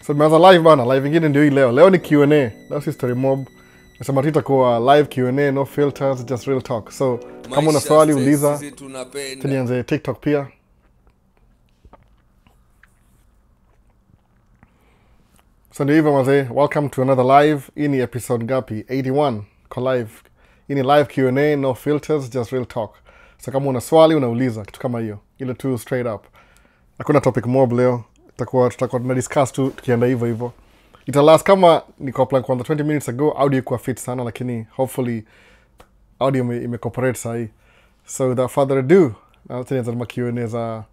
So tumeanza live bana, live ingine ndio hii leo. Leo ni Q&A. Leo si story mob. Nasema tutakuwa live Q&A, no filters, just real talk. So kama una swali uliza. Tuanze TikTok pia. So ndio hivyo mazee, welcome to another live. Hii ni episode ngapi? 81 kwa live. Hii ni live Q&A, no filters, just real talk. So kama una swali unauliza, kitu kama hiyo. Ile tu straight up. Hakuna topic mob leo. Tutakuwa tunadiscuss tu tukienda hivyo. Italast kama niko plan kwanza 20 minutes ago, audio ikuwa fit sana, lakini hopefully audio imecooperate sahi. So without further ado, na tena za Q&A za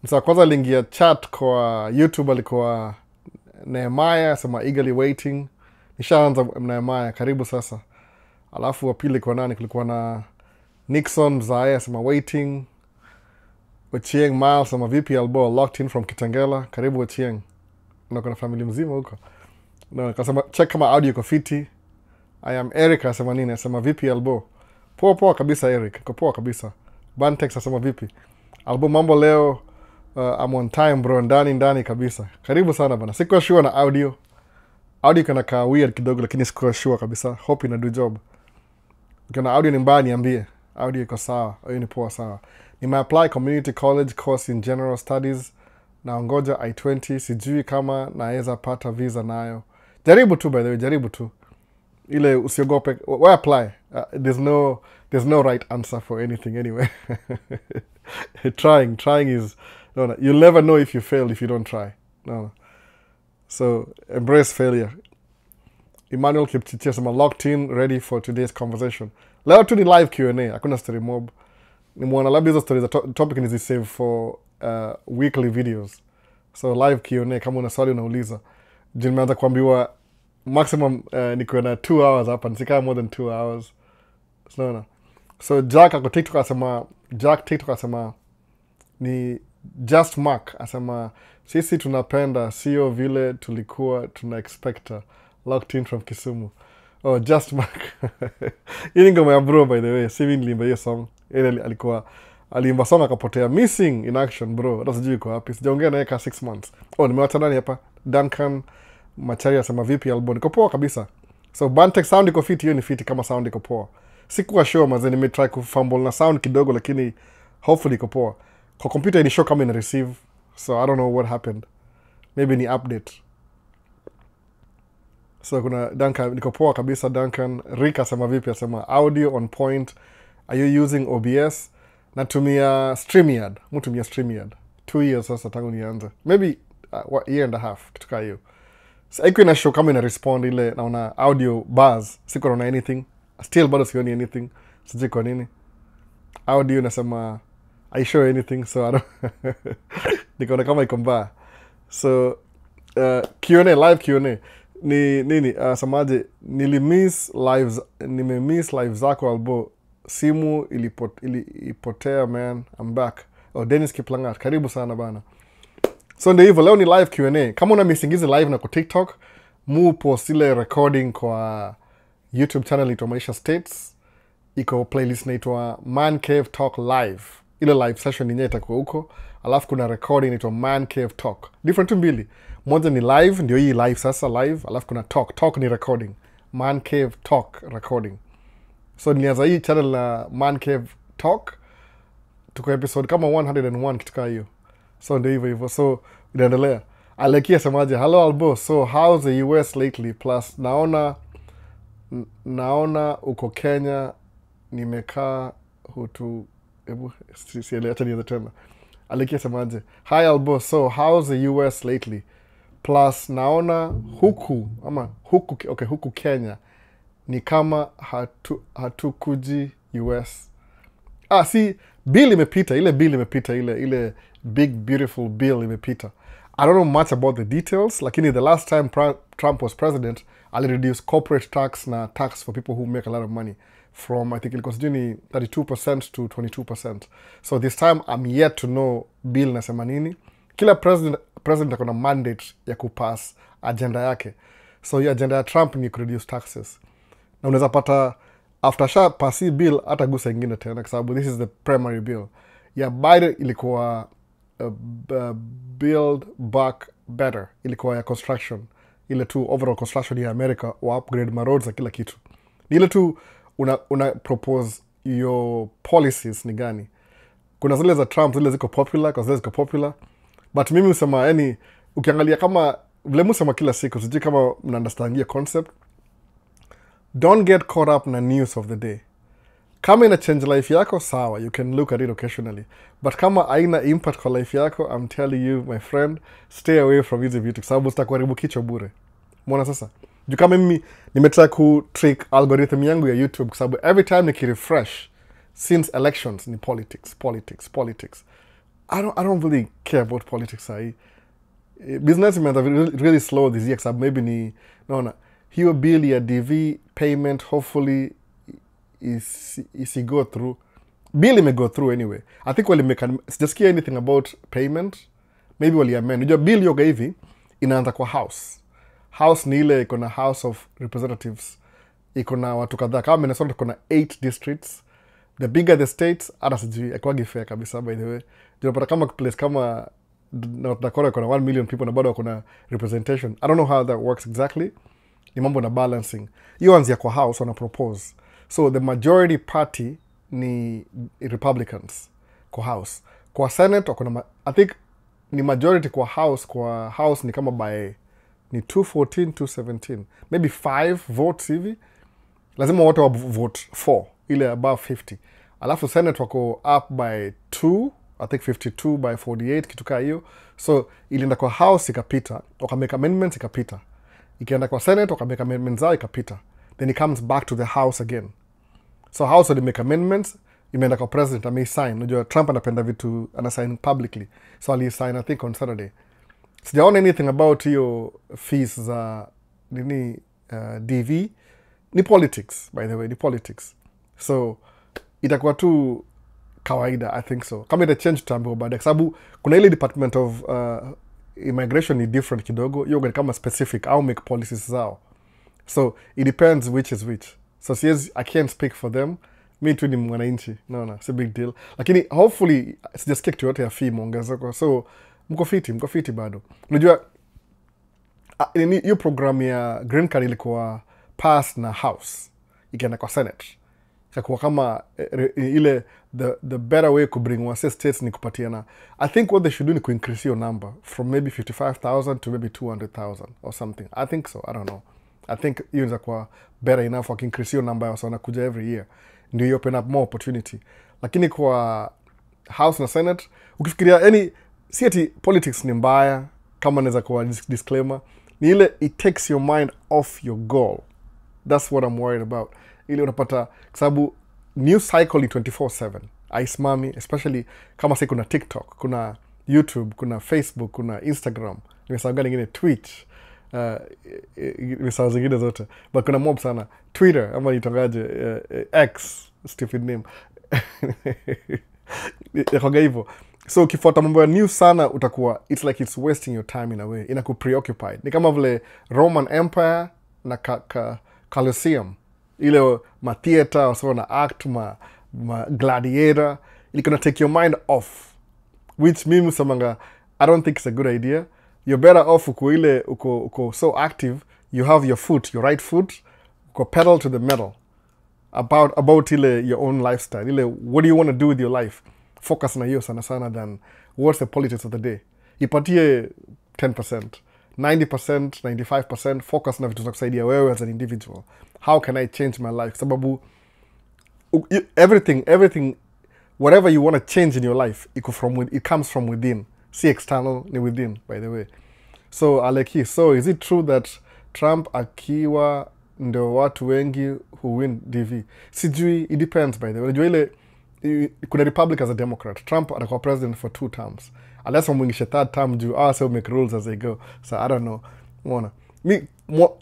msa kwanza lingia chat kwa YouTube alikuwa Nehemiah sema eagerly waiting. Nishaanza Nehemiah, karibu sasa. Alafu wa pili kwa nani, kulikuwa na Nixon Zaya sema waiting. Ochieng Miles sema VP Albo locked in from Kitangela, karibu Ochieng. Na kuna family mzima huko. Na kasema check kama audio iko fiti. I am Eric asema nini, asema VP Albo. Poa kabisa Eric, iko poa kabisa. Bantex asema VP Albo, mambo leo. I'm on time bro, ndani kabisa. Karibu sana bana. Sikuwa sure na audio. Audio kana ka weird kidogo, lakini sikuwa sure kabisa. Hope ina do job. Ukiona audio ni mbaya niambie. Audio iko sawa, audio ni poa sawa. Nimeapply community college course in general studies. Naongoja I-20, sijui kama naweza pata visa nayo. Jaribu tu by the way, jaribu tu. Ile usiogope. Why apply? There's no right answer for anything anyway. Trying is no. You'll never know if you fail if you don't try. No. So embrace failure. Emmanuel Kipchichia sema locked in, ready for today's conversation. Leo tu ni live Q&A, hakuna story mob. Nimeona labda hizo stories topic ni save for weekly videos. So live Q&A, kama una swali unauliza. Jini nimeanza kuambiwa maximum niko na 2 hours hapa, nisikaa more than 2 hours. So Jack ako TikTok asema ni Just Mark asema sisi tunapenda sio vile tulikuwa tuna expecta, locked in from Kisumu. Oh, Just Mark. Hii ngoma ya bro by the way, si mimi nilimba hiyo song. Ile alikuwa aliimba song akapotea, missing in action bro. Hata sijui kwa wapi. Sijaongea naye ka 6 months. Oh, nimewacha nani hapa? Duncan Macharia asema vipi album? Iko poa kabisa. So Bantex sound iko fit, hiyo ni fit kama sound iko poa. Sikuwa sure mazeni, nimetry kufumble na sound kidogo, lakini hopefully iko poa. Kwa computer ni show kama ina receive. So I don't know what happened. Maybe ni update. So kuna Duncan, niko poa kabisa Duncan. Rick asema vipi, asema audio on point. Are you using OBS? Natumia StreamYard. Mutumia StreamYard. 2 years sasa tangu nianze. Maybe year and a half, kitu kaa hiyo. So iko ina show kama ina respond ile naona audio bars. Siko naona anything. Still bado sioni anything. Sijui kwa nini. Audio nasema I show anything, so I don't nikaona kama iko mbaya. So Q&A, live Q&A. Ni nini? Samaje, nimemiss live zako Albo. Simu ilipotea man. I'm back. Oh, Dennis Kiplangat, karibu sana bana. So ndio hivyo, leo ni live Q&A. Kama una missingizi live na kwa TikTok, post ile recording kwa YouTube channel inaitwa Maisha States. Iko playlist inaitwa Man Cave Talk Live. Ile live session yenyewe itakuwa huko. Alafu kuna recording inaitwa Man Cave Talk. Different mbili. Moja ni live, ndio hii live sasa live. Alafu kuna talk. Talk ni recording. Man Cave Talk recording. So nilianza hii channel na Man Cave Talk. Tuko episode kama 101 kitu kaa hiyo. So ndio hivyo. So inaendelea. Alekia semaje, hello Albo, so how's the US lately? Plus naona uko Kenya, nimekaa hutu siele acha nianze tena. Alekia semaje, hi Albo, so how's the US lately? Plus naona huku Kenya ni kama hatukuji US. Si bill imepita, ile big beautiful bill imepita. I don't know much about the details, lakini the last time Trump was president, ali reduce corporate tax na tax for people who make a lot of money from, I think ilikuwa sijui 32% to 22%. So this time I'm yet to know bill nasema nini. Kila president akona mandate ya kupass agenda yake. So hii agenda ya Trump ni reduce taxes. Na unaweza pata after sha passi bill hata gusa ingine tena kwa sababu this is the primary bill. Ya Biden ilikuwa build back better, ilikuwa ya construction, ile tu overall construction ya America, wa upgrade ma roads na kila kitu. Ni ile tu una propose your policies ni gani. Kuna zile za Trump, zile ziko popular, kwa zile ziko popular. But mimi usema, yani, ukiangalia kama, vile musema kila siku, sijui kama mnaunderstandia concept, don't get caught up na news of the day. Kama ina change life yako, sawa, you can look at it occasionally. But kama haina impact kwa life yako, I'm telling you, my friend, stay away from hizi vitu, sababu zitakuharibu kichwa bure. Mbona sasa? Juu kama mimi nimetaka ku-trick algorithm yangu ya YouTube, kwa sababu every time nikirefresh, since elections, ni politics. I don't really care about politics sahi. Business imeanza really slow this year, kwa sababu maybe ni, naona, hiyo bill ya DV payment, hopefully, is go through. Bill may go through anyway. I think sijasikia anything about payment. Maybe waliamend. Unajua bill yoga hivi inaanza kwa house. House ni ile iko na House of Representatives. Iko na watu kadhaa. Kama Minnesota iko na 8 districts. The bigger the states, hata sijui haikuwagi fair kabisa by the way. Unapata kama place kama North Dakota iko na 1 million people na bado wako na representation. I don't know how that works exactly. Ni mambo na balancing. Hiyo anzia kwa house wana propose. So the majority party ni Republicans kwa house. Kwa Senate I think ni majority kwa house ni kama by ni 214, 217. Maybe 5 votes hivi. Lazima wote wa vote 4, ile above 50. Alafu Senate wako up by 2, I think 52 by 48 kitu kaa hiyo. So ilienda kwa house ikapita, wakamake amendments ikapita. Ikienda kwa Senate wakamake amendments zao ikapita. Then it comes back to the house again. So house will make amendments, imeenda kwa president, amei-sign. Unajua Trump anapenda vitu, ana-sign publicly. So ali-sign, I think, on Saturday. Sijaona anything about hiyo fees za DV. Ni politics, by the way, ni politics. So itakuwa tu kawaida, I think so. Kama ita change tutambiwa baadaye, sababu kuna ile Department of Immigration ni different kidogo. Hiyo ni kama specific, au make policies zao. So it depends which is which. So I can't speak for them. Mi tu ni mwananchi. No, it's a big deal. Lakini hopefully sijasikia kitu yote ya fee muongezeko. So mko fiti bado. Unajua hiyo program ya green card ilikuwa passed na house. Ikaenda kwa Senate. Ikakuwa kama ile the better way to bring one states ni kupatiana. I think what they should do ni increase your number from maybe 55,000 to maybe 200,000 or something. I think so. I don't know. I think hiyo is kwa better enough waki increase your number so wanakuja every year. Ndio you open up more opportunity. Lakini kwa House na Senate, ukifikiria si ati politics ni mbaya, kama naweza kwa disclaimer, ni ile it takes your mind off your goal. That's what I'm worried about. Ile unapata, kwa sababu news cycle ni 24/7. Aisimami, especially kama sasa kuna TikTok, kuna YouTube, kuna Facebook, kuna Instagram, nimesahau gani nyingine, Twitch, nimesahau zingine zote, but kuna mob sana. Twitter, ama nitangaje, X, stupid name. Yakoga hivyo. So ukifuata mambo ya news sana, utakuwa, it's like it's wasting your time in a way. Inaku preoccupied. Ni kama vile Roman Empire na Colosseum. Ile ma theater, so na act, ma gladiator. It's gonna take your mind off. Which mimi samanga, I don't think it's a good idea. You're better off uko so active, you have your foot, your right foot, uko pedal to the metal. About your own lifestyle. What do you want to do with your life? Focus na hiyo sana than what's the politics of the day. Ipatie 10%, 90%, 95%, focus na vitu za kusaidia wewe as an individual. How can I change my life? Sababu everything, whatever you want to change in your life, it comes from within. See external, ni within, by the way. So, Aleki, so is it true that Trump akiwa ndo watu wengi who win DV? Sijui, it depends, by the way. Unajua ile, kuna Republican as a Democrat. Trump atakuwa president for 2 terms. Unless wamwingishe 3rd term juu, so make rules as they go. So, I don't know.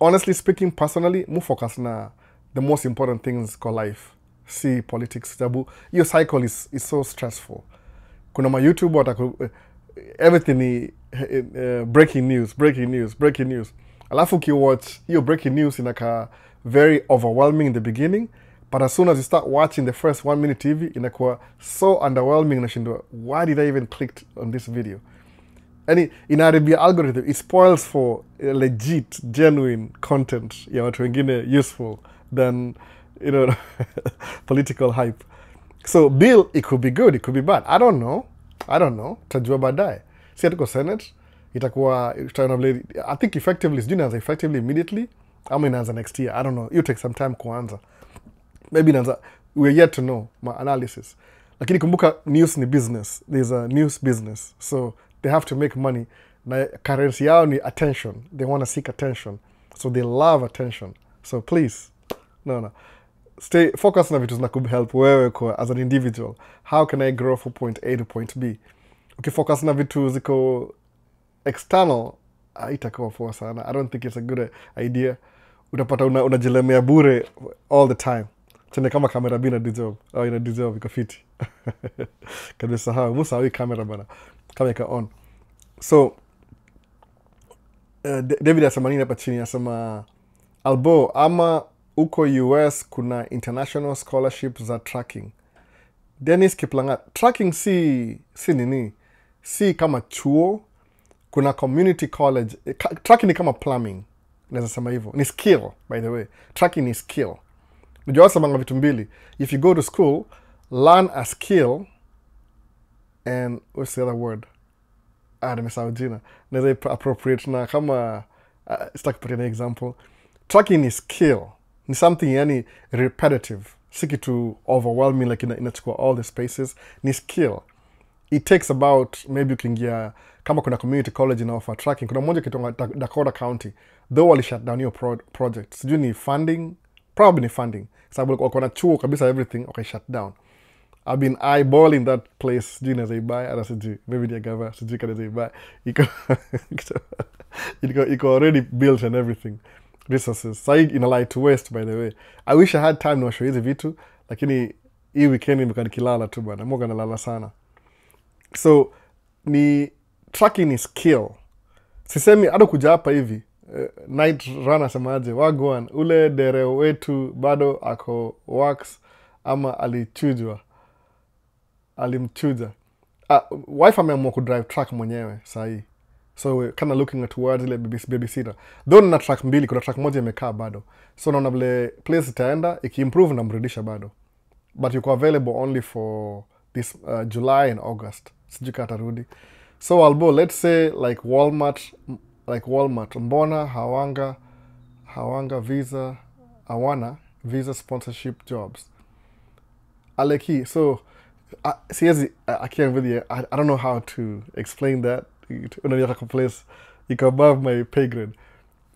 Honestly speaking, personally, mu focus na the most important things kwa life. See politics. Sabu, your cycle is so stressful. Kuna ma YouTube everything breaking news. Alafu watch your breaking news inaka very overwhelming in the beginning, but as soon as you start watching the first 1 minute TV, inakuwa so underwhelming na shindwa, why did I even click on this video? Yani inaharibia algorithm. It spoils for legit, genuine content ya watu wengine useful than, you know, political hype. So bill, it could be good, it could be bad. I don't know. Tajua baadaye. Si hatuko Senate, itakuwa, I think effectively, sijui inaanza effectively immediately, ama inaanza next year. I don't know. You take some time kuanza. Maybe inaanza, we're yet to know, my analysis. Lakini kumbuka, news ni business. There's a news business. So they have to make money. Na currency yao ni attention. They want to seek attention. So they love attention. So please, no. Stay focused na vitu zinakuhelp wewe kwa as an individual. How can I grow from point A to point B? Ukifocus na vitu ziko external, haitakuwa poa sana. I don't think it's a good idea. Utapata unajilemea bure all the time. Tena kama kamera bina deserve. Au ina deserve iko fiti. Kabisa hao. Musa hii kamera bana. Kama ika on. So David asema nini hapa chini? Asema Albo, ama uko US kuna international scholarship za tracking. Dennis Kiplanga, tracking si nini? Si kama chuo, kuna community college. Tracking ni kama plumbing. Naweza sema hivyo. Ni skill, by the way. Tracking ni skill. Unajua samanga vitu mbili. If you go to school, learn a skill and what's the other word? Nimesahau jina. Naweza appropriate na kama sitaki kupatia example. Tracking is skill. Ni something yani repetitive. Si kitu overwhelming like inachukua all the spaces. Ni skill. It takes about, maybe ukiingia kama kuna community college na offer tracking. Kuna moja kitu Dakota County. Though wali shut down your project. Sijui ni funding. Probably ni funding. Sababu wako na chuo kabisa everything. Okay, shut down. I've been eyeballing that place. Sijui na zaibai. Ada sijui. Maybe ni agava. Sijui kana zaibai. Iko already built and everything. Resources. Sai ina lie to waste, by the way. I wish I had time niwashow hizi vitu. Lakini hii weekend nimekuwa nikilala tu bana. Moga nalala sana. So, ni tracking ni skill. Sisemi, ado kuja hapa hivi. Night runner semaje. Wagwan, ule dere wetu bado ako wax ama alichujwa. Alimchuja. Wife ameamua kudrive track mwenyewe sahi. So we're kind of looking at towards ile babysitter. Though na track mbili, kuna track moja imekaa bado. So naona vile place itaenda, ikiimprove na mrudisha bado. But yuko available only for this July and August. Sijui kama atarudi. So Albo, let's say like Walmart, mbona hawana visa sponsorship jobs. Aleki, so siezi, I can't really, I don't know how to explain that. Unajua place iko above my pay grade.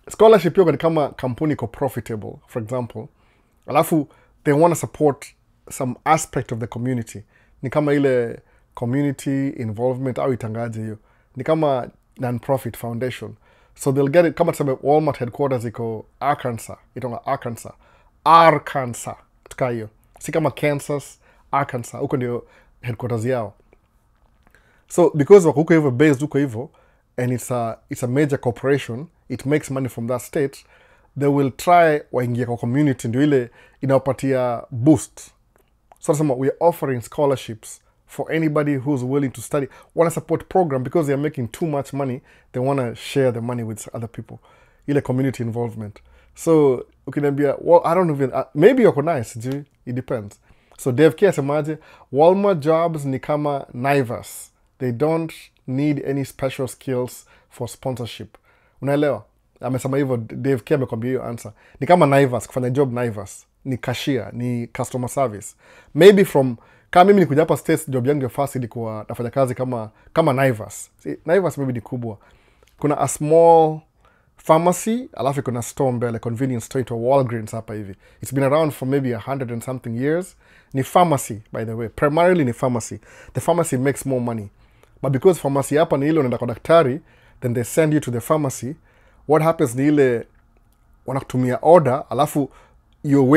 Scholarship yoko ni kama kampuni iko profitable, for example. Alafu they want to support some aspect of the community. Ni kama ile community involvement au itangaje hiyo. Ni kama non-profit foundation. So they'll get it, kama tuseme Walmart headquarters iko Arkansas. Itonga Arkansas. Tuka hiyo. Si kama Kansas, Arkansas. Huko ndio headquarters yao. So because wako huko hivyo, based huko hivyo, and it's a major corporation, it makes money from that state, they will try waingia kwa community ndio ile inawapatia boost. So nasema we are offering scholarships for anybody who's willing to study. Want to support program because they are making too much money. They want to share the money with other people. Ile community involvement. So ukiniambia, well, I don't even, maybe you're nice, it depends. So Dave K asemaje, Walmart jobs ni kama Naivas. They don't need any special skills for sponsorship. Unaelewa? Amesema hivyo, Dave K amekwambia hiyo answer. Ni kama Naivas, kufanya job Naivas. Ni cashier, ni customer service. Maybe from, kama mimi nikuja hapa States, job yangu ya first ilikuwa nafanya kazi kama Naivas. See, Naivas maybe ni kubwa. Kuna a small pharmacy, alafu kuna store mbele, convenience store to Walgreens hapa hivi. It's been around for maybe 100 and something years. Ni pharmacy, by the way. Primarily ni pharmacy. The pharmacy makes more money. But because pharmacy hapa ni ile unaenda kwa daktari, then they send you to the pharmacy. What happens ni ile wanakutumia order, alafu you're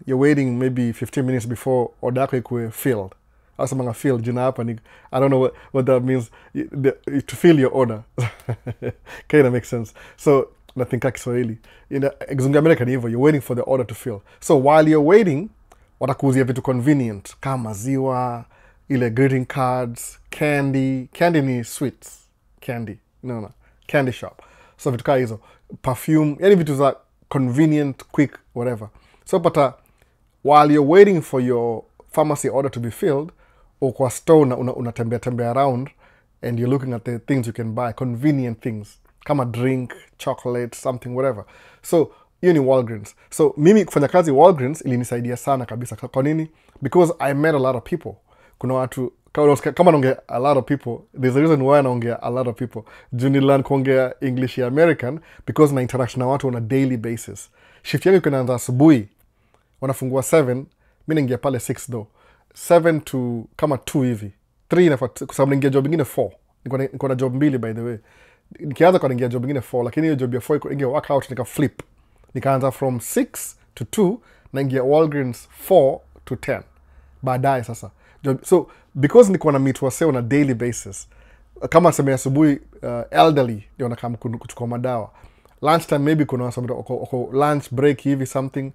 waiting maybe 15 minutes before order yako ikuwe filled. Asa mga filled, jina hapa ni, I don't know what that means, to fill your order. Kind of makes sense. So, natinka Kiswahili. Kizungu America ni hivyo, you're waiting for the order to fill. So, while you're waiting, watakuuzia vitu convenient, kama maziwa, ile greeting cards, candy ni sweets. candy, unaona, candy shop. So vitu kaa hizo, perfume, yani vitu za convenient, quick, whatever. So pata, while you're waiting for your pharmacy order to be filled, or kwa store unatembea around and you're looking at the things you can buy, convenient things, kama drink, chocolate, something, whatever. So hiyo ni Walgreens. So mimi kufanya kazi Walgreens ilinisaidia sana kabisa. Kwa nini? Because I met a lot of people. Kuna watu, kama naongea a lot of people, there's a reason why naongea a lot of people. Juu nililearn kuongea English ya American because na interaction na watu on a daily basis. Shift yangu inaanza asubuhi, wanafungua 7, mimi naingia pale 6 though. 7 to kama 2 hivi. 3 na kwa sababu naingia job ingine 4. Niko na job mbili by the way. Nikianza kwa naingia job ingine 4, lakini hiyo job ya 4 ingia workout nika flip. Nikaanza from 6 to 2 naingia Walgreens 4 to 10. Baadaye sasa. So because niko na meet wasee on a daily basis, kama sema asubuhi elderly ndio nakam kuchukua madawa. Lunchtime maybe kuna watu wako lunch break hivi something.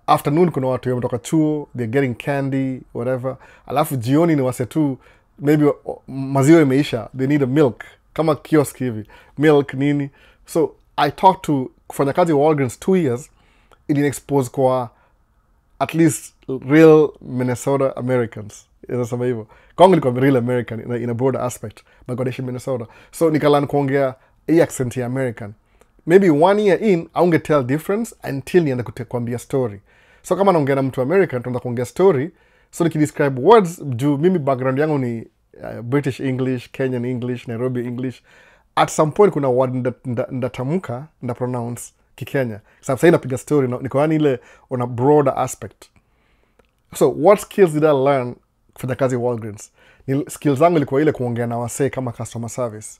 Afternoon kuna watu wametoka chuo, they're getting candy, whatever. Alafu jioni ni wase tu, maybe maziwa imeisha, they need a milk. Kama kiosk hivi, milk nini. So I talked to, kufanya kazi Walgreens 2 years, ili expose kwa at least real Minnesota Americans. Inasema hivyo. Kwangu ni kwa real American in a broader aspect. Bangladesh, Minnesota. So nikalan kuongea hii accent ya American. Maybe 1 year in, I won't tell difference until nienda kuambia story. So kama naongea na mtu American, tunaanza kuongea story. So nikidescribe words, juu mimi background yangu ni British English, Kenyan English, Nairobi English. At some point kuna word ndatamuka, ndapronounce Kikenya. Sababu sasa napiga story, niko yani ile on a broader aspect. So what skills did I learn kufanya kazi Walgreens? Skills zangu ilikuwa ile kuongea na wasee kama customer service.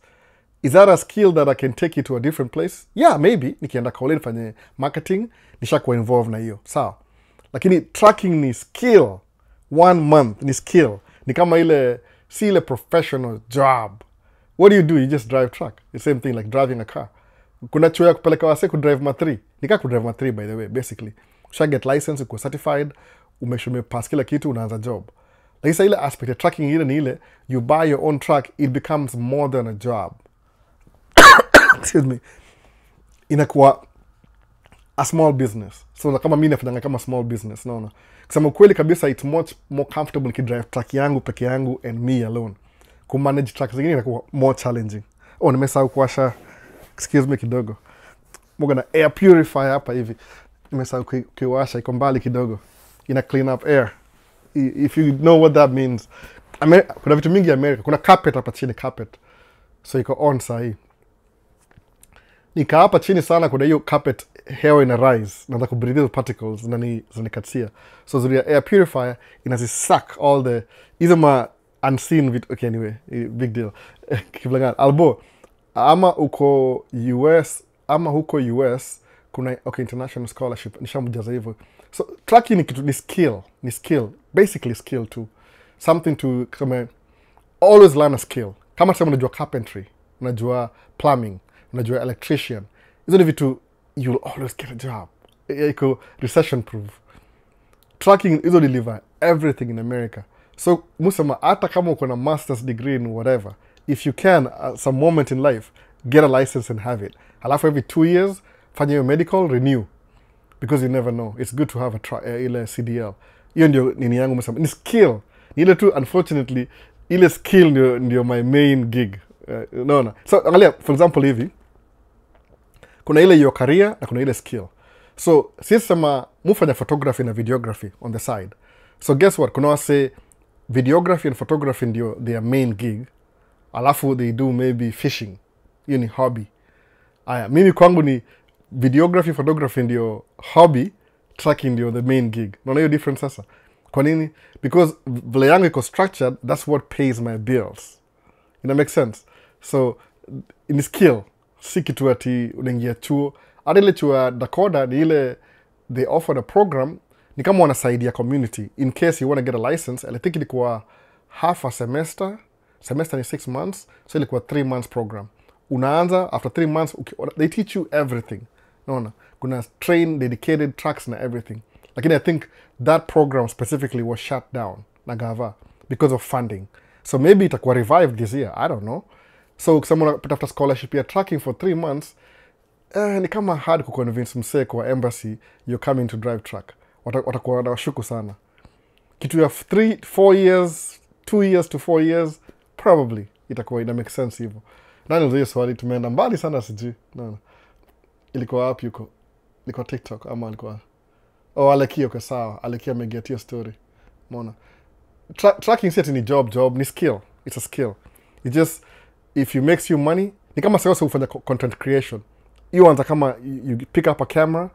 Is that a skill that I can take you to a different place? Yeah, maybe. Nikienda kule nifanye marketing, nishakuwa involved na hiyo. Sawa. Lakini tracking ni skill. 1 month ni skill. Ni kama ile, si ile professional job. What do? You just drive truck. The same thing like driving a car. Kuna chuo ya kupeleka wasee kudrive ma 3. Nika kudrive ma 3 by the way, basically. Usha get license, uko certified, umeshume pass kila kitu, unaanza job. Lakini sa ile aspect ya tracking ile ni ile, you buy your own truck, it becomes more than a job. Excuse me. Inakuwa a small business. So kama mimi nafanya kama small business, naona. Kusema kweli kabisa, it's much more comfortable nikidrive truck yangu peke yangu and me alone. Kumanage trucks zingine inakuwa more challenging. Oh, nimesahau kuwasha, excuse me kidogo. Moga na air purifier hapa hivi. Nimesahau kuwasha, iko mbali kidogo. Ina clean up air. If you know what that means. Kuna vitu mingi America. Kuna carpet hapa chini, carpet. So iko on sahi. Nika hapa chini sana kuna hiyo carpet, hewa ina rise. Naanza kubreathe those particles na zinikatia. So zuri ya air purifier inazisuck all the hizo ma unseen vitu. Okay, anyway, big deal. Kiblangan albo ama uko US ama huko US kuna okay international scholarship nishamjaza hivyo. So tracking ni kitu, ni skill, basically skill too. Something to kama always learn a skill. Kama sema unajua carpentry, unajua plumbing, unajua electrician, hizo ni vitu you'll always get a job. Iko recession proof. Tracking hizo deliver everything in America. So musema hata kama uko na master's degree in whatever, if you can at some moment in life get a license and have it. Halafu every 2 years fanya your medical renew, because you never know. It's good to have ile CDL. Hiyo ndio nini yangu musema. Ni skill. Ni ile tu unfortunately ile skill ndio my main gig. No. So angalia for example hivi, kuna ile your career na kuna ile skill. So sisi sema mufanya photography na videography on the side. So guess what? Kuna wase videography and photography ndio their main gig. Alafu they do maybe fishing. Hiyo ni hobby. Aya, mimi kwangu ni videography, photography ndio hobby, tracking ndio the main gig. Unaona hiyo difference sasa? Kwa nini? Because vile yangu iko structured, that's what pays my bills. Ina make sense? So in skill, si kitu ati unaingia chuo. Hata ile chuo ya Dakota ni ile they offered a program, ni kama wanasaidia community in case you want to get a license. And I think ilikuwa half a semester ni 6 months, so ilikuwa 3 months program. Unaanza after 3 months, they teach you everything. Naona kuna train dedicated tracks na everything. Lakini I think that program specifically was shut down na gava because of funding. So maybe itakuwa revived this year, I don't know. So ukisema unapata scholarship ya tracking for 3 months, ni kama hard kuconvince msee kwa embassy you're coming to drive truck. Watakuwa wanashuku sana. Kitu ya 4 years, 2 years to 4 years, probably itakuwa ina make sense hivyo. Nani ndio swali tumeenda mbali sana sijui. No. Ilikuwa wapi huko? Ilikuwa TikTok ama ilikuwa Aleki okay sawa. Aleki ameget hiyo story. Umeona? Tracking set ni job ni skill. It's a skill. It just if you makes you money, ni kama sasa ufanya content creation. You anza kama you pick up a camera,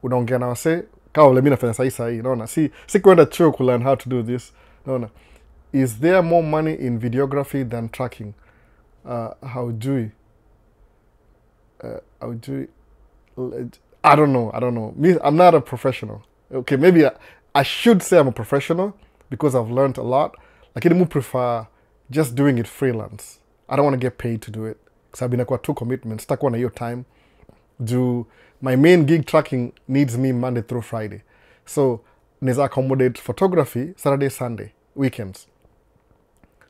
unaongea na wase, kama vile mimi nafanya sasa hii, unaona? Si kwenda chuo ku learn how to do this. Unaona? Is there more money in videography than tracking? How do we? I don't know. Me, I'm not a professional. Okay, maybe I should say I'm a professional because I've learned a lot. Like, I prefer just doing it freelance. I don't want to get paid to do it because I've been acquired 2 commitments. Stuck on your time. My main gig tracking needs me Monday through Friday. So, neza accommodate photography Saturday, Sunday, weekends.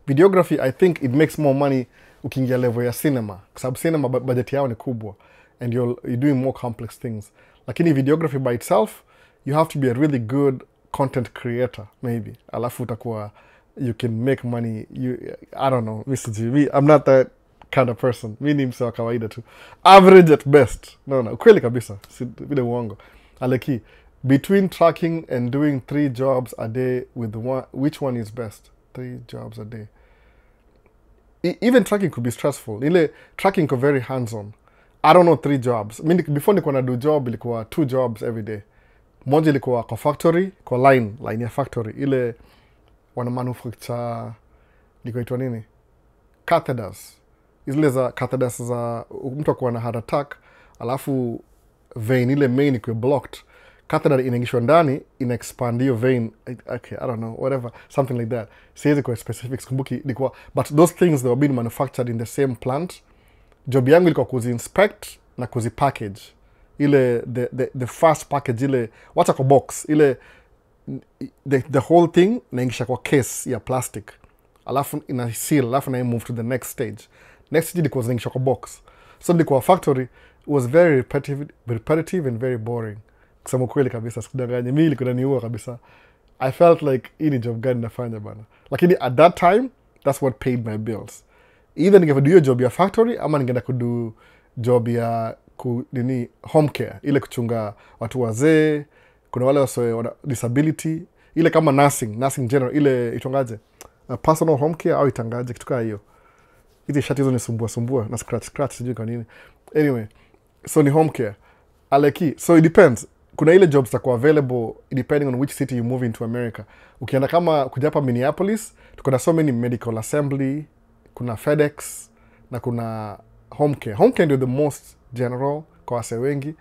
Videography, I think it makes more money ukiingia level ya cinema. Because cinema budget yao ni kubwa. And you're doing more complex things. Lakini videography by itself, you have to be a really good content creator, maybe. Alafu utakuwa, you can make money. I don't know. I'm not that kind of person. Mi ni mse wa kawaida tu. Average at best. No. Ukweli kabisa. Vile uongo. Aleki, between tracking and doing 3 jobs a day with which one is best? 3 jobs a day. Even tracking could be stressful. Ile tracking ko very hands-on. I don't know 3 jobs. Before nilikuwa na do job, ilikuwa 2 jobs every day. Moja ilikuwa kwa factory, kwa line ya factory. Ile wana manufacture, ilikuwa nini? Catheters. Zile za catheters za mtu akuwa na heart attack, alafu vein ile main ikuwa blocked. Catheter inaingishwa ndani, ina-expand hiyo vein. Okay, I don't know, whatever. Something like that. Siwezi kwa specifics, kumbuki ilikuwa. But those things, they were being manufactured in the same plant. Job yangu ilikuwa kuzi-inspect na kuzi-package. Ile, the first package, ile, wacha kwa box. Ile, the whole thing, naingisha kwa case ya plastic. Alafu ina seal, alafu na move to the next stage. Next stage ilikuwa zinaingisha kwa box. So ilikuwa factory, it was very repetitive and very boring. Kusema kweli kabisa, sikudanganya. Mimi ilikuwa inaniua kabisa. I felt like hii ni job gani nafanya bana. Lakini at that time, that's what paid my bills. Either ningeenda hiyo job ya factory ama ningeenda kudu job ya home care, ile kuchunga watu wazee, kuna wale wana disability, ile kama nursing general, ile itongaje? Personal home care au itangaje kitu kama hiyo. Hizi shati hizo ni sumbua na scratch sijui kwa nini. Anyway, so ni home care. Aleki, so it depends. Kuna ile jobs zako available depending on which city you move into America. Ukienda kama kuja hapa Minneapolis, tuko na so many medical assembly, kuna FedEx na kuna home care. Home care ndio the most general kwa wase wengi.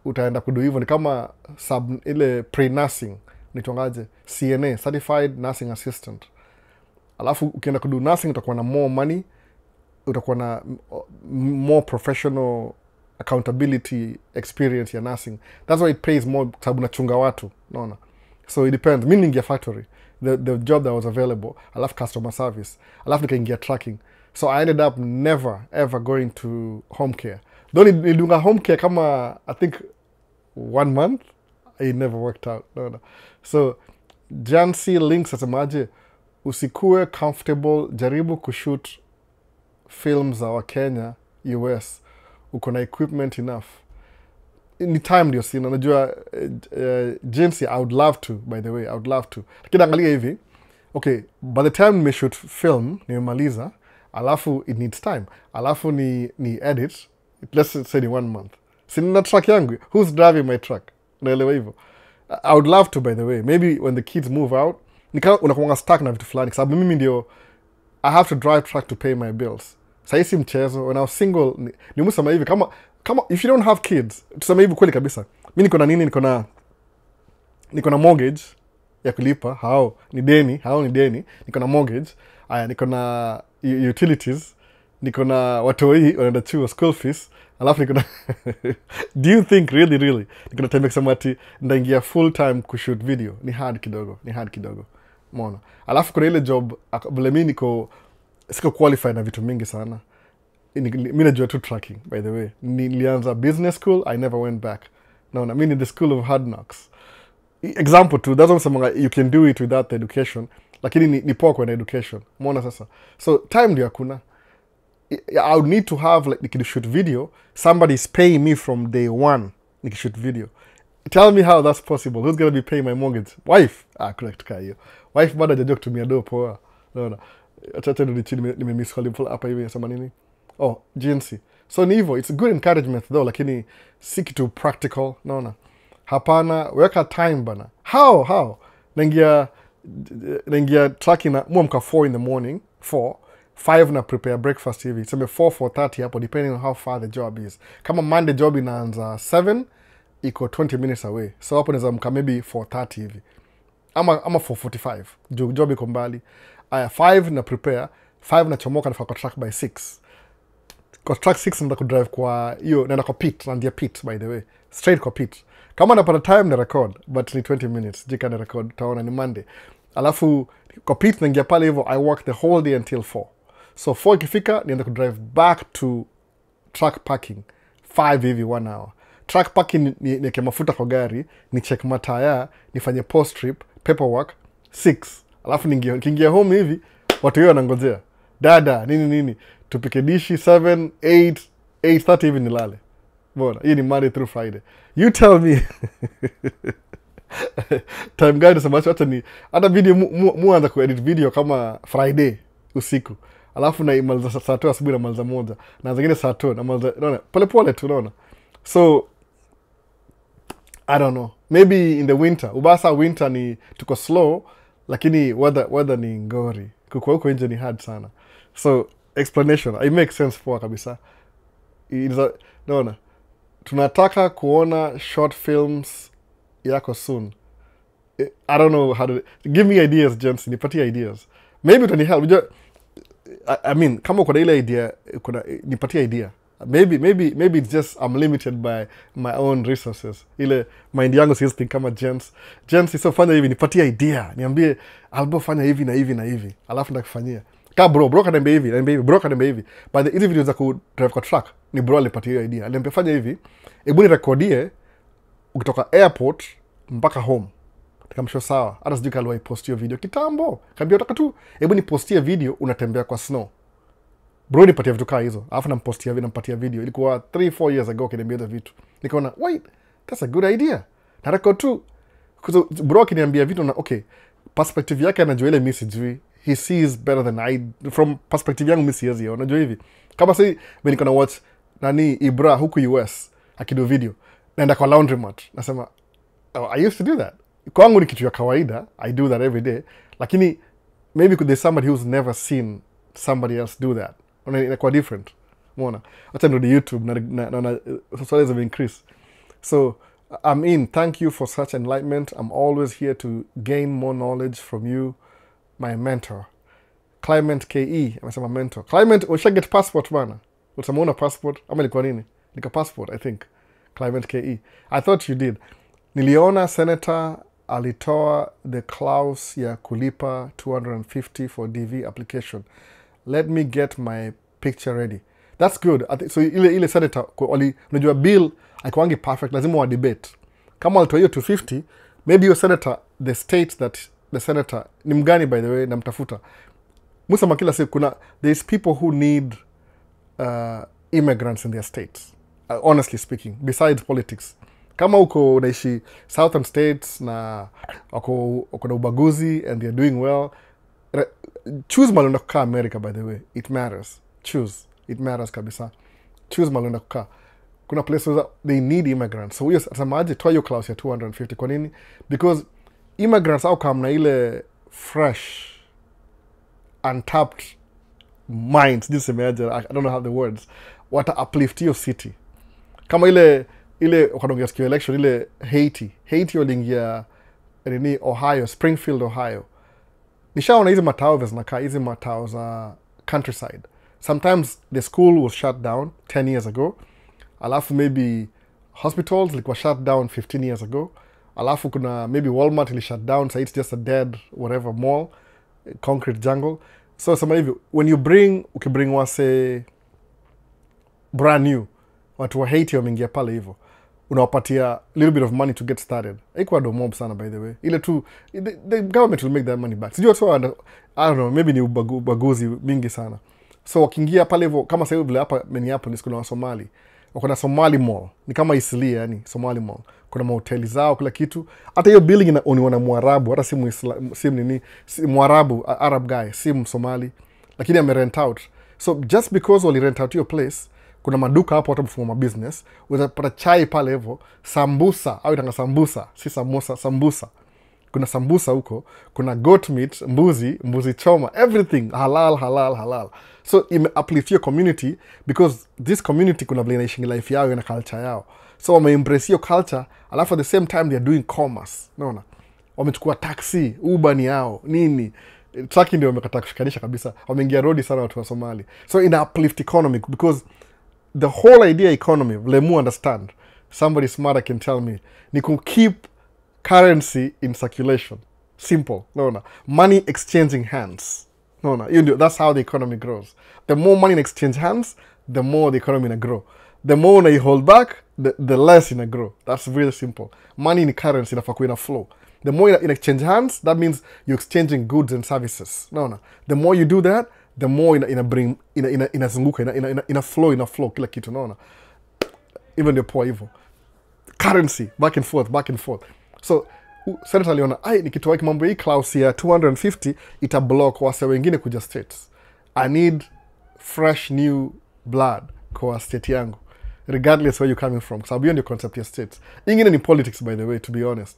Utaenda kudu hivyo ni kama ile pre-nursing, nitongaje? CNA, Certified Nursing Assistant. Alafu ukienda kudu nursing utakuwa na more money, utakuwa na more professional accountability experience ya nursing. That's why it pays more sababu nachunga watu, unaona. So it depends. Mimi ningia factory, the job that was available, alafu customer service, alafu nikaingia tracking. So I ended up never ever going to home care. Though nilidunga home care kama I think 1 month, it never worked out. No. So Jancy Links asemaje, usikue comfortable, jaribu kushoot films za wa Kenya, US. Uko na equipment enough. Ni time ndio sina. Najua Jancy, I would love to, by the way. I would love to. Lakini angalia hivi. Okay, by the time nimeshoot film, nimemaliza, alafu it needs time. Alafu ni edit, let's say ni 1 month. Sina truck yangu. Who's driving my truck? Naelewa hivyo. I would love to, by the way. Maybe when the kids move out, unakuanga stuck na vitu fulani. Sababu mimi ndio, I have to drive truck to pay my bills. Sasa si mchezo. When I was single, ni musema hivi. Kama, if you don't have kids, tusema hivi kweli kabisa. Mimi niko na nini? Niko na mortgage ya kulipa. Hao ni deni. Niko na mortgage. Aya, niko na utilities. Niko na watoi wanaenda chuo, school fees. Alafu niko na do you think really niko na time kusema ati ndaingia full time kushoot video? Ni hard kidogo. Umeona? Alafu kuna ile job vile mimi siko qualified na vitu mingi sana. mi najua tu tracking, by the way. Nilianza business school, I never went back. Naona mi ni the school of hard knocks. Example tu, that's what you can do it without the education, lakini ni poa kwa education. Umeona sasa? So time ndio hakuna. I would need to have, like, nikishoot video, somebody's paying me from day one nikishoot video. Tell me how that's possible. Who's going to be paying my mortgage? Wife. Correct ka hiyo. Wife bado hajajua kutumia do poa. Naona. Acha ndio chini nimemiss call hapa hivi nasema nini? Oh, jinsi. So ni hivyo, it's good encouragement though, lakini si kitu practical. Naona. Hapana, weka time bana. How? Naingia tracking na muamka 4 in the morning, 5 na prepare breakfast hivi. Sema 4:30 hapo, depending on how far the job is. Kama Monday job inaanza 7, iko 20 minutes away. So hapo naweza mka maybe 4:30 hivi. Ama 4:45. Job iko mbali. 5 na prepare, 5 na chomoka nafika kwa track by 6. Kwa track 6 nenda kudrive kwa hiyo, naenda kwa pit, nandia pit by the way. Straight kwa pit. Kama napata time na record, but ni 20 minutes. Jika na record, utaona ni Monday. Alafu kwa pit naingia pale hivyo, I work the whole day until 4. So 4 ikifika, nienda kudrive back to track parking. 5 hivi 1 hour. Track parking niweke mafuta kwa gari, ni check mataya, nifanye post trip, paperwork, 6. Alafu nikiingia home hivi, watu hiyo wanangojea. Dada, nini, tupike dishi 7, 8:30 hivi nilale. Bona, hii ni Monday through Friday. You tell me. Time guide sema hata ni hata video muanza kuedit video kama Friday usiku. Alafu na imaliza saa 2 asubuhi na maliza moja. Na zingine saa 2 na maliza, unaona? Pole tu unaona. So I don't know. Maybe in the winter. Ubasa winter ni tuko slow, lakini weather ni ngori. Kukua huko nje ni hard sana. So explanation, it makes sense poa kabisa. Naona. Tunataka kuona short films yako soon. I don't know how to... Give me ideas, gents. Nipatie ideas. Maybe utani help. I mean, kama kuna ile idea, nipatie idea. Maybe it's just I'm limited by my own resources. Ile mind yangu siwezi think kama gents. Gents isofanya hivi, nipatie idea. Niambie, albo fanya hivi na hivi na hivi. Alafu ndakufanyia. Ka bro kaniambia hivi, bro kaniambia hivi. By the hizi videos za ku drive kwa truck, ni bro alipatia hiyo idea. Aliambia fanya hivi, hebu ni recordie ukitoka airport mpaka home. Nikamshow sawa. Hata sijui kaliwahi post hiyo video kitambo. Kaambia utaka tu, hebu nipostie video unatembea kwa snow. Bro nipatia vitu kaa hizo. Alafu nampatia video. Ilikuwa 3-4 years ago kiniambia hizo vitu. Nikaona, wait, that's a good idea. Na record tu. Bro kiniambia vitu na okay, perspective yake anajua ile mimi sijui. He sees better than I, from perspective yangu mimi siwezi. Unajua hivi. Kama sasa mimi niko na watch nani Ibra huku US akido video. Naenda kwa laundromat. Nasema, oh, I used to do that. Kwangu ni kitu ya kawaida. I do that every day. Lakini maybe there's somebody who's never seen somebody else do that. Inakuwa different. Umeona? Hata ndio YouTube na socialism have increased. So I'm in. Thank you for such enlightenment. I'm always here to gain more knowledge from you, my mentor. Clement KE, amesema mentor. Clement, we should get passport bana. Utamuona passport ama ilikuwa nini? Nika passport, I think. Clement KE. I thought you did. Niliona senator alitoa the clause ya kulipa 250 for DV application. Let me get my picture ready. That's good. I think, so ile senator unajua bill haikuangi perfect, lazima wa debate. Kama alitoa hiyo 250, maybe your senator, the state that the senator ni mgani by the way, namtafuta. Musa makila siku there's people who need immigrants in their states. Honestly speaking, besides politics. Kama uko unaishi southern states na wako na ubaguzi and they're doing well, choose malenda kukaa America by the way. It matters. Choose. It matters kabisa. Choose malenda kukaa. Kuna places that they need immigrants. So yes, asemaje toa hiyo clause ya 250 kwa nini? Because immigrants au kama na ile fresh, untapped minds, this imagine, I don't know how the words, wata uplift your city. Kama ile wakadongea sikio election, ile Haiti walingia nini Ohio, Springfield, Ohio. Nishaona hizi matao zinakaa, hizi matao za countryside. Sometimes the school was shut down 10 years ago. Alafu maybe hospitals zilikuwa shut down 15 years ago. Alafu kuna maybe Walmart ili shut down, so it's just a dead whatever mall, concrete jungle. So sema hivi, when you ukibring wase brand new, watu wa Haiti wameingia pale hivyo, unawapatia little bit of money to get started. Haikuwa do mob sana, by the way. Ile tu the government will make that money back. Sijui so I don't know, maybe ni ubaguzi mingi sana. So wakiingia pale hivyo, kama sasa vile hapa Minneapolis kuna Somali, wako na Somali Mall, ni kama Isli, yani Somali Mall. Kuna mahoteli zao, kila kitu. Hata hiyo building inaoniwa na Mwarabu, hata si Muislam, si Mwarabu, Arab guy, si Msomali, lakini ame-rent out. So just because wali rent out your place, kuna maduka hapo, watu mfungua business, utapata chai pale hivyo, sambusa, au itanga sambusa, si samosa, sambusa. Kuna sambusa huko, kuna goat meat, mbuzi choma, everything halal. So ime uplift your community, because this community kuna vile inaishi life yao na culture yao. So wame embrace your culture, alafu at the same time they are doing commerce. Unaona? Wamechukua taxi, Uber ni yao, nini? Trucking ndio wamekata kushikanisha kabisa. Wameingia road sana watu wa Somali. So ina uplift economic, because the whole idea economy, vile mu understand, somebody smarter can tell me, ni ku keep currency in circulation. Simple. No. Money exchanging hands. No. That's how the economy grows. The more money in exchange hands, the more the economy will grow. The more you hold back, the less it will grow. That's really simple. Money in currency in a flow. The more in exchange hands, that means you're exchanging goods and services. No. The more you do that, the more in a flow, kila kitu. No. Even the poor evil. Currency, back and forth. So, Senator aliona, nikitoa mambo hii clause ya 250, ita block wase wengine kuja states. I need fresh new blood kwa state yangu, regardless where you're coming from. Because beyond the concept of states. Ingine ni politics, by the way, to be honest.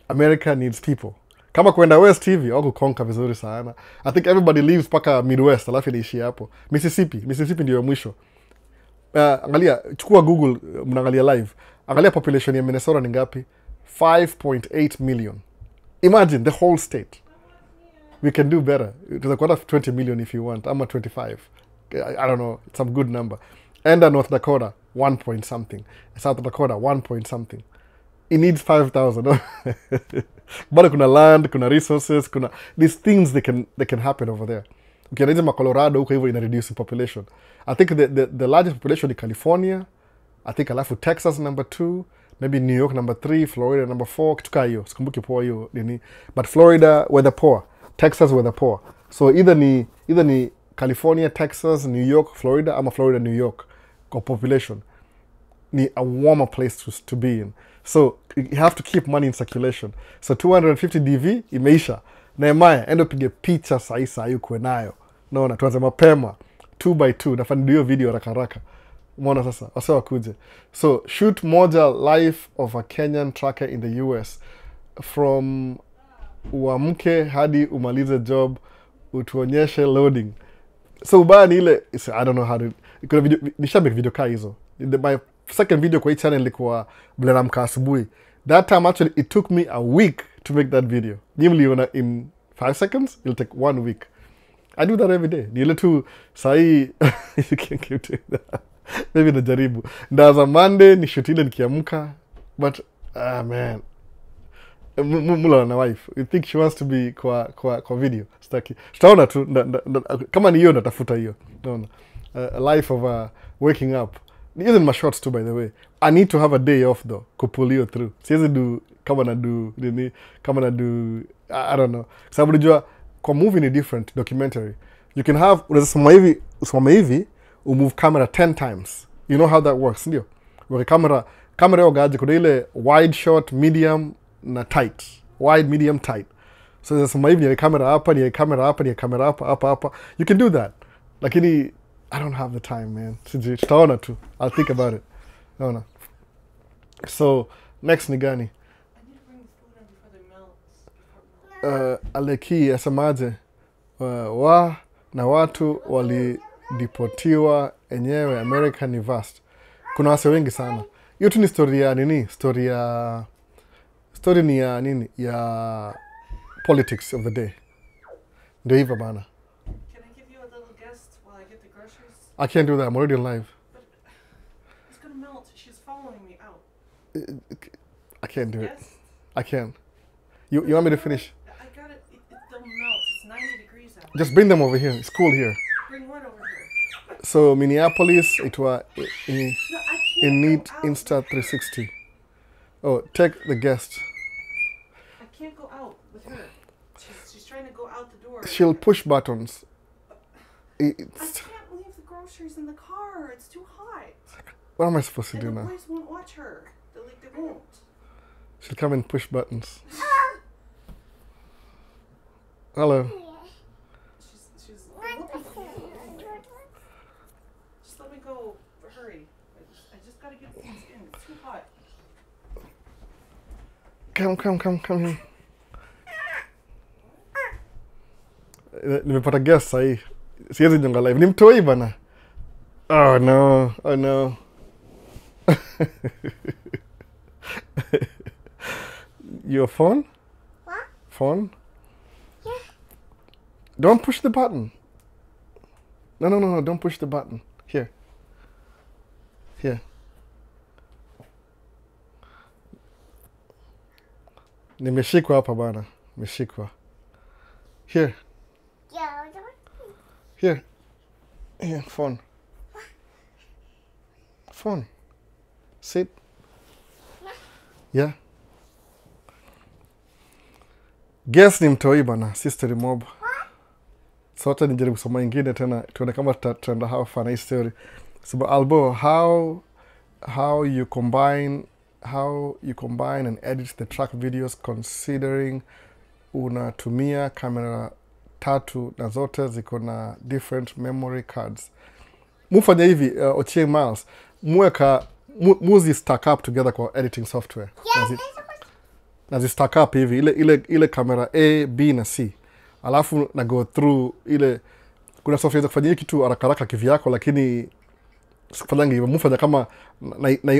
America needs people. Kama kwenda West hivi, wako konka vizuri sana. I think everybody lives paka Midwest, alafu inaishi hapo. Mississippi ndio mwisho. Angalia, chukua Google, mnaangalia live. Angalia population ya Minnesota ni ngapi? 5.8 million. Imagine the whole state. We can do better. It is a quarter of 20 million if you want. I'm at 25. I don't know. It's some good number. And North Dakota, 1 point something. South Dakota, 1 point something. It needs 5,000. But kuna land, kuna resources, kuna these things they can happen over there. Ukiangalia Colorado huko hivyo ina reduce population. I think the largest population in California. I think alafu Texas number 2, maybe New York number 3, Florida number 4, kituka hiyo. Sikumbuki poa hiyo nini. But Florida were the poor. Texas were the poor. So either ni California, Texas, New York, Florida, ama Florida, New York kwa population. Ni a warmer place to be in. So you have to keep money in circulation. So 250 DV imeisha. Nehemiah, endo pige picha saisa yuko nayo. Naona tuanze mapema 2x2. Nafanya hiyo video haraka. Umeona sasa, wase wakuje. So shoot moja life of a Kenyan trucker in the US, from uamke hadi umalize job, utuonyeshe loading. So ubaya ni ile, I don't know how to, kuna video, nisha make video kaa hizo. My second video kwa hii channel ilikuwa bila namka asubuhi. That time actually it took me a week to make that video. Nimeliona in 5 seconds, it'll take 1 week. I do that every day. Ni ile tu sahi you can't keep doing that. Maybe najaribu. Ndaza Monday ni shoot ile nikiamka, but man. Mula na wife. You think she wants to be kwa video? Staki. Tutaona tu kama ni hiyo natafuta hiyo. Naona. A life of waking up. Even my shorts too, by the way. I need to have a day off though, kupull you through. Siwezi do kama na do I don't know. Sababu unajua kwa movie ni different documentary. You can have unasema hivi move camera 10 times. You know how that works, ndio? Where camera yogaje kuna ile wide shot, medium na tight. Wide, medium, tight. So unasema hivi ni camera hapa. You can do that. Lakini I don't have the time, man. Tutaona tu. I'll think about it. Naona. So, next ni gani? I need to bring food in before they melt. Aleki asemaje, na watu walidipotiwa enyewe. America ni vast. Kuna wase wengi sana. Hiyo tu ni story ya nini? Story ni ya nini? Ya politics of the day. Ndio hivyo bana. I can't do that. I'm already live. But it's gonna melt. She's following me out. I can't do it. Yes? I can't. You want me to finish? I got it. They'll melt. It's 90 degrees out. Just bring them over here. It's cool here. Bring what over So Minneapolis, it was No, I can't in go Neat out Insta with her. 360. Oh, take the guest. I can't go out with her. She's trying to go out the door. She'll push buttons. I It's, can't leave the groceries in the car. It's too hot. what am I supposed to And do the now? boys won't watch her. They won't. She'll come and push buttons. Hello. She's looking for me. Just let me go. Hurry. I just gotta get things in. It's too hot. Come here. Nimepata guest sahi. Siwezi nyonga live. Ni mtoi bana. Oh no. Your phone? What? Phone? Yeah. Don't push the button. No, don't push the button. Here. Nimeshikwa hapa bana. Nimeshikwa. Here. Yeah. Here, phone. Phone. Sit. Yeah. Guess ni mtoi bana, sister mob. So hata nijaribu kusoma ingine tena tuone kama tutaenda how far na hii story. So Albo, how you combine and edit the track videos considering unatumia kamera tatu na zote ziko na different memory cards. Mufanya hivi Ochieng Miles, muzi stack up together kwa editing software. Nazi stack up hivi ile kamera A, B na C. Alafu na go through ile kuna software za kufanyia kitu haraka kivyako, lakini sikufanyanga hivyo. Mufanya kama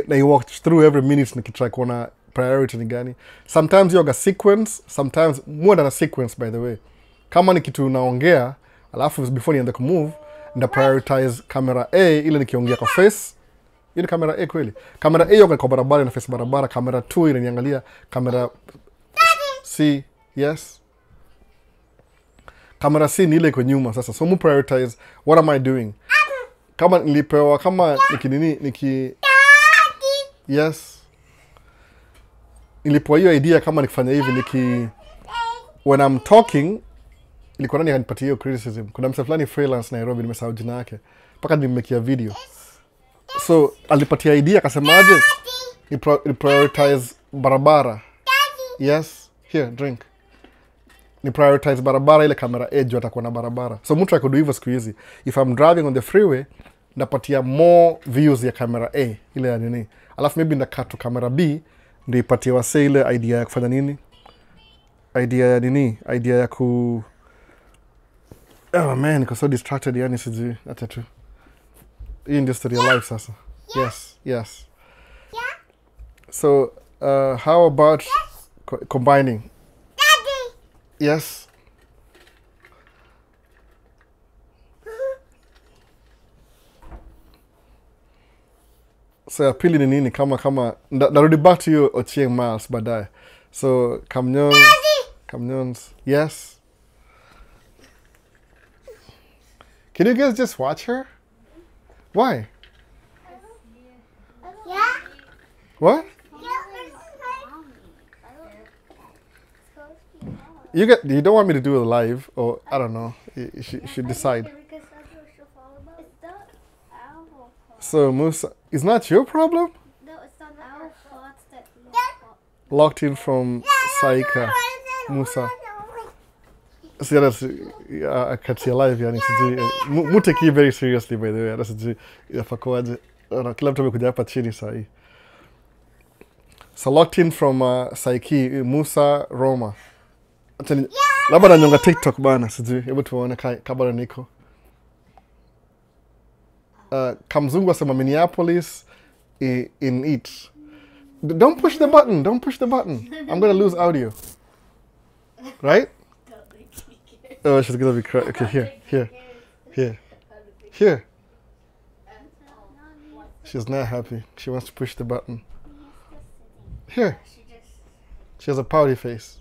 na walk through every minute nikitry kuona priority ni gani. Sometimes yoga sequence, sometimes more than a sequence by the way. Kama ni kitu naongea, alafu before niende kumove, na prioritize camera A ile nikiongea kwa face. Ile camera A kweli. Camera A yoga kwa barabara na face barabara, camera 2 ile niangalia, camera C, yes. Camera C ni ile iko nyuma sasa. So mu prioritize what am I doing? Kama nilipewa kama niki yes. Nilipewa hiyo idea kama nikifanya hivi when I'm talking ilikuwa nani akanipatia hiyo criticism. Kuna msa fulani freelance Nairobi nimesahau jina yake. Paka nimemekia video. So alipatia idea akasemaje? Ni prioritize barabara. Yes. Here, drink. Ni prioritize barabara ile kamera A juu atakuwa na barabara. So mtu akudu hivyo siku hizi. If I'm driving on the freeway, napatia more views ya kamera A ile ya nini. Alafu maybe nakat to kamera B ndio ipatie wase ile idea ya kufanya nini? Idea ya nini? Idea ya ku oh man, niko so distracted yani sijui hata tu. Hii ndio story ya life sasa. Yes. Yeah. So, how about combining? Daddy. Yes. So ya pili ni nini kama narudi back to you Ochieng Miles baadaye. So Kamnyons. Yes. Can you guys just watch her? Why? Yeah. What? You don't want me to do it live, or I don't know. You should decide. So Musa, it's not your problem? No, it's not our fault that we Locked in from Saika. Musa. See, that's I can see live yani sijui. Mu take it very seriously by the way. That's sijui yafakoaje. Kila mtu amekuja hapa chini saa hii. So locked in from Saiki, Musa Roma. Achani, labda nanyonga TikTok bana sijui. Hebu tuone kabla niko. Kamzungu asema Minneapolis in it. Don't push the button. I'm going to lose audio. Right? Oh, she's going to be crying. Okay, here. She's not happy. She wants to push the button. Here. She has a pouty face.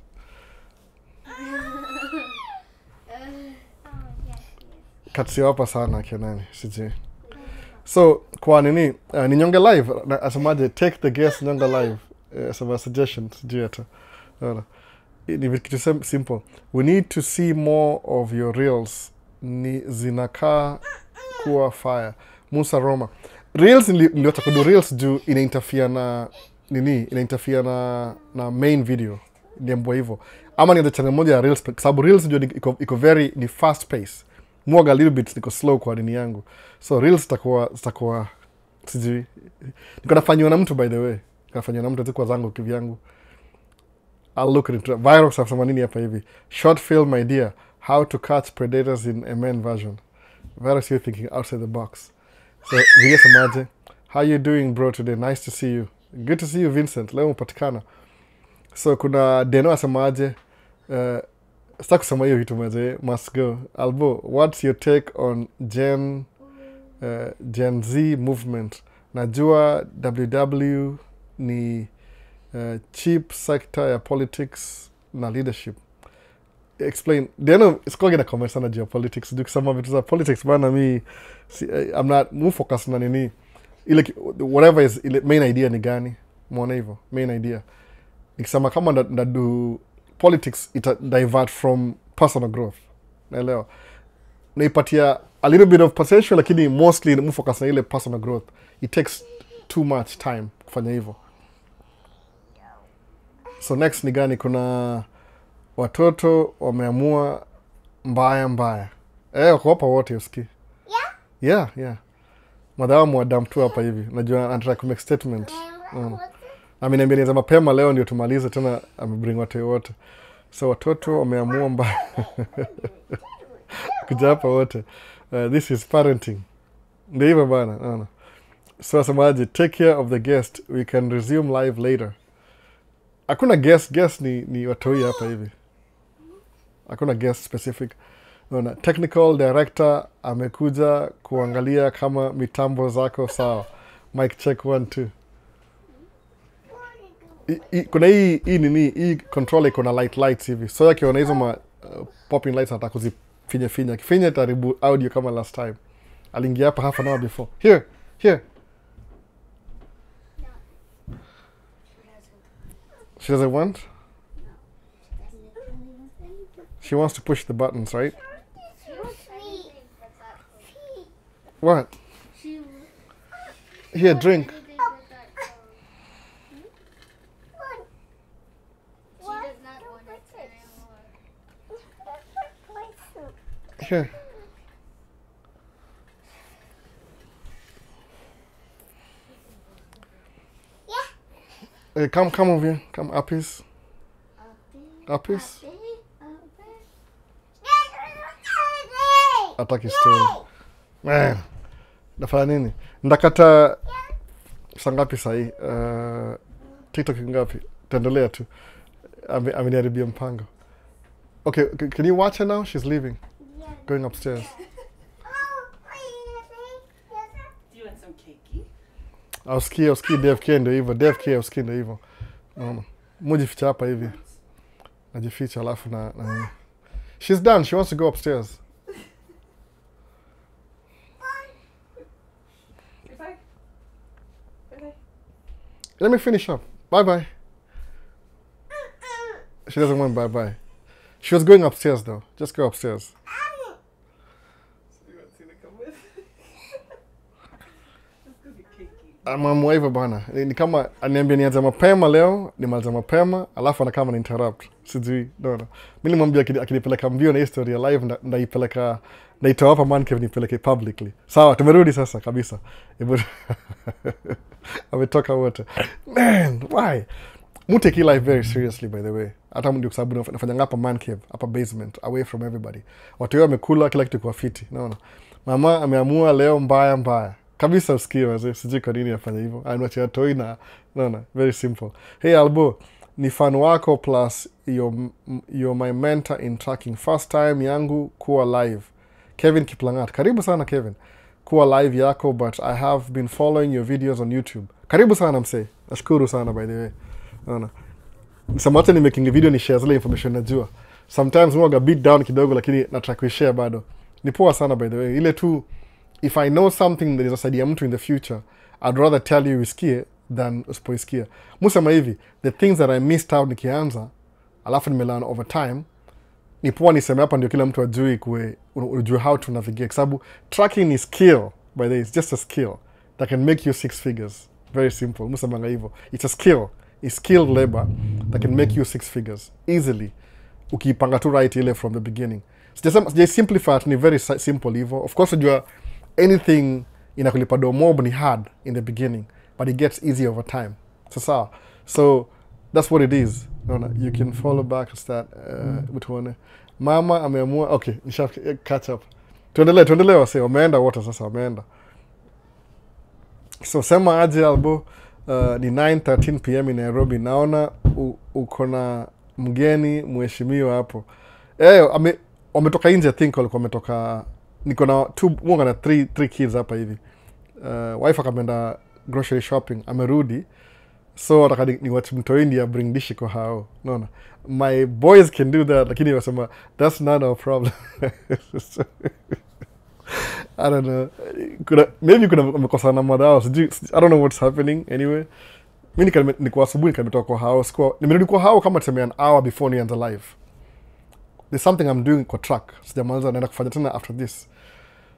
Katsiwapa sana kenani, sijui. So kwa nini ni nyonge live asemaje take the guest nyonge live some suggestions juu hata unaona ni kitu simple. We need to see more of your reels, ni zinakaa kuwa fire. Musa Roma, reels niliota kudu reels juu inainterfere na nini, inainterfere na main video, niambua hivyo. Ama ni channel moja ya reels kwa sababu reels ndio iko very ni fast pace, mwaga little bit niko slow kwa nini yangu, so reels zitakuwa sijui niko nafanywa na mtu, by the way nafanywa na mtu ziko zangu kivyangu. I'll look into it. Virus of nini hapa hivi, short film idea, how to catch predators in a main version. Virus, you thinking outside the box. So video samaje, how you doing bro today, nice to see you. Good to see you Vincent, leo upatikana. So kuna Deno asemaje, sita kusema hiyo vitu maze, must go. Albo, what's your take on Gen Z movement? Najua WW ni cheap sector ya politics na leadership. Explain. Deno sikoge na comment sana juu politics. Juu kusema vitu za politics bana mi I'm not more focused na nini. Ile whatever is ile main idea ni gani? Muone hivyo. Main idea. Nikisema kama ndadu politics ita divert from personal growth. Naelewa. Naipatia a little bit of potential lakini mostly more focus na ile personal growth. It takes too much time kufanya hivyo. So next ni gani, kuna watoto wameamua mbaya. Wako hapa wote usikii. Yeah. Madhamu wa damn tu hapa hivi. Najua anataka kumake statement. Ameniambia nianze mapema leo ndio tumalize tena, amebring watu wote. So watoto wameamua mbaya. Kuja hapa wote. This is parenting. Ndio hivyo bana. No. So asemaje, take care of the guest. We can resume live later. Hakuna guest ni watoi hapa hivi. Hakuna guest specific. Unaona, technical director amekuja kuangalia kama mitambo zako sawa. Mic check 1 2. Kuna hii control iko na lights hivi. So yakiona hizo popping lights atakuzifinya. Kifinya taribu audio kama last time. Aliingia hapa half an hour before. Here. She doesn't want? She wants to push the buttons, right? What? Here, drink. Here. Hey, come over here. Come, Apis. Ataki story. Man. Nafanya nini? Ndakata sangapi sahi? TikTok ngapi? Tendelea tu. Ameniharibia mpango. Okay, can you watch her now? She's leaving. Going upstairs. Auski DFK ndio hivyo. DFK auski ndio hivyo. Naona. Mujificha hapa hivi. Najificha alafu na she's done. She wants to go upstairs. Let me finish up. Bye. She doesn't want bye. She was going upstairs though. Just go upstairs. Amamwa hivyo bana. Ni kama aniambia nianze mapema leo, nimalize mapema, alafu anakama ni interrupt. Sijui, no. Mimi nimwambia akinipeleka mbio na history ya live ndaipeleka naitoa hapa man cave nipeleke publicly. Sawa, tumerudi sasa kabisa. Ametoka wote. Man, why? Muteki life very seriously by the way. Hata ndio kwa sababu nafanya hapa man cave, hapa basement, away from everybody. Watu wao wamekula kila kitu kwa fiti, naona. Mama ameamua leo mbaya. Kabisa usikie wazee, sijui kwa nini afanya hivyo. Anaachia toi na naona, very simple. Hey Albo, ni fan wako plus you're my mentor in tracking. First time yangu kuwa live. Kevin Kiplangat. Karibu sana Kevin. Kuwa live yako, but I have been following your videos on YouTube. Karibu sana msee. Nashukuru sana by the way. Naona. Samata ni making a video ni share zile information najua. Sometimes mwaga beat down kidogo lakini nataka kuishare bado. Ni poa sana by the way. Ile tu if I know something that is asaidia mtu in the future, I'd rather tell you isikie than usipoisikia. Musema hivi, the things that I missed out nikianza, alafu nimelearn over time, ni poa niseme hapa ndio kila mtu ajui ujue how to navigate. Kwa sababu tracking is skill, by the way, it's just a skill that can make you 6 figures. Very simple. Musemanga hivyo. It's a skill. It's skilled labor that can make you 6 figures easily. Ukipanga tu right ile from the beginning. Sija simplify it, ni very simple hivyo. Of course, unajua anything inakulipa do mob ni hard in the beginning, but it gets easier over time. So that's what it is. You can follow back and start utuone. Mama ameamua, okay, nisha catch up. Tuendelee wase, wameenda wote sasa, wameenda. So sema aje Albo, ni 9:13 PM in Nairobi. Naona uko na mgeni mheshimiwa hapo. Wametoka nje, I think walikuwa wametoka, niko na 3 kids hapa hivi. Wife akaenda grocery shopping, amerudi. So nataka ni watch mto India bring dishi kwa hao. Naona my boys can do that, lakini wasema that's not our problem. I don't know. Maybe kuna mekosana na mother house. I don't know what's happening anyway. Mimi niko asubuhi nimetoka kwa house. Nimerudi kwa hao kama tuseme an hour before ni the live. There's something I'm doing kwa track. Sijamaliza naenda kufanya tena after this.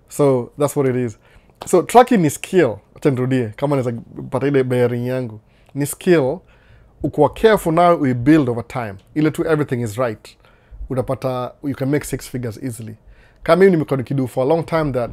So that's what it is. So tracking ni skill. Acha nirudie kama naweza pata ile bearing yangu. Ni skill. Ukiwa careful now we build over time. Ile tu everything is right. Utapata you can make 6 figures easily. Kama mimi nimekuwa nikido for a long time that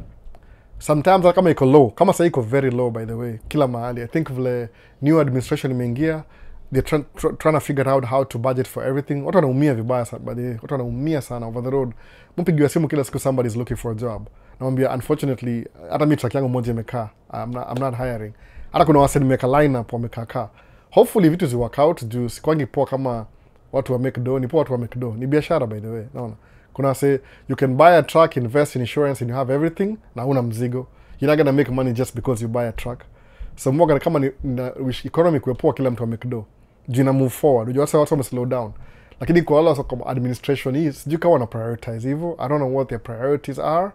sometimes kama iko low, kama sasa iko very low by the way, kila mahali. I think vile new administration imeingia, they're trying to figure out how to budget for everything. Watu wanaumia vibaya sana by the way. Watu wanaumia sana over the road. Mpigiwa simu kila siku somebody is looking for a job. Namwambia unfortunately hata mimi track yangu moja imekaa. I'm not hiring. Hata kuna wase nimeka lineup wamekaa. Hopefully vitu zi work out juu sikwangi poa kama watu wa make dough, ni poa watu wa make dough. Ni biashara by the way. Naona. Kuna say you can buy a truck, invest in insurance and you have everything na una mzigo. You're not gonna make money just because you buy a truck. So mwaga kama ni economy kwa poa kila mtu wa make dough. Jina move forward. Unajua watu wame slow down. Lakini kwa wale kama administration is, sijui kama wana prioritize hivyo. I don't know what their priorities are.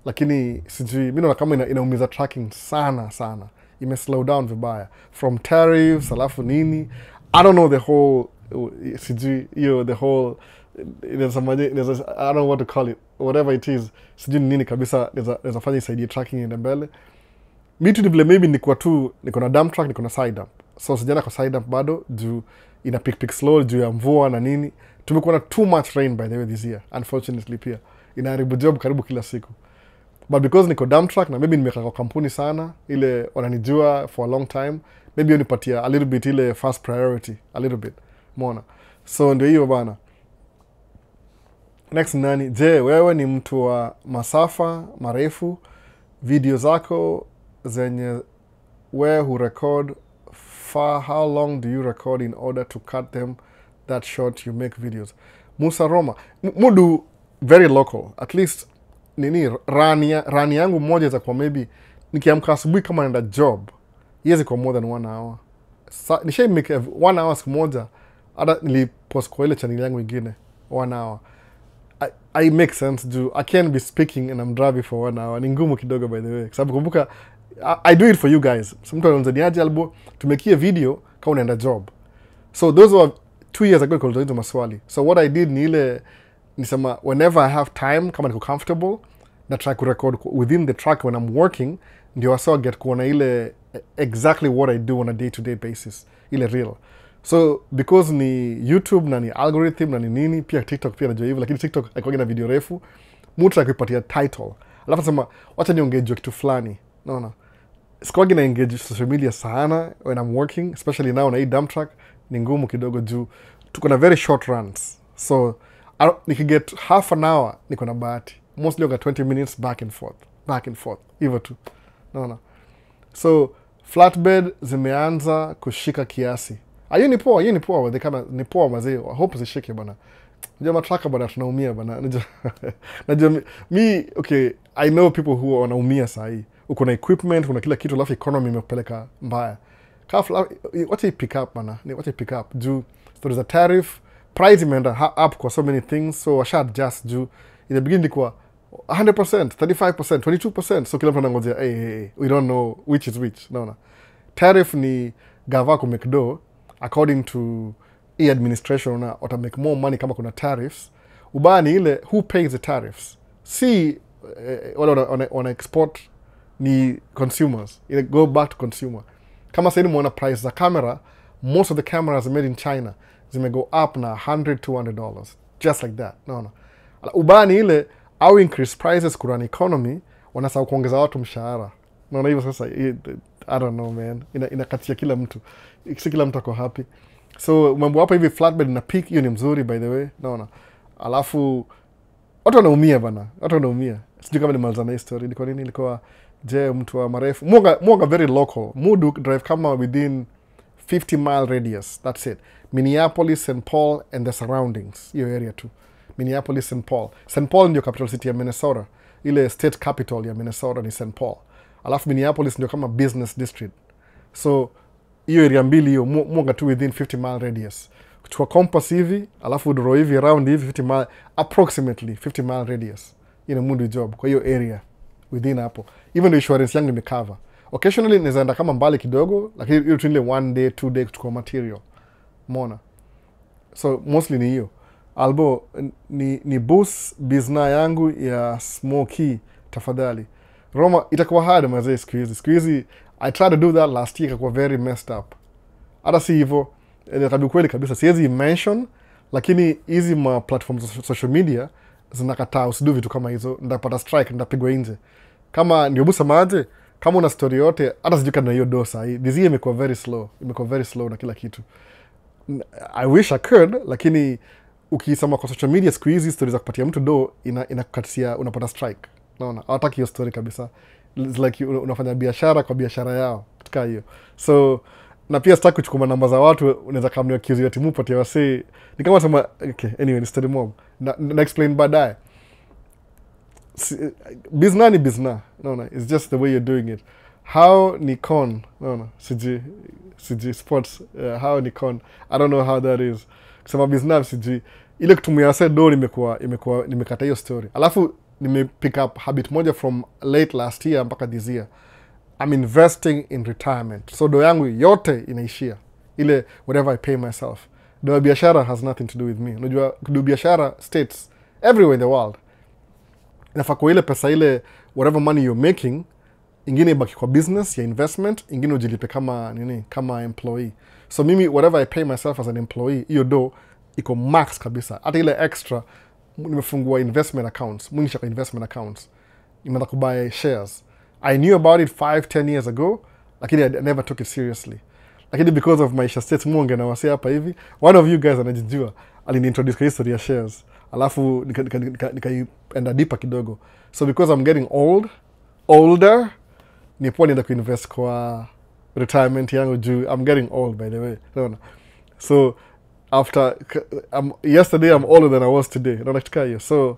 Lakini sijui mimi naona kama inaumiza tracking sana. Ime slow down vibaya. From tariffs, alafu nini. I don't know the whole sijui the whole I don't know what to call it. Whatever it is. Sijui nini kabisa naweza fanya isaidie tracking in mbele. Mi tu vile maybe niko na dump truck, niko na side dump. So sijana kwa side dump bado juu ina pick slow juu ya mvua na nini. Tumekuwa na too much rain by the way this year. Unfortunately pia. Inaharibu job karibu kila siku. But because niko dump truck na maybe nimekaa kwa kampuni sana, ile wananijua for a long time, maybe unipatia a little bit ile first priority, a little bit. Umeona? So ndio hiyo bana. Next nani? Je, wewe ni mtu wa masafa marefu? Video zako zenye hu record far, how long do you record in order to cut them that short you make videos? Musa Roma, mudu very local. At least nini rani yangu moja za kwa maybe nikiamka asubuhi kama naenda job. Yezi kwa more than 1 hour. Nishai make 1 hour siku moja. Hata nilipost kwa ile channel yangu ingine 1 hour. I make sense do. I can't be speaking and I'm driving for 1 hour. Ni ngumu kidogo by the way. Kwa sababu kumbuka I do it for you guys. Mtu anaanza niaje Albo tumekie video kama unaenda job. So those were 2 years ago kwa hizo maswali. So what I did ni ile nisema whenever I have time kama niko comfortable na try to record within the track when I'm working ndio I get kuona ile exactly what I do on a day-to-day basis. Ile real. So because ni YouTube na ni algorithm na ni nini pia TikTok pia najua hivyo lakini TikTok haikuwa na video refu mtu akipatia title alafu sema wacha niongee kitu fulani naona sikuwa na engage social media sana when I'm working especially now na hii dump truck ni ngumu kidogo juu tuko na very short runs so nikiget half an hour niko na bahati mostly over 20 minutes back and forth hivyo tu naona so flatbed zimeanza kushika kiasi. Hiyo ni poa, they kama ni poa mazee. I hope zishike bana. Unajua matraka bana tunaumia bana. Najua okay, I know people who wanaumia sahi. Uko na equipment, una kila kitu alafu economy imepeleka mbaya. What you pick up bana? What you pick up? Juu there is a tariff, price imeenda up kwa so many things, so I should adjust juu in the beginning kwa 100%, 35%, 22%. So kila mtu anangojea, hey, we don't know which is which. Naona tariff ni gava ku make do according to administration na wata make more money kama kuna tariffs. Ubaya ni ile who pays the tariffs, si wale wana export ni consumers. It go back to consumer. Kama sasa muona price za camera, most of the cameras are made in China zime go up na $100-200 just like that. Naona ubaya ni ile au increase prices kurani economy, wanasahau kuongeza watu mshahara. Naona hivyo sasa, I don't know man, inakatia kila mtu, si kila mtu ako happy. So mambo hapa hivi flatbed na peak, hiyo ni mzuri by the way. Naona alafu watu wanaumia bana, watu wanaumia. Sijui kama nimalizana hii story, ilikuwa nini, ilikuwa je mtu wa marefu muoga very local, mudu drive kama within 50 mile radius, that's it. Minneapolis, St. Paul and the surroundings, hiyo area tu. Minneapolis, St. Paul. St. Paul ndio capital city ya Minnesota. Ile state capital ya Minnesota ni St. Paul. Alafu Minneapolis ndio kama business district. So hiyo area mbili hiyo muoga tu within 50 mile radius. Kuchukua compass hivi, alafu draw hivi around hivi 50 mile, approximately 50 mile radius. Ina mudu job kwa hiyo area within hapo. Even the insurance yangu imecover. Occasionally nizaenda kama mbali kidogo, lakini hiyo tu ile 1 day 2 day kuchukua material. Mona. So mostly ni hiyo. Albo ni boost bizna yangu ya smoky tafadhali. Roma itakuwa hard mazee siku hizi. Siku hizi I tried to do that last year, ikakuwa very messed up. Hata si hivyo, nitabi kweli kabisa siwezi mention, lakini hizi ma platforms za social media zinakataa usidu vitu kama hizo, ndapata strike, ndapigwa nje. Kama ndio busa maje, kama una story yote, hata sijui kana hiyo dosa hii. This year imekuwa very slow na kila kitu. I wish I could, lakini ukisema kwa social media siku hizi stories za kupatia mtu do inakukatia, unapata strike. Naona hawataki hiyo story kabisa. It's like unafanya biashara kwa biashara yao, tukaa hiyo. So na pia sitaki kuchukua namba za watu, unaweza kama ni accuse ati mupatia wase. Ni kama sema okay, anyway, ni story mob. Na explain baadaye. Bizna ni bizna. Naona it's just the way you're doing it. How ni con, naona siji sports, how ni con, I don't know how that is. Kusema bizna siji ile kutumia wase do nimekata hiyo story. Alafu pick up habit moja from late last year mpaka this year. I'm investing in retirement. So do yangu yote inaishia ile whatever I pay myself. Do biashara has nothing to do with me. Unajua do biashara states everywhere in the world. Inafaa kwa ile pesa ile whatever money you're making, ingine ibaki kwa business ya investment, ingine ujilipe kama employee. So mimi whatever I pay myself as an employee, hiyo do iko max kabisa. Hata ile extra nimefungua investment accounts, mwingisha kwa investment accounts. Nimeanza kubuy shares. I knew about it 5-10 years ago, lakini I never took it seriously. Lakini because of Maisha States Munge na wasi hapa hivi, one of you guys anajijua, aliniintroduce kwa history ya shares. Alafu nikaenda deeper kidogo. So because I'm getting older, nipo nienda kuinvest kwa retirement yangu juu. I'm getting old by the way. So after yesterday I'm older than I was today. So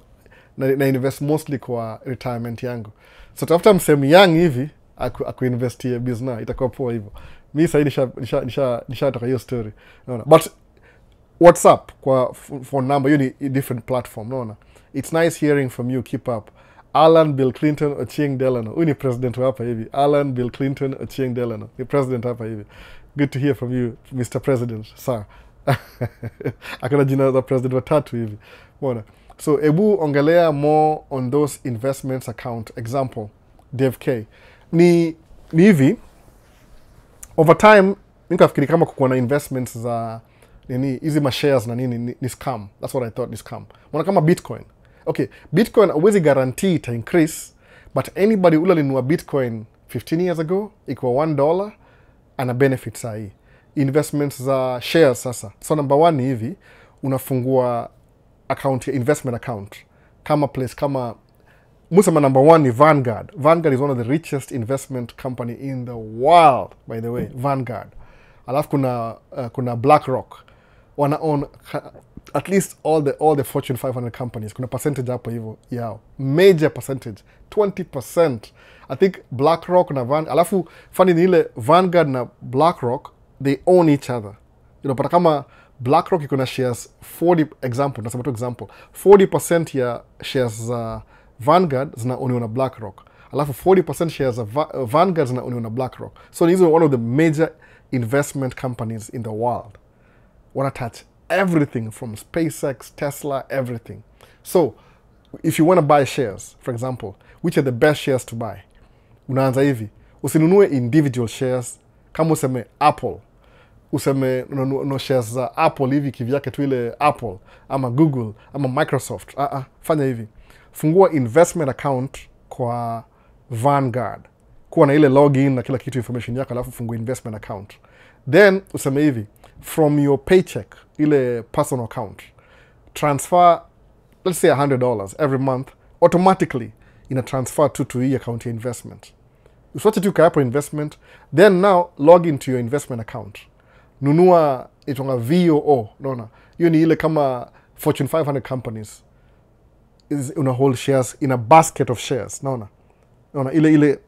na invest mostly kwa retirement yangu. So after I'm young hivi aku-invest ya business itakuwa poa hivyo. Mimi sasa nishataka hiyo story. But what's up kwa phone number, you need a different platform, no. It's nice hearing from you, keep up. Alan Bill Clinton Ochieng Delano. Huyu ni president hapa hivi. Alan Bill Clinton Ochieng Delano. Ni president hapa hivi. Good to hear from you, Mr. President, sir. Akona jina za president watatu hivi. Mbona? So ebu ongelea more on those investments account. Example, Dave K. Ni hivi, over time, nikafikiri kama kukuwa na investments za hizi ma shares na ni scam. That's what I thought, ni scam. Mbona kama Bitcoin. Okay, Bitcoin always guarantee to increase, but anybody ule alinunua Bitcoin 15 years ago, ikuwa $1, ana benefit sahi. Investments za shares sasa. So number one ni hivi, unafungua account, investment account. Kama place, kama musema number one ni Vanguard. Vanguard is one of the richest investment company in the world, by the way. Vanguard. Alafu kuna BlackRock. Wana own at least all the Fortune 500 companies. Kuna percentage hapo hivyo yao. Major percentage. 20%. I think BlackRock na alafu funny ni ile Vanguard na BlackRock, they own each other. Unapata kama BlackRock iko na shares 40, example, nasema tu example, 40% ya shares za Vanguard zinaoniwa na BlackRock, alafu 40% shares za Vanguard zinaoniwa na BlackRock. So these are one of the major investment companies in the world. Wanna touch everything from SpaceX, Tesla, everything. So if you want to buy shares, for example, which are the best shares to buy? Unaanza hivi, usinunue individual shares. Kama useme Apple, useme no shares za Apple hivi kivyake tu, ile Apple ama Google ama Microsoft. Fanya hivi, fungua investment account kwa Vanguard, kuwa na ile login na kila kitu information yako, alafu fungua investment account. Then useme hivi, from your paycheck, ile personal account, transfer, let's say $100 every month, automatically ina transfer to hii account ya investment. Usiwache tu kaya hapo investment, then now log into your investment account. Nunua itonga VOO, unaona? Hiyo ni ile kama Fortune 500 companies. Una hold shares in a basket of shares, unaona? Unaona ile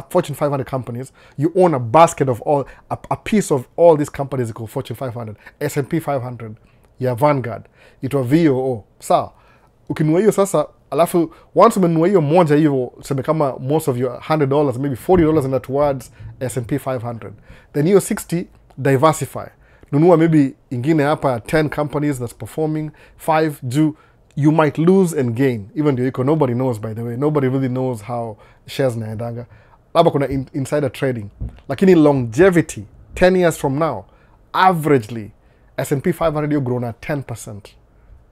Fortune 500 companies, you own a basket of all, a piece of all these companies called Fortune 500, S&P 500, ya Vanguard, itwa VOO. Sawa, ukinunua hiyo sasa, alafu once umenunua hiyo moja hiyo, sema kama most of your $100, maybe $40 in towards S&P 500, then hiyo 60 diversify. Nunua maybe ingine hapa 10 companies that's performing, 5 juu, you might lose and gain. Even though nobody knows, by the way. Nobody really knows how shares naendanga. Labda kuna insider trading. Lakini longevity, 10 years from now, averagely, S&P 500 you grown at 10%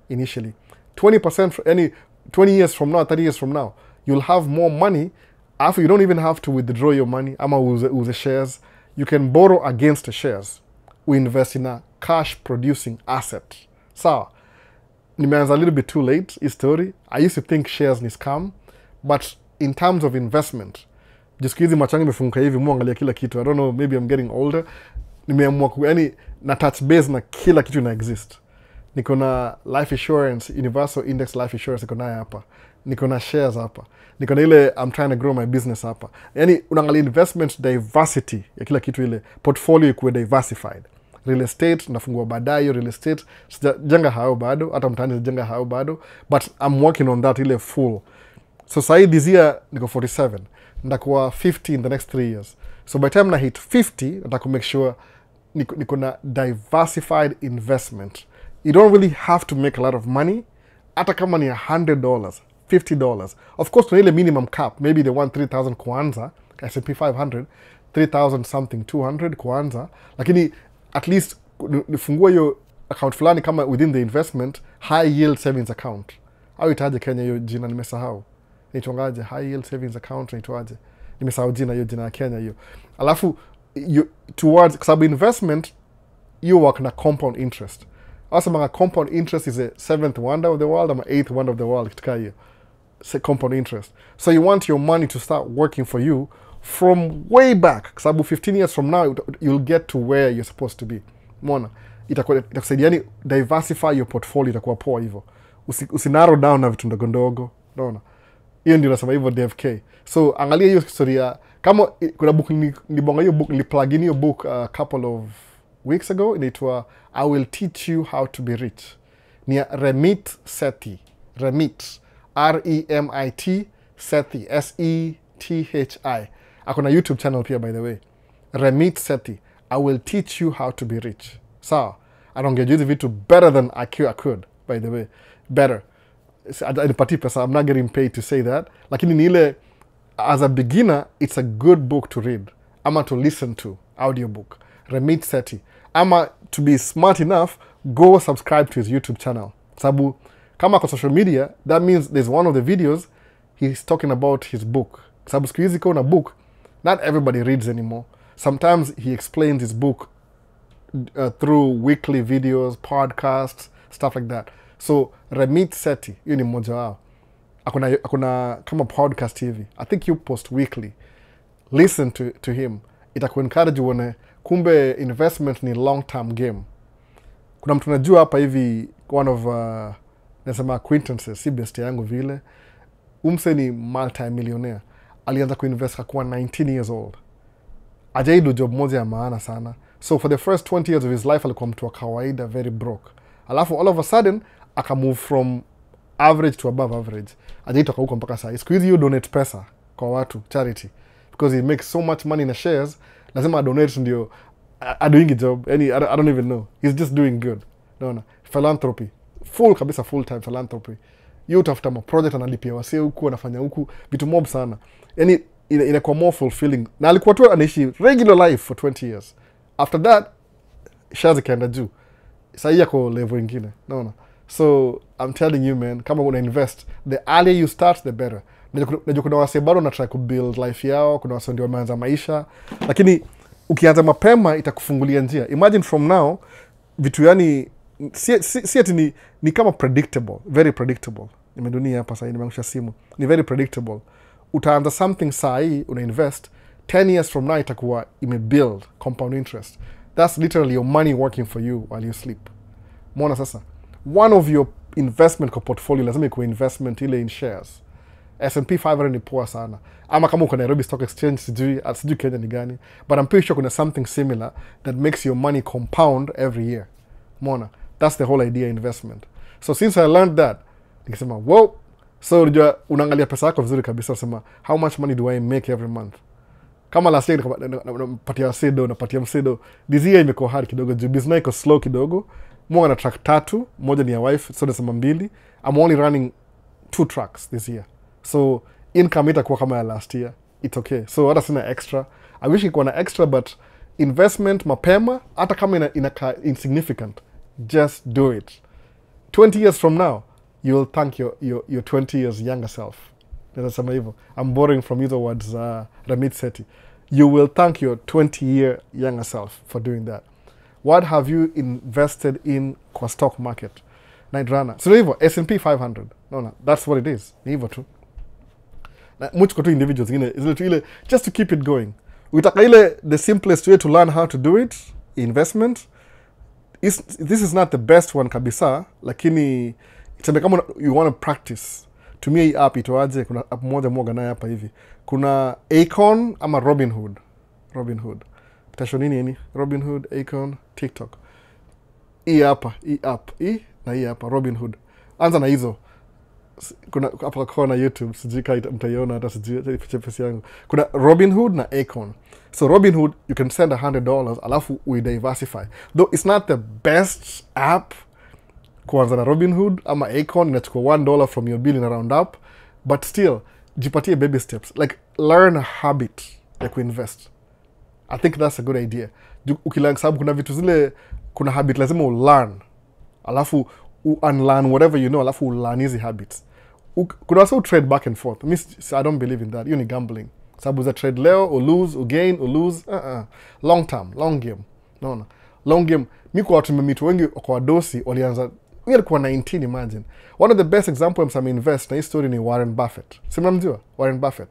initially. 20% 20 years from now, 30 years from now, you'll have more money. After you don't even have to withdraw your money. Ama use shares. You can borrow against the shares. We invest in a cash producing asset. So, nimeanza a little bit too late, his story. I used to think shares ni scam, but in terms of investment, jisikizi machangi mefunguka hivi, muangalia kila kitu. I don't know, maybe I'm getting older. Nimeamua na touch base na kila kitu na exist. Niko na life insurance, universal index life insurance niko nayo hapa. Niko na shares hapa. Niko na ile I'm trying to grow my business hapa. Yani unaangalia investment diversity ya kila kitu, ile portfolio ikuwe diversified. Real estate nafungua baadaye, real estate sijajenga hao bado, hata mtaani sijajenga hao bado, but I'm working on that ile full. So sahi this year niko 47, ndakuwa 50 in the next 3 years. So by the time na hit 50, nataka make sure niko na diversified investment. You don't really have to make a lot of money. Hata kama ni $100, $50. Of course, tuna ile minimum cap. Maybe they want 3,000 kwanza, S&P 500, 3,000 something, 200 kwanza. Lakini at least nifungua hiyo account fulani kama within the investment, high yield savings account. Au itaje Kenya hiyo jina, nimesahau. Nitongaje high yield savings account, naitwaje? Nimesahau jina hiyo, jina ya Kenya hiyo. Alafu towards, kwa sababu investment you work na compound interest. Also, mga compound interest is a 7th wonder of the world, ama 8th wonder of the world, kitika hiyo. Say compound interest. So you want your money to start working for you from way back. Kwa sababu 15 years from now, you'll get to where you're supposed to be. Mwana, itakusaidia yani diversify your portfolio, itakuwa poa hivyo. Usinarrow down na vitu ndogo ndogo. Unaona? Hiyo ndio nasema hivyo DFK. So angalia hiyo historia. Kama kuna book nilibonga hiyo book, niliplug in hiyo book a couple of weeks ago, inaitwa I Will Teach You How to Be Rich. Ni Remit Sethi. Remit. R-E-M-I-T Sethi. S-E-T-H-I. Akona YouTube channel pia, by the way. Remit Sethi. I will teach you how to be rich. So, I don't get you vitu better than I could, by the way. Better. I'm not getting paid to say that. Lakini ni ile, as a beginner, it's a good book to read. Ama to listen to. Audiobook. Remit Sethi. Ama to be smart enough, go subscribe to his YouTube channel. Sabu, kama kwa social media, that means there's one of the videos he's talking about his book. Sabu siku hizi kuna book, not everybody reads anymore. Sometimes he explains his book through weekly videos, podcasts, stuff like that. So Remit Sethi, hiyo ni mmoja wao. Akuna kama podcast hivi. I think you post weekly. Listen to him. Itakuencourage uone kumbe investment ni long term game. Kuna mtu najua hapa hivi, one of nasema acquaintances, si best yangu vile. Umse ni multi-millionaire. Alianza kuinvest kwa 19 years old. Ajaido job moja ya maana sana. So for the first 20 years of his life alikuwa mtu wa kawaida, very broke. Alafu all of a sudden aka move from average to above average. Ajaitoka huko mpaka saa. Siku hizi you donate pesa kwa watu, charity. Because he makes so much money in the shares, lazima donate ndio doing job. I don't even know. He's just doing good. Naona. Philanthropy. Full time philanthropy. You utafuta ma project analipia wasee huku, anafanya huku, vitu mob sana. Yani inakuwa more fulfilling. Na alikuwa tu anaishi regular life for 20 years. After that, shares ikaenda juu. Sasa yako level ingine. Naona. So, I'm telling you man, kama una invest, the earlier you start, the better. Najua kuna wasee bado na try to build life yao, kuna wasee ndio wameanza maisha, lakini ukianza mapema itakufungulia njia. Imagine from now, vitu yani, si ati ni kama predictable, very predictable. Nimedunia hapa sasa, nimeangusha simu. Ni very predictable. Utaanza something saa hii, una invest, 10 years from now itakuwa imebuild compound interest. That's literally your money working for you while you sleep. Mwona sasa, one of your investment kwa portfolio lazima ikuwe investment ile in shares. S&P 500 ni poa sana. Ama kama uko Nairobi Stock Exchange, sijui Kenya ni gani, but I'm pretty sure kuna something similar that makes your money compound every year. Mona, that's the whole idea investment. So since I learned that, nikasema, wow, so unajua unaangalia pesa yako vizuri kabisa, sema how much money do I make every month? Kama last year napatia msedo, this year imekuwa hard kidogo, juu business iko slow kidogo. Mwa na track 3, moja ni ya wife, so nasema 2. I'm only running 2 tracks this year. So income itakuwa kama ya last year. It's okay. So hata sina extra. I wish ikuwa na extra, but investment mapema, hata kama inaka insignificant, just do it. 20 years from now, you will thank your 20 years younger self. Nasema hivyo. I'm borrowing from you the words Ramit Sethi. You will thank your 20-year younger self for doing that. What have you invested in kwa stock market? Night runner. So hivyo, S&P 500. No, that's what it is. Ni hivyo tu. Na much kwa tu individuals ile just to keep it going. Utaka ile the simplest way to learn how to do it, investment. This is not the best one kabisa, lakini itabe kama you want to practice. Tumia hii app itoaje, kuna app moja naye hapa hivi. Kuna Acorn ama Robinhood. Tasho nini? Robinhood, Acorn, TikTok. Hii hapa Robinhood. Anza na hizo. Kuna hapa kwa YouTube, sijui kama mtaiona hata sijui pesa yangu. Kuna Robinhood na Acorn. So Robinhood, you can send $100 alafu we diversify. Though it's not the best app kuanza na Robinhood ama Acorn, inachukua $1 from your bill in a round up, but still jipatie baby steps, like learn a habit ya kuinvest. I think that's a good idea. Ukilearn, sababu kuna vitu zile, kuna habit lazima ulearn, alafu unlearn whatever you know, alafu ulearn hizi habits. Kuna also trade back and forth. I don't believe in that. You need gambling. Sababu za trade leo, or lose, or gain, or lose. Long term, long game. No. Long game. Mi kwa watu memitu wengi kwa dosi, walianza, alikuwa 19, imagine. One of the best examples I'm invest na hii story ni Warren Buffett. Sima mjua? Warren Buffett.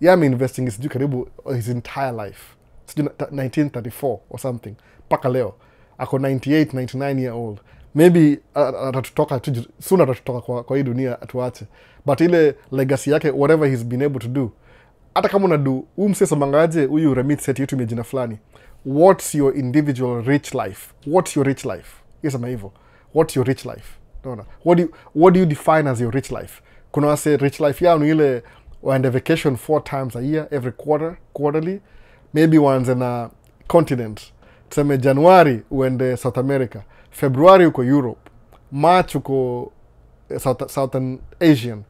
I'm investing sijui karibu his entire life. Sijui 1934 or something. Paka leo. Ako 98, 99 year old. Maybe atatutoka soon, atatutoka kwa hii dunia atuache. But ile legacy yake, whatever he's been able to do, hata kama unadu, msesa mangaje, huyu Ramit Sethi yetu imejina fulani. What's your individual rich life? What's your rich life? Yesema hivyo. What's your rich life? No. What do you define as your rich life? Kuna wase rich life yao ni ile waende vacation 4 times a year, every quarterly. Maybe waanze na continent. Tuseme January uende South America, February uko Europe, March uko Southern Asian,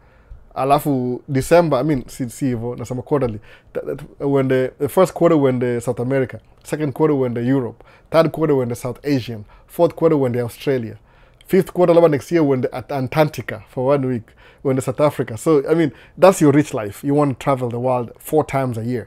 alafu December, si hivyo, nasema quarterly. Uende, first quarter uende South America, second quarter uende Europe, third quarter uende South Asian, fourth quarter uende Australia, fifth quarter labda next year uende at Antarctica for 1 week, uende South Africa. So, that's your rich life. You want to travel the world 4 times a year.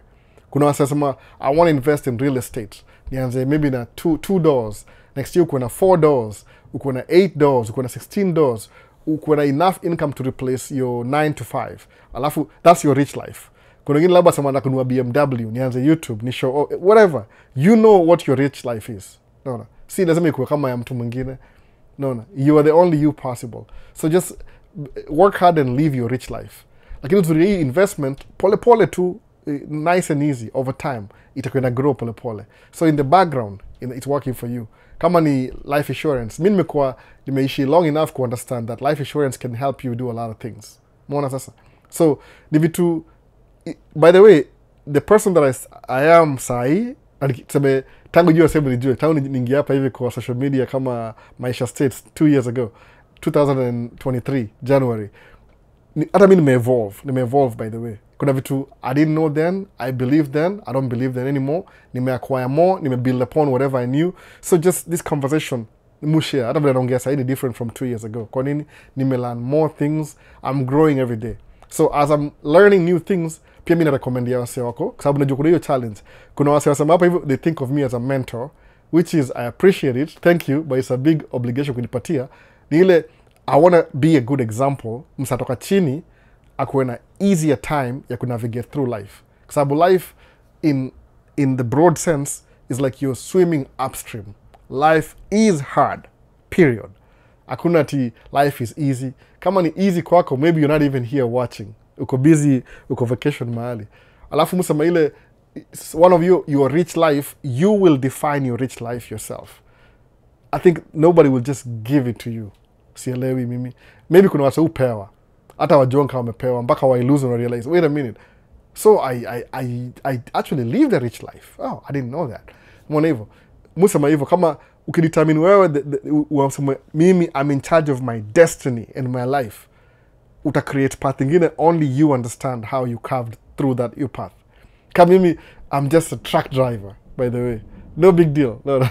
Kuna wasema, I want to invest in real estate. Nianze maybe na two doors. Next year uko na 4 doors. Uko na 8 doors. Uko na 16 doors. Uko na enough income to replace your 9 to 5. Alafu, that's your rich life. Kuna wengine labda sema na kununua BMW. Nianze YouTube. Ni show, whatever. You know what your rich life is. No. Si lazima ikuwe kama ya mtu mwingine. No. You are the only you possible. So just work hard and live your rich life. Lakini tuli hii investment, pole tu, nice and easy over time, itakuwa ina grow pole pole. So in the background, it's working for you. Kama ni life insurance, mi nimeishi long enough to understand that life insurance can help you do a lot of things. Mwona sasa. So ni vitu, by the way, the person that I am sahi, tuseme tangu jua sehemu nijue, tangu ningia hapa hivi kwa social media kama Maisha States 2 years ago, 2023 January, hata mi nime-evolve by the way. Kuna vitu I didn't know then, I believed then, I don't believe then anymore. Nime-acquire more, nime-build upon whatever I knew. So just this conversation, mushare, hata vile naongea sahi ni different from 2 years ago. Kwa nini? Nime-learn more things, I'm growing every day. So as I'm learning new things, pia mi na-recommendia wase wako, kwa sababu najua kuna hiyo challenge. Kuna wase wasema hapa hivyo, they think of me as a mentor, which is, I appreciate it, thank you, but it's a big obligation kunipatia. Ni ile, I want to be a good example, msatoka chini, akuwe na easier time ya kunavigate through life. Kwa sababu life, in the broad sense, is like you're swimming upstream. Life is hard, period. Hakuna ati life is easy. Kama ni easy kwako, maybe you're not even here watching. Uko busy, uko vacation mahali. Alafu musema ile, one of your rich life, you will define your rich life yourself. I think nobody will just give it to you. Sielewi mimi. Maybe kuna watu upewa. Hata wajua kama wamepewa, mpaka wailuze na realize, wait a minute. So I actually live the rich life. Oh, I didn't know that. Mbona hivyo? Musema hivyo, kama ukidetermine wewe, mimi, I'm in charge of my destiny and my life, uta create path ingine, only you understand how you carved through that your path. Kama mimi, I'm just a truck driver, by the way. No big deal. No.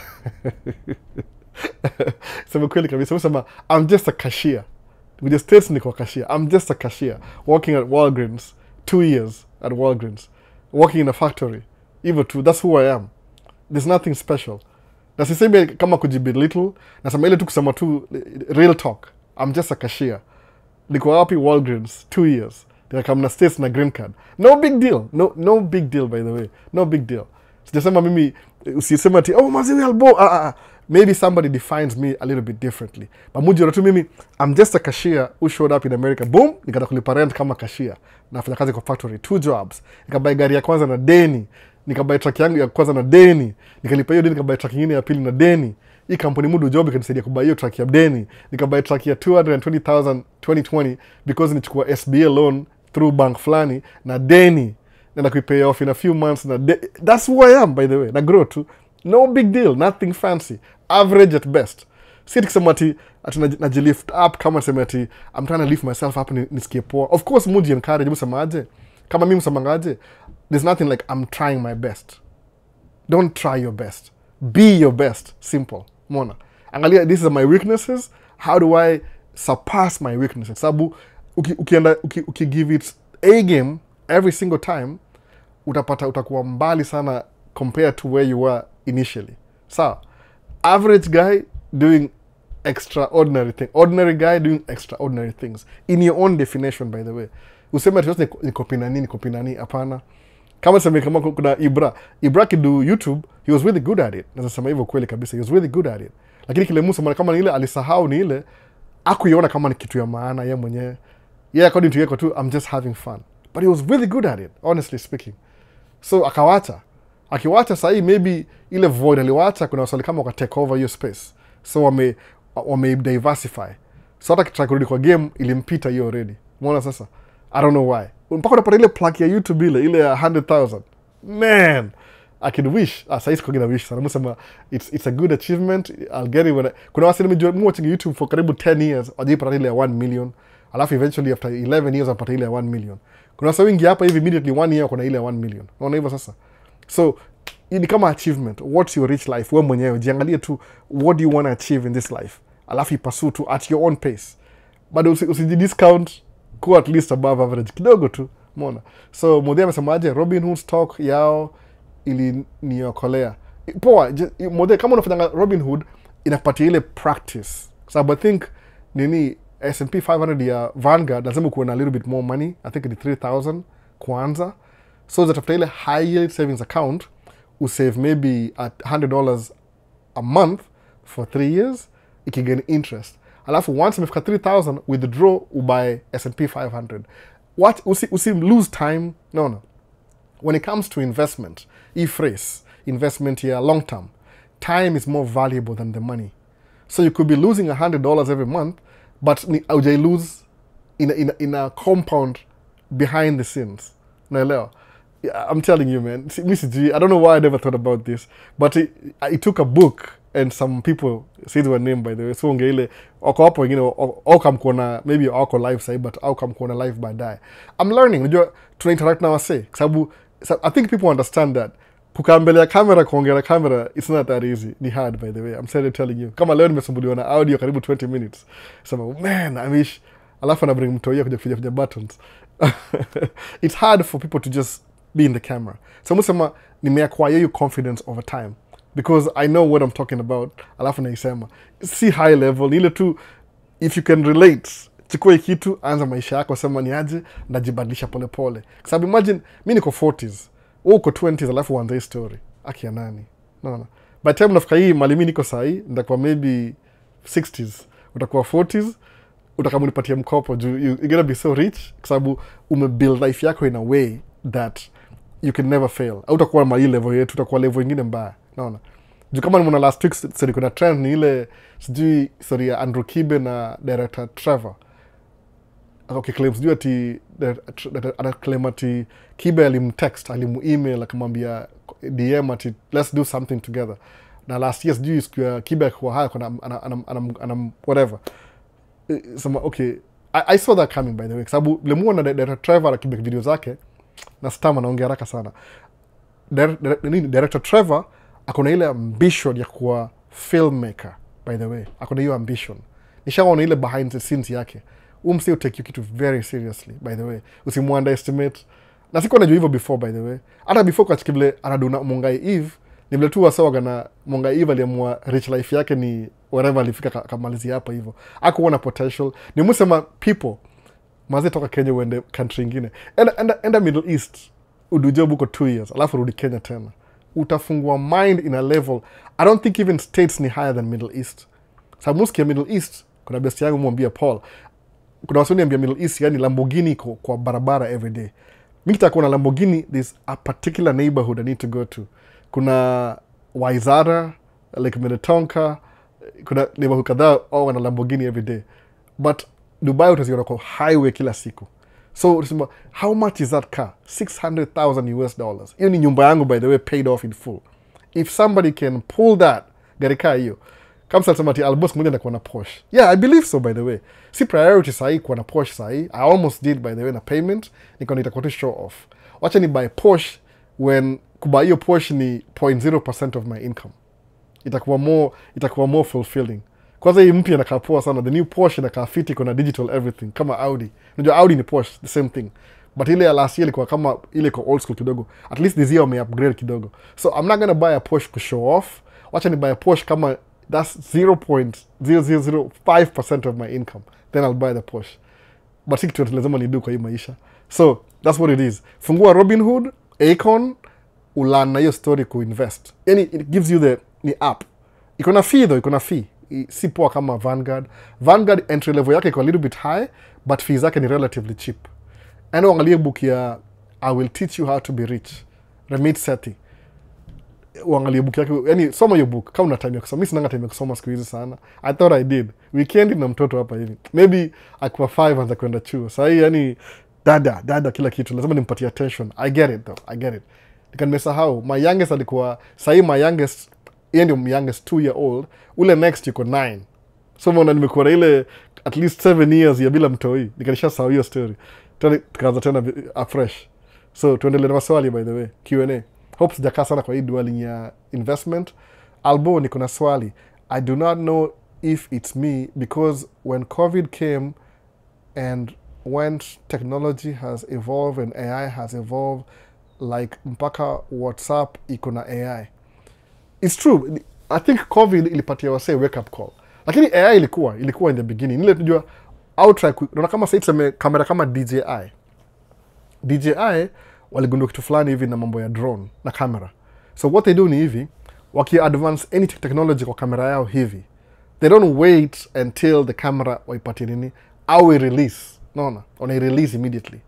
Sema kweli kabisa. Sema, I'm just a cashier. With the States niko cashier. I'm just a cashier. Working at Walgreens. 2 years at Walgreens. Working in a factory. Even too. That's who I am. There's nothing special. Na sisemi kama kujibelittle. Nasema ile tu kusema tu real talk. I'm just a cashier. Niko wapi Walgreens 2 years. Nikakam na States na green card. No big deal. No big deal, by the way. No big deal. Sijasema mimi, usisema ati, oh maziwi albo. Maybe somebody defines me a little bit differently. But mujua tu mimi, I'm just a cashier who showed up in America. Boom, nikata kulipa rent kama cashier. Nafanya kazi kwa factory, 2 jobs. Nikabai gari ya kwanza na deni. Nikabai truck yangu ya kwanza na deni. Nikalipa hiyo deni, nikabai truck nyingine ya pili na deni. Hii kampuni mudu job ikanisaidia kubai hiyo truck ya deni. Nikabai truck ya 220,000 2020 because nichukua SBA loan through bank fulani na deni. Na kuipay off in a few months na that's who I am, by the way. Na grow too. No big deal, nothing fancy. Average at best. Si tukisema ati najilift up kama nisema ati I'm trying to lift myself up nisikie poa. Of course muji encourage, musema aje. Kama mimi musema aje, there's nothing like I'm trying my best. Don't try your best. Be your best. Simple. Mona. Angalia, these are my weaknesses. How do I surpass my weaknesses? Sabu, give it a game every single time, utakuwa mbali sana compared to where you were initially. So, average guy doing extraordinary things. Ordinary guy doing extraordinary things. In your own definition, by the way. Useme ati ni kopi nani, apana. Kama kuna Ibra kidu YouTube, he was really good at it. Nasema hivyo kweli kabisa, he was really good at it. Lakini kile musa kama ni ile alisahau ni ile, hakuiona kama ni kitu ya maana yeye mwenyewe. Yeah, according to yeye too, I'm just having fun. But he was really good at it, honestly speaking. So akawacha. Akiwacha sahi, maybe ile void aliwacha, kuna wasali kama waka take over your space. So wame diversify. So hata kitaka kurudi kwa game, ilimpita hiyo already. Umeona sasa? I don't know why. Mpaka unapata ile plug ya YouTube ile ya 100,000. Man, I can wish. Sahi siko gina wish sana. Musema, it's a good achievement. I'll get it when kuna wasali nimejua watching YouTube for karibu 10 years. Wajipata ile ya 1 million. Alafu eventually after 11 years wapata ile ya 1 million. Kuna wasa wingi hapa hivi immediately 1 year kuna ile ya 1 million. Unaona hivyo sasa? So, ni kama achievement. What's your rich life? Wewe mwenyewe jiangalie tu, what do you want to achieve in this life? Alafu ipursue tu at your own pace. But usijidiscount, kuwa at least above average kidogo tu. Umeona? So, Modhi amesema aje, Robin Hood stock yao ili niokolea. Poa, Modhi kama unafanya Robin Hood inakupatia ile practice. So, I think S&P 500 ya Vanguard lazima kuwe na a little bit more money. I think ni 3,000 kwanza. So that after ile high yield savings account, you save maybe at $100 a month for 3 years, ikigain interest. Alafu once umefika 3,000, withdraw, ubuy S&P 500. Usi lose time. No. When it comes to investment, phrase, investment here long term, time is more valuable than the money. So you could be losing $100 every month, but you lose in a compound behind the scenes. Naelewa? I'm telling you, man. Mrs. G, I don't know why I never thought about this, but it took a book and some people, say their name by the way, so ile wako hapo wengine au kama kuna maybe wako live sahi, but au kama kuna live baadaye. I'm learning. Unajua tuna interact na wase kwa sababu I think people understand that kukaa mbele ya kamera, kuongea na kamera, it's not that easy. Ni hard by the way. I'm telling you. Kama leo nimesumbuliwa na audio karibu 20 minutes. So man, I wish alafu na bring mtoia kuja kufinya buttons. It's hard for people to just be in the camera. So musema nimeacquire you confidence over time because I know what I'm talking about. Alafu naisema si high level, ile tu if you can relate, chukua kitu, anza maisha yako, sema ni aje, najibadilisha pole pole. Kwa sababu imagine mimi niko 40s, wewe uko 20s, alafu uanze hii story. Akia nani? No. By the time nafika hii mali mimi niko sahi, nitakuwa maybe 60s, utakuwa 40s, utakamuni nipatie mkopo juu you gonna be so rich kwa sababu umebuild life yako in a way that you can never fail. Au utakuwa mali level yetu, utakuwa level nyingine mbaya. Naona. Juu kama nimeona last week story kuna trend ni ile sijui story ya Andrew Kibe na director Trevor. Okay, claims sijui ati anaclaim ati Kibe alimtext, alimu-email akamwambia DM ati let's do something together. Na last year sijui siku ya Kibe kwa haya kuna whatever. So, okay, I saw that coming by the way. Kwa sababu limuona director Trevor akibeka video zake na stama naongea haraka sana. Director Trevor akona ile ambition ya kuwa filmmaker by the way. Akona hiyo ambition. Nishaona ile behind the scenes yake. Umse take you kitu very seriously by the way. Usimu underestimate. Na sikuwa najua hivyo before by the way. Hata before kwa chikibile anaduna Mungai Eve, ni vile tu wasawaga na Mungai Eve aliamua rich life yake ni wherever alifika kamalizi hapa hivyo. Hakuona potential. Ni musema people maze toka Kenya uende country ingine. Enda Middle East. Udujobu kwa 2 years. Alafu rudi Kenya tena. Utafungua mind in a level. I don't think even states ni higher than Middle East. Sababu muski ya Middle East, kuna best yangu mwambia Paul, kuna wasoni ambia Middle East, yani Lamborghini kwa barabara every day. Mikita kuna Lamborghini, there's a particular neighborhood I need to go to. Kuna Waizara, like Minnetonka, kuna neighborhood kadhaa wana Lamborghini every day. But Dubai utaziona kwa highway kila siku. So, how much is that car? $600,000 US. Hiyo ni nyumba yangu by the way paid off in full. If somebody can pull that, gari kaa hiyo. Kama sasa ati albus mmoja na kuwa na Porsche. Yeah, I believe so by the way. Si priority sahi kuwa na Porsche sahi. I almost did by the way na payment. Niko nitakuwa tu show off. Wacha ni buy Porsche when kubuy hiyo Porsche ni 0.0% of my income. Itakuwa more fulfilling. Kwanza hii mpya inakaa poa sana. The new Porsche inakaa fiti, kuna digital everything kama Audi. Unajua Audi ni Porsche, the same thing. But ile ya last year ilikuwa kama ile kwa old school kidogo. At least this year wame upgrade kidogo. So I'm not gonna buy a Porsche to show off. Wacha ni buy a Porsche kama that's 0.0005% of my income. Then I'll buy the Porsche. But siki tuwa lazima nidu kwa hii maisha. So that's what it is. Fungua Robinhood, Acorn, ulan na hiyo story kuinvest. Yani it gives you the app. Ikona fee though, ikona fee. Si poa kama Vanguard. Vanguard entry level yake iko a little bit high, but fees zake ni relatively cheap. Ano angalie book ya I Will Teach You How to Be Rich. Ramit Sethi. Uangalie book yake, yani soma hiyo book kama una time ya kusoma. Mimi sina time ya kusoma siku hizi sana. I thought I did. Weekend na mtoto hapa hivi. Maybe akiwa 5 anza kwenda chuo. Sasa hii yani dada kila kitu lazima nimpatie attention. I get it though. I get it. Nikamesahau my youngest alikuwa sahi my youngest yeye ndio youngest 2-year-old, ule next yuko 9. So mbona nimekuwa ile at least 7 years ya bila mtoi. Nikanisha sawa hiyo story. Tukaanza tena afresh. So tuendelee na maswali by the way. Q&A. Hope sijakaa sana kwa hii duali ya investment. Albo niko na swali. I do not know if it's me because when COVID came and when technology has evolved and AI has evolved, like mpaka WhatsApp iko na AI. It's true. I think COVID ilipatia wase wake up call. Lakini AI ilikuwa in the beginning. Nile tunajua outright unaona kama sasa tuseme kamera kama DJI. DJI waligundua kitu fulani hivi na mambo ya drone na camera. So what they do ni hivi, waki advance any technology kwa kamera yao hivi. They don't wait until the camera waipatie nini au release. Naona, wana release immediately.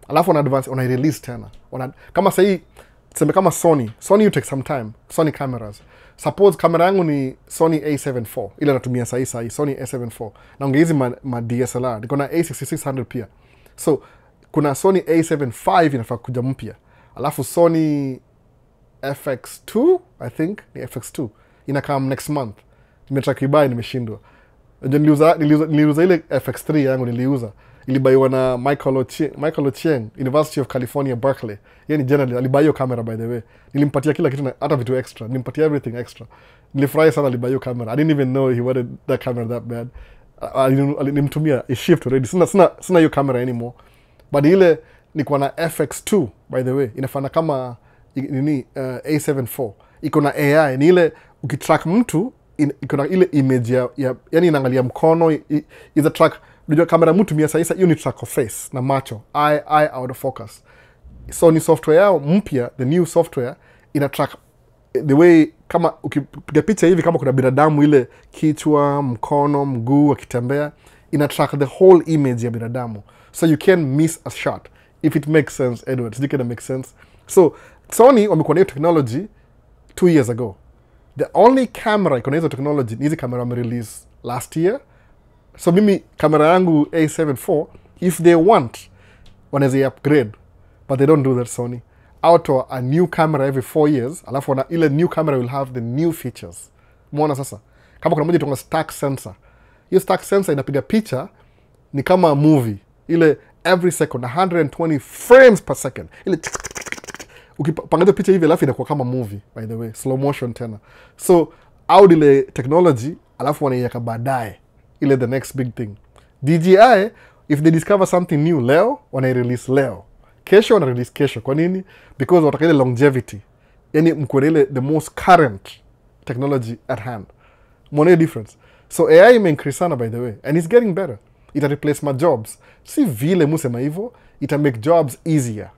alafu wana advance, wana release tena. Kama sahii tuseme kama Sony you take some time. Sony cameras, suppose kamera yangu ni Sony A7 ile natumia sahii Sony A7 na ungeizi ma DSLR, niko na A6600 pia. So kuna Sony A7 inafaa kuja mpya, alafu Sony FX2 I think ni FX2 inakam next month. Nimetaka kuibuy, nimeshindwa. Niliuza ile FX3 yangu, ilibaiwa na Michael Ochieng, University of California Berkeley. Yeye ni general, alibuy hiyo camera by the way. Nilimpatia kila kitu, hata vitu extra. Nilimpatia everything extra. Nilifurahi sana alibuy hiyo camera. I didn't even know he wanted that camera that bad. Nilimtumia a shift already. Sina hiyo camera anymore. But ile niko na FX2 by the way. Inafana kama A7 iko na AI. Ni ile ukitrack mtu iko na ile image ya yani inaangalia mkono, is a track. Unajua kamera mtu mia sasa hiyo ni track of face na macho, eye out of focus. So ni software yao mpya, the new software ina track the way, kama ukipiga picha hivi kama kuna binadamu, ile kichwa, mkono, mguu akitembea, ina track the whole image ya binadamu. So you can miss a shot if it makes sense. Edward, sijui kama make sense. So Sony wamekuwa na technology 2 years ago. The only camera iko na hizo technology ni hizi camera wame-release last year. So mimi kamera yangu A7 if they want wanaweza upgrade, but they don't do that. Sony out a new camera every 4 years, alafu ile new camera will have the new features. Muona sasa, kama kuna moja tunga stack sensor. Hiyo stack sensor inapiga picha ni kama movie, ile every second 120 frames per second, ile ukipanga picha hivi alafu inakuwa kama movie, by the way, slow motion tena. So out ile technology alafu wanaiweka baadaye, ile the next big thing. DJI, if they discover something new leo, wanai-release leo. Kesho wana-release kesho. Kwa nini? Because wataka ile longevity. Yani mkuwa ile the most current technology at hand. Mwone difference. So AI ime-increase sana by the way. And it's getting better. Ita replace my jobs. Si vile musema hivyo, ita make jobs easier.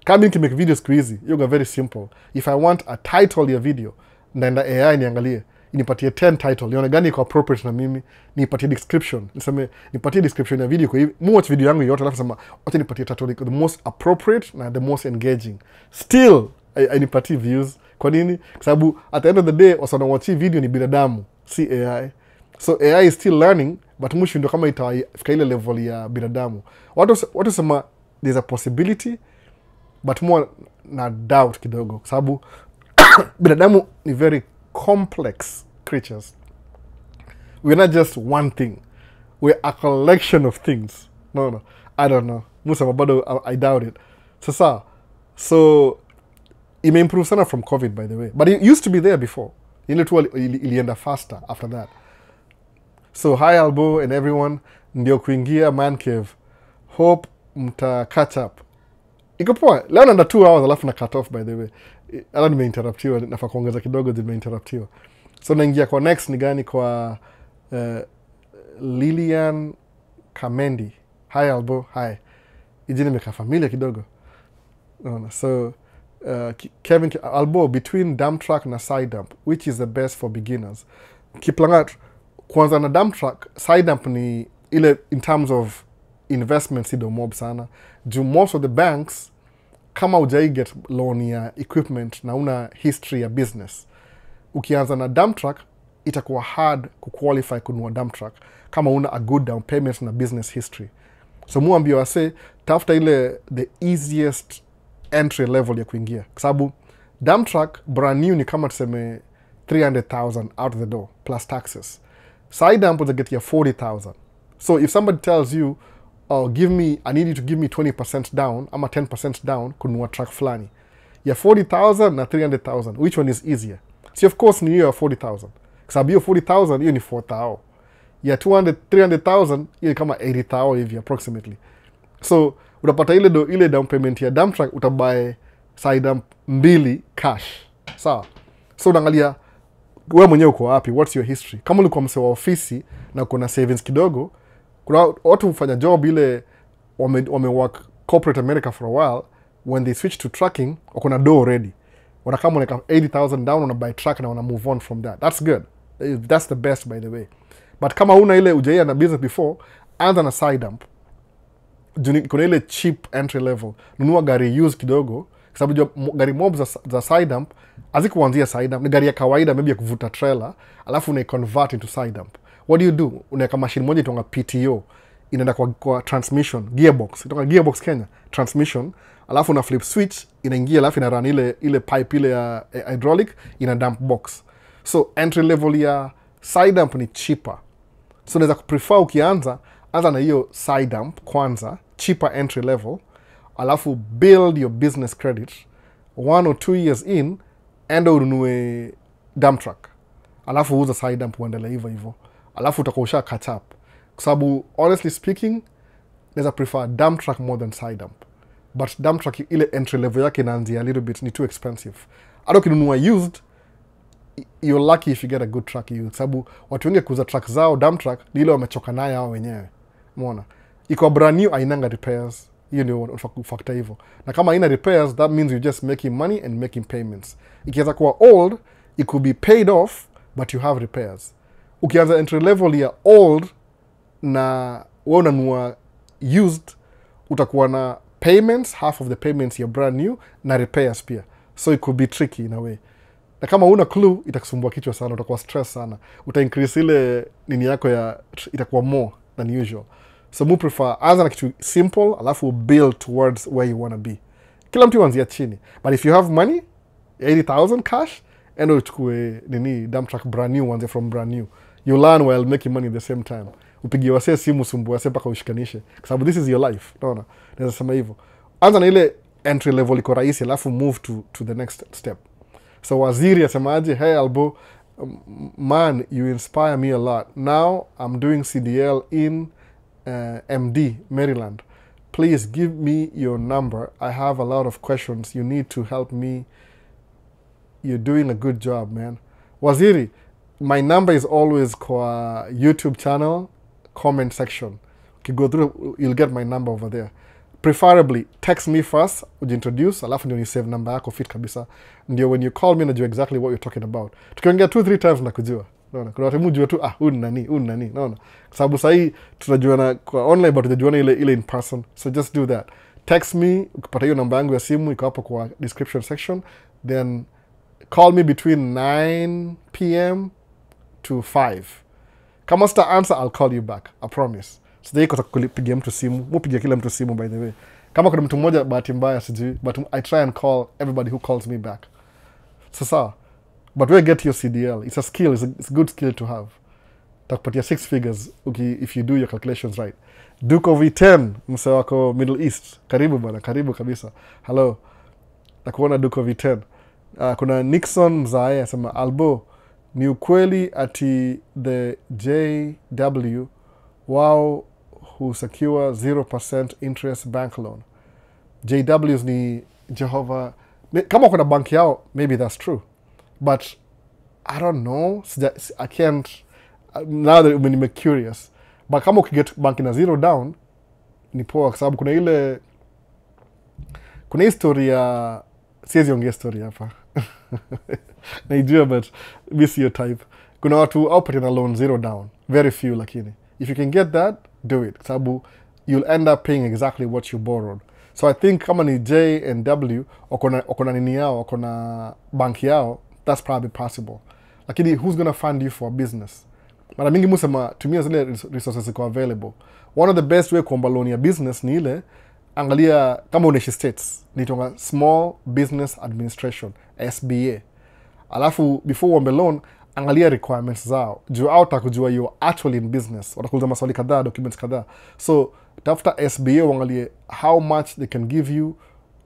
Kama mimi make videos siku hizi, yoga very simple. If I want a title ya video, naenda AI niangalie, inipatie 10 title, nione gani iko appropriate na mimi, nipatie description. Niseme nipatie description ya video kwa hivi, watch video yangu yote alafu sema acha nipatie title the most appropriate na the most engaging. Still nipatie views. Kwa nini? Kwa sababu at the end of the day wasana watch video ni binadamu, si AI. So AI is still learning, but mwisho ndio kama itafika ile level ya binadamu. Watu sema there's a possibility, but more na doubt kidogo, kwa sababu binadamu ni very complex creatures. We're not just one thing. We're a collection of things. No, I don't know. Musa bado I doubt it. So it may improve sana from COVID, by the way. But it used to be there before. Ile tu ilienda faster after that. So hi Albo and everyone, ndio kuingia man cave. Hope mta catch up. Iko poa. Leo naenda 2 hours alafu na cut off by the way. Ala nimeinterruptiwa, nafaa kuongeza kidogo nimeinterruptiwa. So naingia kwa next ni gani kwa Lilian Kamendi. Hi Albo, hi. Ijini meka familia kidogo. So Kevin Albo, between dump truck na side dump, which is the best for beginners? Kiplangat kwanza na dump truck, side dump ni ile in terms of investments ido mob sana. Juu most of the banks, kama hujai get loan ya equipment na una history ya business, ukianza na dump truck itakuwa hard kuqualify kununua dump truck kama una a good down payment na business history. So muambia wase tafuta ile the easiest entry level ya kuingia, kwa sababu dump truck brand new ni kama tuseme 300,000 out of the door plus taxes. Side dump will get you 40,000. So if somebody tells you, oh, I need you to give me 20% down, ama 10% down kununua truck fulani, ya 40,000 na 300,000, which one is easier? So of course ni hiyo ya 40,000. Kwa sababu hiyo 40,000 hiyo ni 4,000. Ya 300,000 hiyo ni kama 80,000 hivi approximately. So utapata ile down payment ya dump truck, utabuy side dump 2 cash. Sawa? So unaangalia wewe mwenyewe uko wapi, what's your history. Kama ulikuwa msee wa ofisi na uko na savings kidogo, kuna watu hufanya job ile wame work corporate America for a while, when they switch to trucking wako na dough already, wanakama unaweka 80,000 down, wana buy truck na wana move on from that. That's good. That's the best by the way. But kama una ile ujaia na business before, anza na side dump. kuna ile cheap entry level. Nunua gari used kidogo, kwa sababu gari mob za side dump hazikuanzia side dump, ni gari ya kawaida maybe ya kuvuta trailer, alafu una convert into side dump. What do you do? Unaweka machine moja itonga PTO, inaenda kwa transmission gearbox, itonga gearbox Kenya transmission, alafu una flip switch inaingia, alafu ina run ile pipe ile ya hydraulic ina dump box. So entry level ya side dump ni cheaper. So unaweza kuprefer ukianza na hiyo side dump kwanza, cheaper entry level, alafu build your business credit 1 or 2 years in, enda ununue dump truck, alafu uza side dump uendelee hivyo, alafu utakuwa usha catch up. Kwa sababu honestly speaking, naweza prefer dump truck more than side dump. But dump truck ile entry level yake inaanzia a little bit, ni too expensive. Hata ukinunua used, you're lucky if you get a good truck used. Sababu watu wengi kuuza truck zao dump truck ni ile wamechoka nayo hao wenyewe. Umeona? Iko brand new ainanga repairs. Hiyo ndio factor hivyo. Na kama haina repairs, that means you just making money and making payments. Ikianza kuwa old, it could be paid off but you have repairs. Ukianza entry level ya old na wewe unanunua used, utakuwa na payments, half of the payments you're brand new, na repairs pia. So it could be tricky in a way. Na kama una clue, itakusumbua kichwa sana, utakuwa stress sana. Increase ile nini yako itakuwa more than usual. So mu prefer anza na kitu simple, alafu build towards where you want to be. Kila mtu huanzia chini. But if you have money, 80,000 cash, endo uchukue dump truck brand new, uanze from brand new. You learn while making money at the same time. Upigie wasee simu, sumbue wasee mpaka ushikanishe. Kwa sababu this is your life. Naona? Naweza sema hivyo. Anza na ile entry level iko rahisi, alafu move to the next step. So Waziri asemaje, hey Albo, man, you inspire me a lot. Now I'm doing CDL in MD, Maryland. Please give me your number. I have a lot of questions. You need to help me. You're doing a good job, man. Waziri, my number is always kwa YouTube channel, comment section. You go through, you'll get my number over there. Preferably, text me first, ujiintroduce, alafu ndio ni save number yako fit kabisa. Ndio when you call me, najua exactly what you're talking about. Tukiongea 2-3 times nakujua. Naona, kuna watu mjua tu, huyu ni nani, naona. Kwa sababu sahii tunajuana kwa online, but tunajuana ile in person. So just do that. Text me, ukipata hiyo namba yangu ya simu, iko hapo kwa description section. Then call me between 9 p.m. to 5. Kama sita answer, I'll call you back. I promise. Sijai kwa kupigia mtu simu. Mupigia kila mtu simu, by the way. Kama kuna mtu mmoja bahati mbaya sijui, but I try and call everybody who calls me back. Sasa, but we get your CDL. It's a skill. It's a good skill to have. Takupatia 6 figures if you do your calculations right. Duke of E10, mse wako Middle East. Karibu bana, karibu kabisa. Hello. Nakuona Duke of E10. Kuna Nixon Mzae asema, Albo, ni ukweli ati the JW wao who secure 0% interest bank loan. JWs ni Jehovah. Kama kuna bank yao, maybe that's true. But I don't know. I can't. Now that I'm curious. But kama ukiget bank na 0 down, ni poa. Kwa sababu kuna historia, siwezi ongea story hapa. Naijua, but miss your type. Kuna watu au pati na loan 0 down. Very few lakini. If you can get that, do it. Sababu you'll end up paying exactly what you borrowed. So I think kama ni J and W, okona nini yao, okona bank yao, that's probably possible. Lakini who's gonna fund you for a business? Mara mingi musema, tumia zile resources iko available. One of the best way kuomba loan ya business ni ile, angalia kama unaishi States, nitonga Small Business Administration, SBA. Alafu before uombe loan, angalia requirements zao. Juu au takujua you're actually in business. Watakuuliza maswali kadhaa, documents kadhaa. So, tafuta SBA uangalie how much they can give you.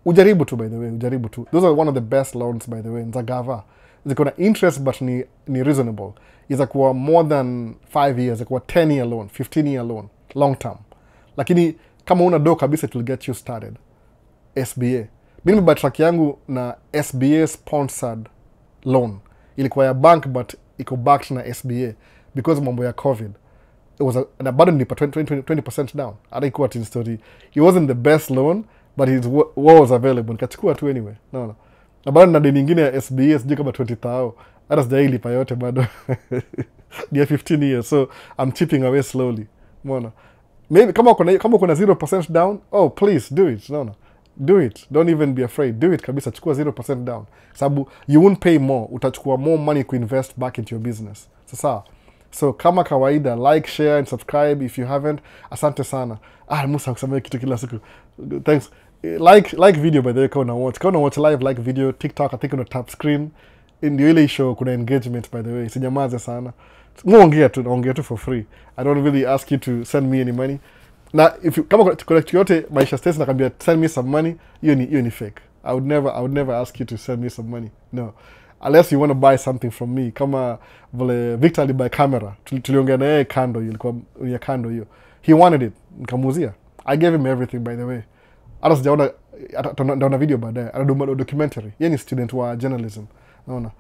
Ujaribu tu, by the way, ujaribu tu. Those are one of the best loans, by the way. Nzagava. Ziko na interest, but ni reasonable. Iza kuwa more than 5 years. Iza kuwa 10-year loan, 15-year loan, long term. Lakini, kama una do kabisa, it will get you started. SBA. Mimi batrack yangu na SBA sponsored loan. Ilikuwa ya bank, but iko backed na SBA. Because mambo ya COVID. It was na bado nilipa 20% down. Hata ikuwa tin story. It wasn't the best loan, but it was available. Nikachukua tu anyway. No. Na bado na deni nyingine ya SBA sijui kama 20,000. Hata sijailipa yote bado. Ni ya 15 years. So I'm chipping away slowly. Umeona? maybe kama kuna 0% down, oh please do it. No, do it, don't even be afraid, do it kabisa. Chukua 0% down, sababu you won't pay more, utachukua more money kuinvest back into your business. Sasa so kama kawaida, like, share and subscribe if you haven't. Asante sana. Musa kusema kitu kila siku. Thanks. Like video by the way, kama watch live, like video. TikTok I think on tap screen ndio ile show kuna engagement by the way. Sinyamaze sana, ongea tu for free. I don't really ask you to send me any money. Na if you kama kuna kitu yote Maisha States nakwambia send me some money, hiyo ni fake. I would never ask you to send me some money, no, unless you want to buy something from me. Kama vile Victor alibuy camera, tuliongea na yeye kando, ilikuwa ya kando hiyo, he wanted it, nikamuzia. I gave him everything by the way. Hata sijaona, ataona video baadaye, ana documentary. Yeye ni student wa journalism, naona.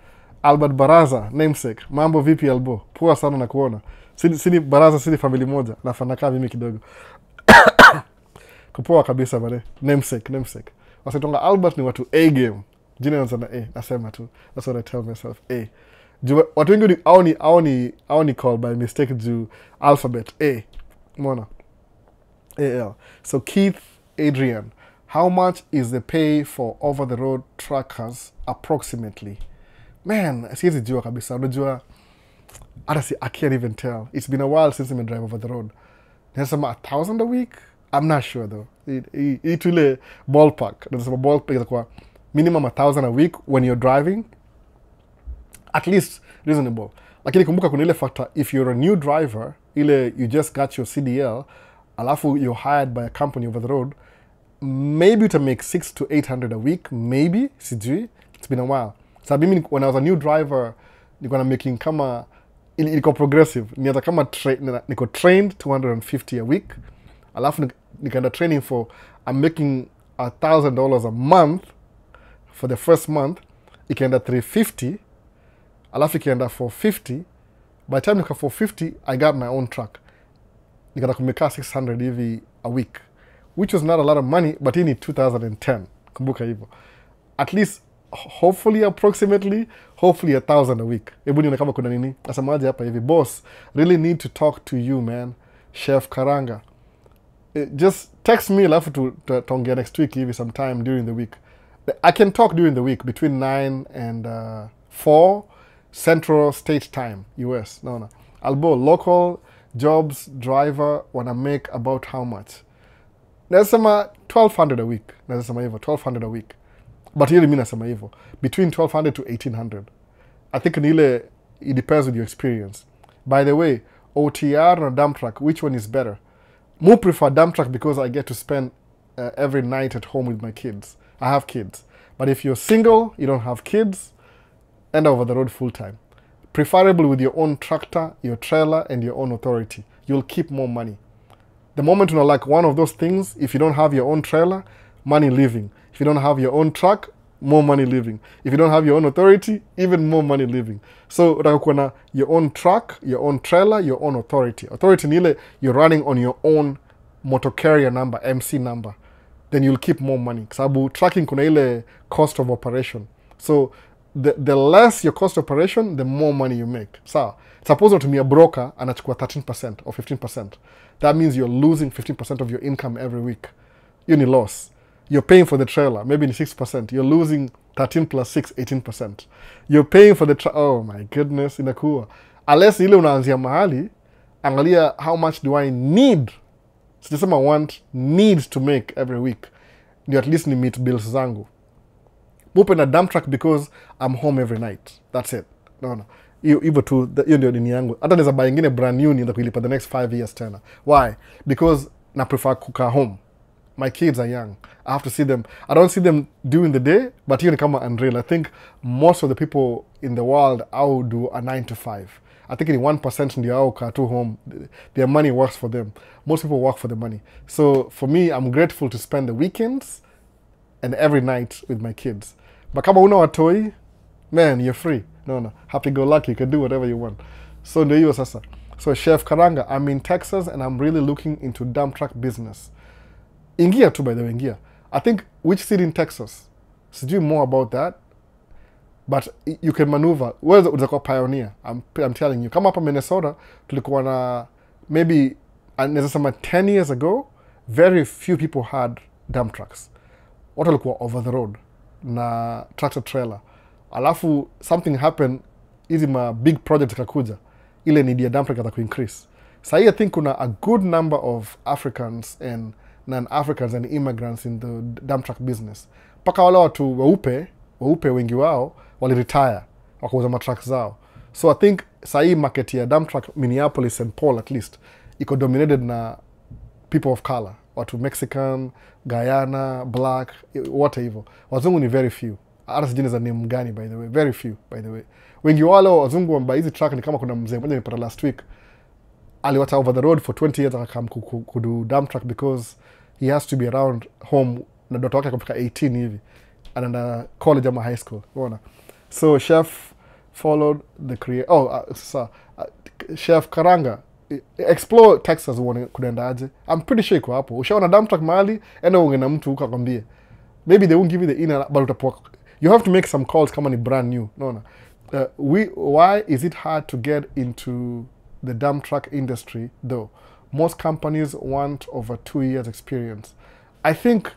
Albert Baraza, namesake, mambo vipi Albo? Poa sana na kuona. Sini Baraza, sini family moja, nafanaka mimi kidogo. Kupoa kabisa bale, namesake. Wasitonga Albert ni watu A game. Jina yanza na A, nasema tu. That's what I tell myself, A. Watu wengi ni call by mistake juu alphabet, A. Mona. AL. So Keith Adrian, how much is the pay for over-the-road truckers approximately? Man, siwezi jua kabisa. Unajua, I can't even tell. It's been a while since I drive over the road. Nasema 1,000 a week? I'm not sure though. It ile ballpark. Nasema ballpark itakuwa minimum 1,000 a week when you're driving. At least reasonable. Lakini kumbuka kuna ile factor, if you're a new driver, ile you just got your CDL, alafu you're hired by a company over the road, maybe to make 600 to 800 a week, maybe, sijui. It's been a while. So mimi when I was a new driver, nilikuwa making kama ilikuwa progressive. Nianza kama niko trained 250 a week. Alafu nikaenda training for, I'm making $1,000 a month for the first month. Ikaenda 350. Alafu ikaenda 450. By the time nika 450, I got my own truck. Nikata kumeka 600 hivi a week, which was not a lot of money, but in 2010. Kumbuka hivyo. At least, hopefully, approximately, hopefully 1,000 a week. Ebu nione kama kuna nini. Nasemaje hapa hivi, boss, really need to talk to you, man. Chef Karanga. Just text me, alafu tuongea next week hivi sometime during the week. I can talk during the week between 9 and 4 Central State Time, US. No. Albo, local jobs, driver, wanna make about how much? Nasema 1,200 a week. Nasema hivyo, 1,200 a week. But here mimi nasema hivyo, between 1,200 to 1,800. I think nile, it depends on your experience. By the way, OTR or dump truck, which one is better? More prefer dump truck because I get to spend every night at home with my kids. I have kids. But if you're single, you don't have kids, and over the road full time. Preferable with your own tractor, your trailer, and your own authority. You'll keep more money. The moment you know, like one of those things, if you don't have your own trailer, money leaving. If you don't have your own truck, more money leaving. If you don't have your own authority, even more money leaving. So utakuwa your own truck, your own trailer, your own authority. Authority ni ile you're running on your own motor carrier number, MC number. Then you'll keep more money. Sababu tracking kuna ile cost of operation. So the less your cost of operation, the more money you make. So suppose unatumia broker anachukua 13% or 15%. That means you're losing 15% of your income every week. You need loss. You're paying for the trailer, maybe 6%. You're losing 13 plus 6, 18%. You're paying for the oh my goodness, inakuwa. Unless ile unaanzia mahali, angalia how much do I need. Sijasema want, needs to make every week. Ndio at least ni meet bills zangu. Mupe na dump truck because I'm home every night. That's it. No. Hivyo tu, hiyo ndio dini yangu. Hata naweza buy ingine brand new nienda kuilipa the next 5 years tena. Why? Because na prefer kukaa home. My kids are young. I have to see them. I don't see them during the day, but hiyo ni kama unreal. I think most of the people in the world all do a 9 to 5. I think in 1% ndio hao kaa tu home. Their money works for them. Most people work for the money. So for me, I'm grateful to spend the weekends and every night with my kids. But kama una watoi, man, you're free. No. Happy go lucky. You can do whatever you want. So ndio hiyo sasa. So Chef Karanga, I'm in Texas and I'm really looking into dump truck business. Ingia too, by the way, ingia. I think, which city in Texas? Sijui more about that. But you can maneuver. Where's the pioneer? I'm telling you. Kama hapa Minnesota, tulikuwa na maybe And naweza sema 10 years ago, very few people had dump trucks. Watu walikuwa over the road na tractor trailer. Alafu something happened, hizi ma big project kakuja, ile need ya dump truck ata increase. So I think kuna a good number of Africans and non-Africans and immigrants in the dump truck business. Paka wale watu weupe wengi wao wali retire, wakauza matrucks zao. So I think sahi market ya dump truck Minneapolis and Paul at least iko dominated na people of color, watu Mexican, Guyana, black, wote hivyo. Wazungu ni very few. Hata sijui za name gani by the way, very few by the way. Wengi wale wazungu ambao hizi truck ni kama kuna mzee mmoja nilipata last week. Aliwata over the road for 20 years akakam kudu dump truck because he has to be around home na daughter wake akafika 18 hivi. Anaenda college ama high school, unaona. So chef followed the career. Chef Karanga, explore Texas uone kunaenda aje. I'm pretty sure iko hapo. Ushaona dump truck mahali, enda uongee na mtu huko akwambie. Maybe they won't give you the inner, but utapoa. You have to make some calls kama ni brand new. No. Why is it hard to get into the dump truck industry though? Most companies want over 2 years experience. I think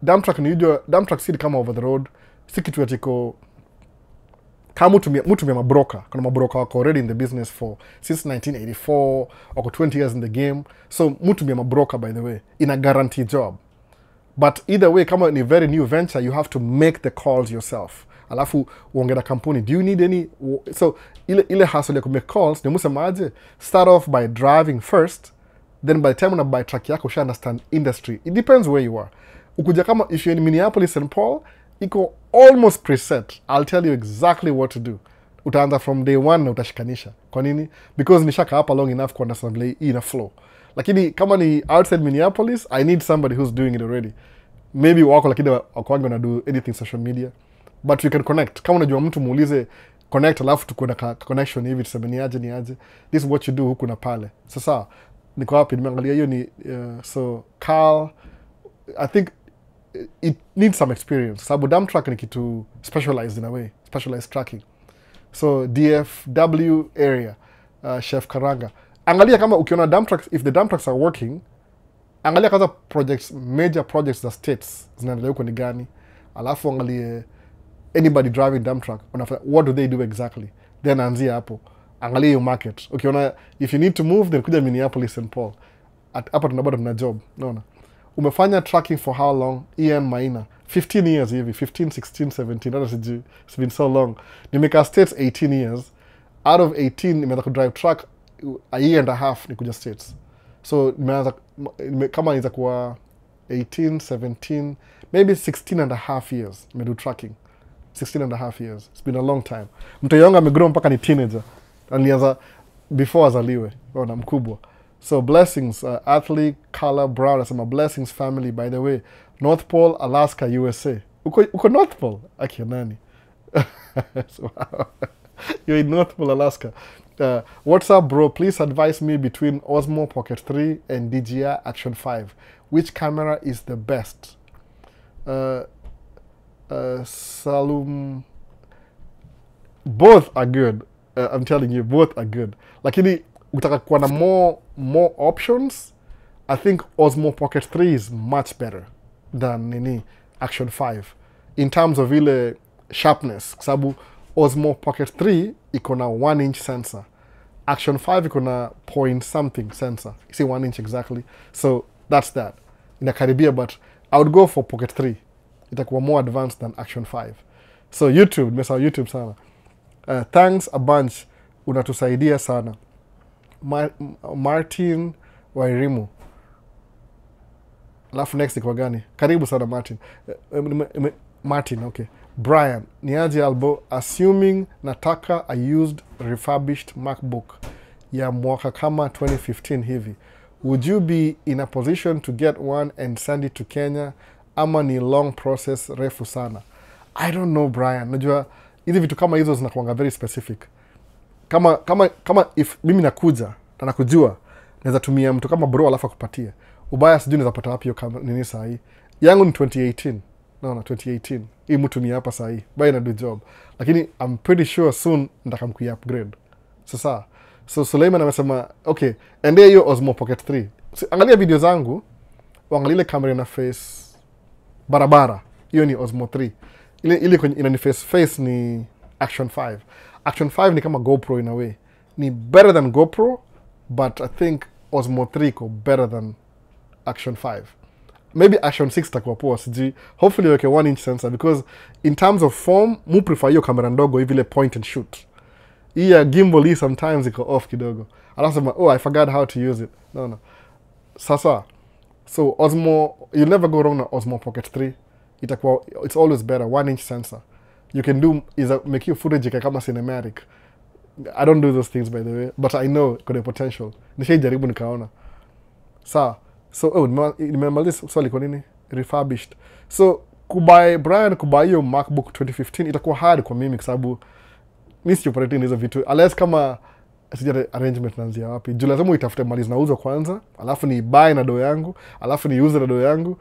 dump truck si kama over the road. Si kitu yatiko kama mtu mabroker. Kuna mabroker wako already in the business since 1984, wako 20 years in the game. So mtu mabroker by the way, in a guaranteed job. But either way, kama ni very new venture, you have to make the calls yourself. Alafu uongea na kampuni, do you need any? So ile hustle ya kumake calls, ni musemaje, start off by driving first, then by the time una buy truck yako, usha understand industry. It depends where you are. Ukuja kama if you're in Minneapolis and Paul, iko almost preset. I'll tell you exactly what to do. Utaanza from day one na utashikanisha. Kwa nini? Because nishaka hapa long enough ku understand hii ina flow. Lakini kama ni outside Minneapolis, I need somebody who's doing it already. Maybe wako lakini wako wangu na do anything social media. But you can connect. Kama unajua mtu muulize connect, alafu tuko na connection hivi tuseme ni aje. This is what you do huku na pale. Sasa niko wapi nimeangalia hiyo ni so Carl, I think it needs some experience. Sababu dump truck ni kitu specialized in a way, specialized trucking. So DFW area, Chef Karanga. Angalia kama ukiona dump trucks, if the dump trucks are working, angalia kaza projects, major projects za states zinaendelea huko ni gani. Alafu angalie anybody driving dump truck, what do they do exactly? Then anzia hapo. Angalia your market. Ukiona if you need to move, then kuja Minneapolis and Paul. Hapa tunabado tuna job. Unaona? Umefanya trucking for how long? Ian Maina. 15 years hivi, 15, 16, 17. Hata sijui. It's been so long. Nimeka States 18 years. Out of 18, nimeanza kudrive truck a year and a half nikuja States. So nimeanza kama inaweza kuwa 18, 17, maybe 16 and a half years nimedo trucking. 16 and a half years. It's been a long time. Mtu yonga amegrow mpaka ni teenager. Alianza before azaliwe. Ona mkubwa. So blessings, athlete, color, brown. Asema blessings family, by the way. North Pole, Alaska, USA. Uko North Pole? Aki nani? So, wow. You're in North Pole, Alaska. What's up, bro? Please advise me between Osmo Pocket 3 and DJI Action 5. Which camera is the best? Salum. Both are good. I'm telling you, both are good. Lakini utaka kuwa na more options, I think Osmo Pocket 3 is much better than Action 5 in terms of ile sharpness. Sababu Osmo Pocket 3 iko na 1-inch sensor. Action 5 iko na point something sensor. You see 1 inch exactly. So that's that. Inakaribia, but I would go for Pocket 3. Itakuwa more advanced than Action 5. So YouTube, nimesahau YouTube sana. Thanks a bunch. Unatusaidia sana. Martin Wairimu. Alafu next iko gani? Karibu sana Martin. Martin, okay. Brian, niaje albo, assuming nataka a used refurbished MacBook ya mwaka kama 2015 hivi. Would you be in a position to get one and send it to Kenya? Ama ni long process refu sana? I don't know, Brian. Najua hizi vitu kama hizo zinakuanga very specific. Kama if mimi nakuja na nakujua, naweza tumia mtu kama bro alafu akupatie. Ubaya sijui naweza pata wapi hiyo nini saa hii. Yangu ni 2018. No, 2018. Hii mtu ni hapa saa hii. Baya na do job. Lakini I'm pretty sure soon nitakamkuya upgrade. Sasa So Suleiman amesema okay, endea hiyo Osmo Pocket 3. Angalia video zangu, uangalie ile kamera ina face barabara. Hiyo ni Osmo 3. Ile ina face ni Action 5. Action 5 ni kama GoPro in a way. Ni better than GoPro, but I think Osmo 3 iko better than Action 5. Maybe Action 6 takuwa poa, sijui. Hopefully weke 1-inch sensor, because in terms of form, mu prefer hiyo kamera ndogo hivi ile point and shoot. Hii ya gimbal hii sometimes iko off kidogo. Alafu sema, oh, I forgot how to use it. No. Sasa, so Osmo, you'll never go wrong na Osmo Pocket 3. It's always better, 1-inch sensor. You can do, make your footage kama cinematic. I don't do those things, by the way, but I know kuna potential. Nishaijaribu nikaona. So, nimemaliza swali kwa nini? Refurbished. So, Brian kubai hiyo MacBook 2015 itakuwa hard kwa mimi kwa sababu mimi si operating hizo vitu. Unless kama sija arrangement naanzia wapi. Juu lazima uitafute mali zinauzwa kwanza, alafu ni buy na do yangu, alafu ni use na do yangu.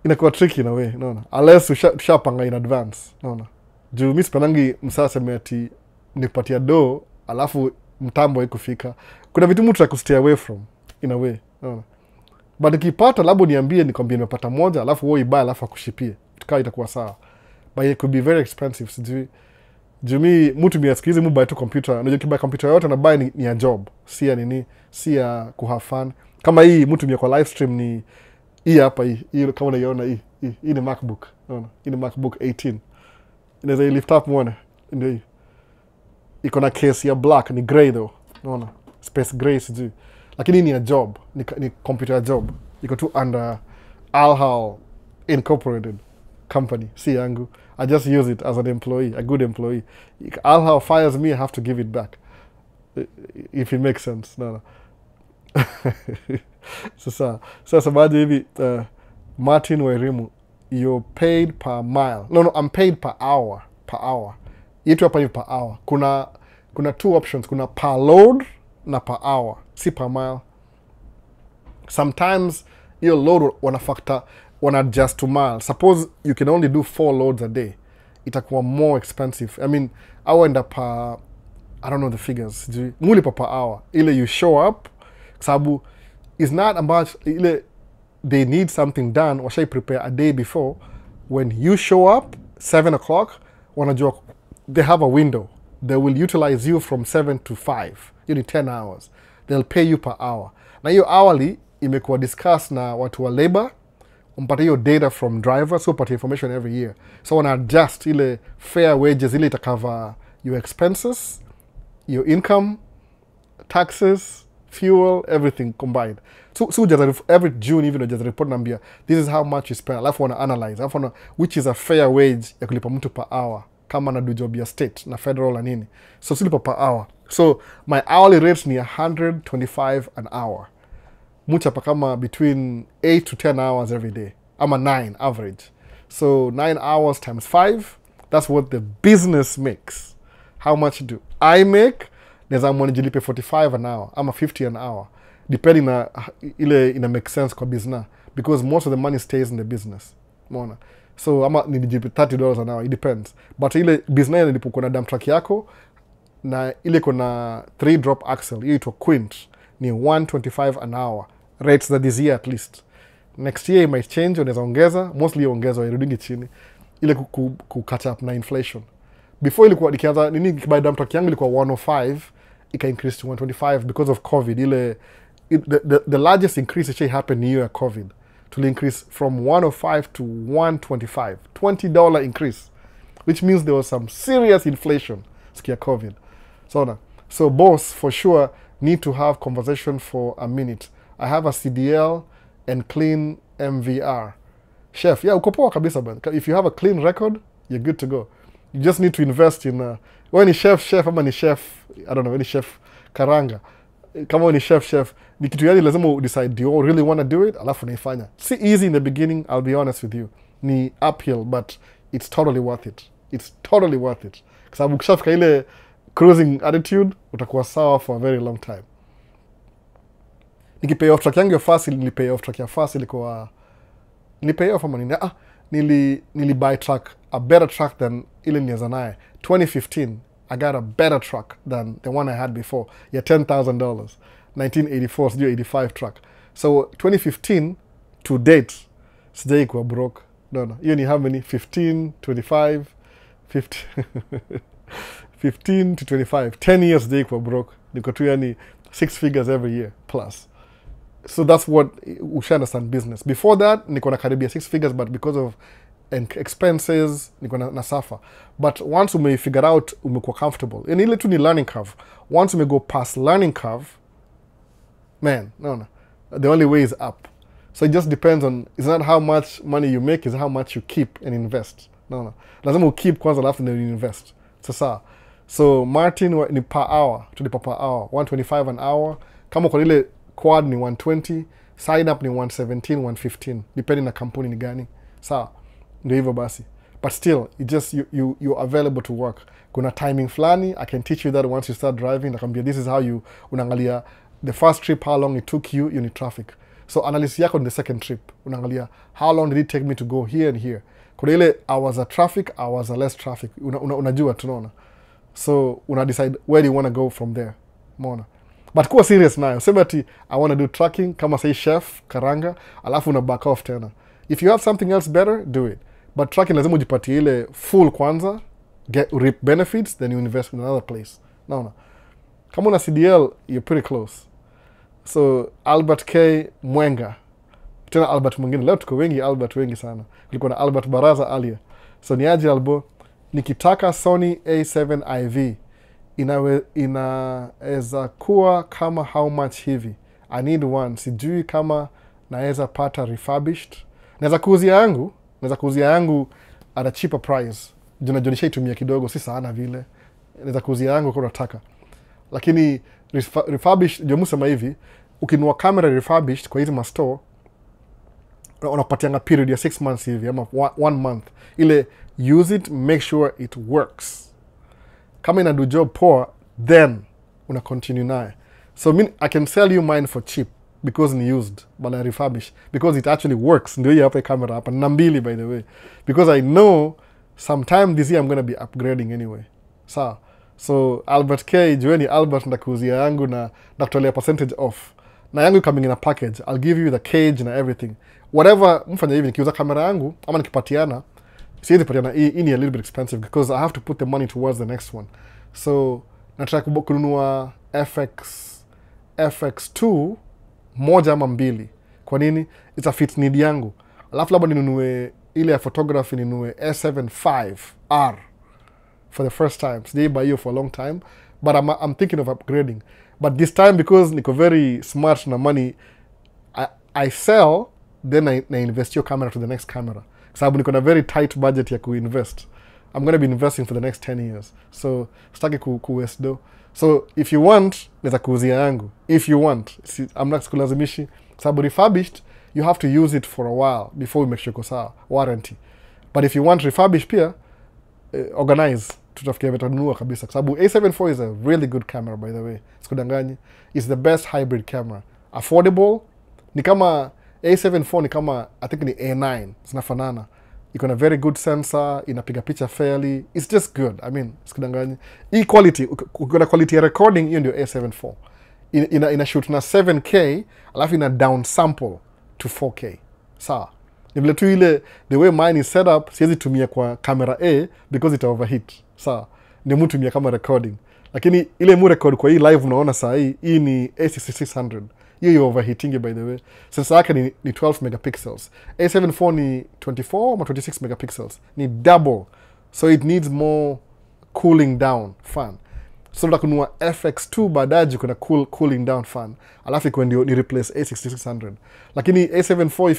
Inakuwa tricky in a way, unaona. Unless ushapanga in advance, unaona. Juu mimi sipanangi msasa ati nipatia do alafu mtambo haikufika. Kuna vitu mtu akustay away from in a way, unaona. But nikipata labda niambie nikwambie nimepata moja alafu wewe ibuy alafu akushipie. Itakuwa itakuwa sawa. But it could be very expensive. Sijui Jumi mtu miasikizi mu buy tu computer. Unajua kibuy computer yote na buy ni ya job. Si ya nini, si ya kuhave fun. Kama hii mtu mia kwa live stream ni hii hapa hii kama unaiona hii ni MacBook, unaona. Hii ni MacBook 18. Inaweza lift up muone. Ndio hii. Iko na case ya black, ni grey though. Unaona? Space grey sijui. Lakini ni ya job, ni computer job. Iko tu under Alhal Incorporated company, si yangu. I just use it as an employee, a good employee. Alhal fires me, I have to give it back. If it makes sense. No. Sasa baada hivi Martin Wairimu, you're paid per mile. No, I'm paid per hour. Yetu hapa ni per hour. Kuna two options. Kuna per load na per hour. Si per mile. Sometimes your load wana adjust to mile. Suppose you can only do 4 loads a day. Itakuwa more expensive. I mean, I end up I don't know the figures. Muli per hour. Ile you show up. Sabu is not about ile they need something done. Washai prepare a day before. When you show up 7 o'clock, wanajua they have a window. They will utilize you from 7 to 5. You need 10 hours. They'll pay you per hour. Na hiyo hourly imekuwa discuss na watu wa labor. Umpata hiyo data from drivers, so upata information every year. So wana adjust ile fair wages, ile itacover your expenses, your income, taxes, fuel, everything combined. So every June even just report nambia, this is how much you spend. Alafu wana analyze. Alafu wana which is a fair wage ya kulipa mtu per hour. Kama na do job ya state na federal na nini. So silipa per hour. So my hourly rate ni 125 an hour. Mucha pa kama between 8 to 10 hours every day. I'm a 9 average. So 9 hours times 5, that's what the business makes. How much do I make? Neza mwanijilipe 45 an hour. I'm a 50 an hour. Depending na ile ina make sense kwa business. Because most of the money stays in the business. Mona. So ama nilijipe $30 an hour. It depends. But ile business nilipo kuna dump truck yako na ile kuna 3 drop axle. Hiyo itwa Quint. Ni 125 an hour. Rates that this year at least. Next year it might change, unaweza ongeza, mostly ongeza irudingi chini ile ku catch up na inflation. Before ilikuwa nikianza nini kibuy dump truck yangu ilikuwa 105, ika increase to 125 because of COVID. The largest increase actually happened year COVID. To increase from 105 to 125. $20 increase, which means there was some serious inflation skia COVID. So boss for sure need to have conversation for a minute. I have a CDL and clean MVR. Chef, yeah, uko poa kabisa man. If you have a clean record, you're good to go. You just need to invest in when ni chef ama ni chef, I don't know, any chef karanga. Kama ni chef, ni kitu yani lazima decide, do you really want to do it? Alafu naifanya. Si easy in the beginning, I'll be honest with you. Ni uphill, but it's totally worth it. It's totally worth it. Kwa sababu ukishafika ile cruising attitude, utakuwa sawa for a very long time. Nikipay off track yangu ya fast, nilipay off track ya fast ilikuwa nilipay off ama nili buy track, a better track than ile nianza naye. 2015 I got a better truck than the one I had before. Yeah, $10,000. 1984, sijui 85 truck. So 2015 to date, sijai kuwa broke. No. Hiyo ni how many? 15, 25, 50, 15 to 25. 10 years sijai kuwa broke. Niko tu yani 6 figures every year plus. So that's what we should understand business. Before that, niko na karibia 6 figures, but because of expenses, niko na suffer. But once ume figure out, umekuwa comfortable. Yani ile tu ni learning curve. Once ume go past learning curve, man, no. The only way is up. So it just depends on, it's not how much money you make, it's how much you keep and invest. No. Lazima keep kwanza alafu then you invest. Sasa. So Martin ni per hour, tulipa per hour, 125 an hour. Kama kwa ile quad ni 120, sign up ni 117, 115, depending na kampuni ni gani. Sawa. Ndio hivyo basi. But still, it just you're available to work. Kuna timing flani, I can teach you that once you start driving. Nakwambia this is how you unaangalia the first trip, how long it took you in traffic. So analysis yako in the second trip, unaangalia how long did it take me to go here and here. Kuna ile hours of traffic, hours of less traffic. Unajua tunaona. So una decide where do you want to go from there. Umeona. But kuwa serious nayo. Sema ati I want to do trucking kama say chef karanga, alafu una back off tena. If you have something else better, do it. But trucking lazima ujipatie ile full kwanza, reap benefits, then you invest in another place. Naona. Kama una CDL, you're pretty close. So Albert K Mwenga. Tena Albert mwingine. Leo tuko wengi Albert wengi sana. Kulikuwa na Albert Baraza alia. So ni aje Albo, nikitaka Sony A7 IV inaweza kuwa kama how much hivi? I need one. Sijui kama naweza pata refurbished. Naweza kuuzia yangu at a cheaper price. Junajonisha itumia kidogo, si sana vile. Naweza kuuzia yangu kwa nataka. Lakini refurbished, ndio musema hivi, ukinunua camera refurbished kwa hizi ma-store, unapatianga period ya 6 months hivi, ama 1 month. Ile use it, make sure it works. Kama ina do job poor, then una continue naye. So I can sell you mine for cheap because ni used, but I refurbish because it actually works. Ndio hii hapa camera hapa na mbili by the way, because I know sometime this year I'm going to be upgrading anyway. So Albert K, jueni Albert ndakuuzia yangu na nakutolea percentage off. Na yangu coming in a package. I'll give you the cage na everything. Whatever mfanya hivi nikiuza kamera yangu ama nikipatiana, siwezi patiana hii ni a little bit expensive because I have to put the money towards the next one. So nataka kununua FX2 moja ama mbili. Kwa nini? It's a fit need yangu. Alafu labda ninunue ile ya photography, ninunue A75R for the first time. Sijai buy you for a long time, but I'm thinking of upgrading. But this time, because niko very smart na money, I sell, then I invest your camera to the next camera. Sababu niko na very tight budget ya kuinvest. I'm going to be investing for the next 10 years. So, sitaki ku-waste though. So, if you want, neza kuuzia yangu. If you want. I'm not sikulazimishi. Sababu refurbished, you have to use it for a while before we make sure kosa warranty. But if you want refurbished pia, organize. Tutafikia vetanunua kabisa. Sababu A74 is a really good camera, by the way. Sikudanganyi. It's the best hybrid camera. Affordable. Ni kama A74 ni kama, I think ni A9. Zinafanana. Iko na very good sensor, inapiga picha fairly. It's just good. I mean, sikudanganyi. Hii quality, ukona quality ya recording, hiyo ndio A74. Ina shoot na 7K, alafu ina downsample to 4K. Sawa. Ni vile tu ile, the way mine is set up, siwezi tumia kwa camera A because it overheat. Sawa. Ndio mu tumia kama recording. Lakini ile mu record kwa hii live unaona saa hii ni A6600. Hiyo overheating by the way. Sensor yake ni 12 megapixels. A74 ni 24 ama 26 megapixels. Ni double. So it needs more cooling down fan. So utakunua FX2 baadaye kuna cooling down fan. Alafu iko ndio ni replace A6600. Lakini A74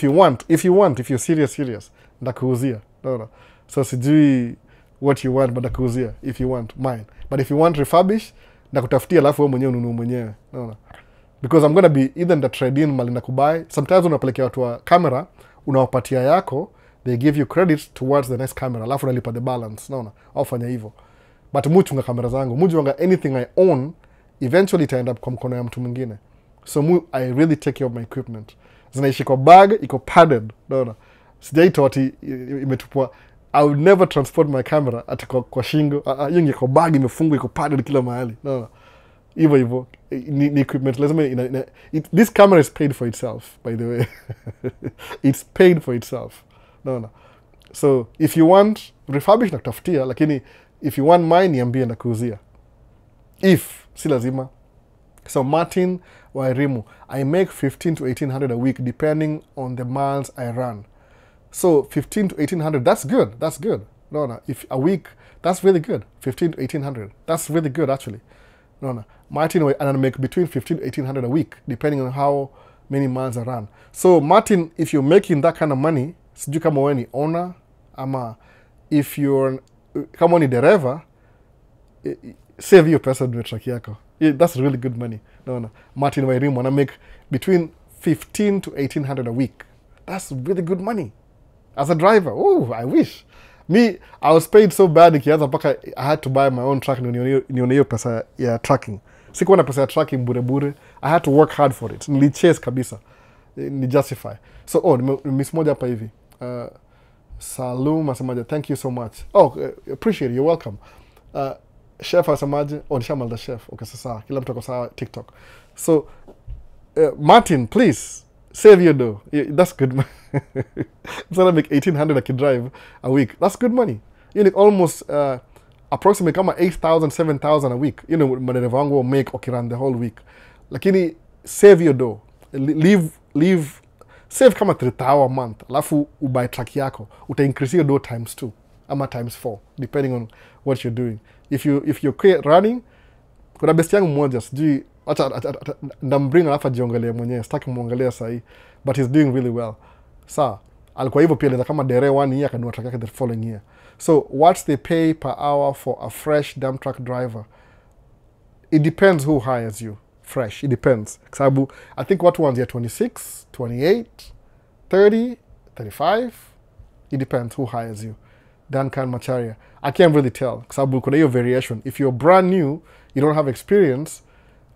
if you're serious, ndakuuzia. No. So sijui what you want, but ndakuuzia if you want mine. But if you want refurbish, ndakutafutia alafu wewe mwenyewe ununue mwenyewe. No. Because I'm going to be either the trade-in mali na kubuy. Sometimes unapelekea watu wa camera, unawapatia yako, they give you credit towards the next camera. Alafu unalipa the balance. Naona, au fanya hivyo. But muchunga kamera zangu. Muchunga anything I own, eventually ita end up kwa mkono ya mtu mwingine. So I really take care of my equipment. Zinaishi kwa bag, iko padded. Naona. Sijaitoa ati imetupwa. I would never transport my camera ati kwa shingo. Hiyo ingekuwa bag imefungwa iko padded kila mahali. No. Hivyo ni equipment lazima this camera is paid for itself, by the way. It's paid for itself. No. So if you want refurbish na kutafutia, lakini if you want mine niambie na kuuzia. If si lazima. So Martin Wairimu, I make 15 to 1800 a week depending on the miles I run. So 15 to 1800, that's good. That's good. No. If a week, that's really good. 15 to 1800. That's really good actually. No. Martin, and I make between 15 to 1800 a week depending on how many miles I run. So Martin, if you're making that kind of money, sijui kama wewe ni owner ama if you're kama ni dereva, save your pesa ndio truck yako. That's really good money. No. Martin Wairimu, and I make between 15 to 1800 a week. That's really good money. As a driver, oh, I wish. Me, I was paid so bad nikianza mpaka I had to buy my own truck nione hiyo pesa ya trucking. Sikuwa na pesa ya trucking bure. I had to work hard for it. Nilichase kabisa. Ni justify. So, miss moja hapa hivi. Salum asemaje, thank you so much. Appreciate it, you're welcome. Chef asemaje, nishamal the chef. Okay, sasa kila mtu ako sawa TikTok. So, Martin, please save your dough. That's good money. Instead of make 1800 I can drive a week. That's good money. You know, almost approximately kama 8,000, 7,000 a week. You know, madereva wangu will make run the whole week. Lakini save your dough. Leave save kama 3,000 a month. Alafu ubuy truck yako. Uta increase your dough times 2 ama times 4 depending on what you're doing. If you're running, kuna best yangu mmoja sijui ndambring alafu jiongelea mwenyewe, sitaki muongelea sahi, but he's doing really well. Alikuwa hivyo pia kama dere 1 year akanunua truck yake the following year. So what's the pay per hour for a fresh dump truck driver? It depends who hires you. Fresh, it depends. Kwa sababu I think watu wanzia 26, 28, 30, 35. It depends who hires you. Duncan Macharia, I can't really tell. Kwa sababu kuna hiyo variation. If you're brand new, you don't have experience,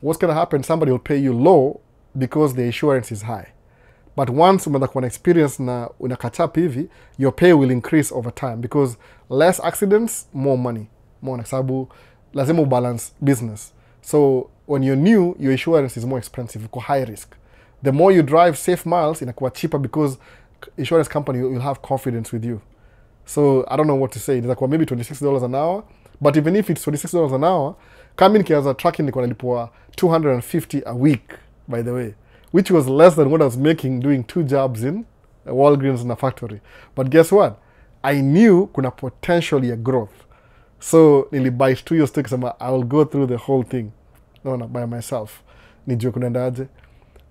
what's going to happen? Somebody will pay you low because the insurance is high. But once umeanza kuwa na experience na una catch up hivi, your pay will increase over time because less accidents, more money. Kwa sababu lazima ubalance business. So when you're new, your insurance is more expensive, uko high risk. The more you drive safe miles, inakuwa cheaper because insurance company will have confidence with you. So I don't know what to say. Inakuwa maybe $26 an hour. But even if it's $26 an hour, kama nikianza trucking nilikuwa nalipwa $250 a week, by the way, which was less than what I was making doing 2 jobs in Walgreens na factory. But guess what? I knew kuna potential ya growth. So nilibite 2 years kusema I will go through the whole thing. No, by myself. Nijue kunaenda aje.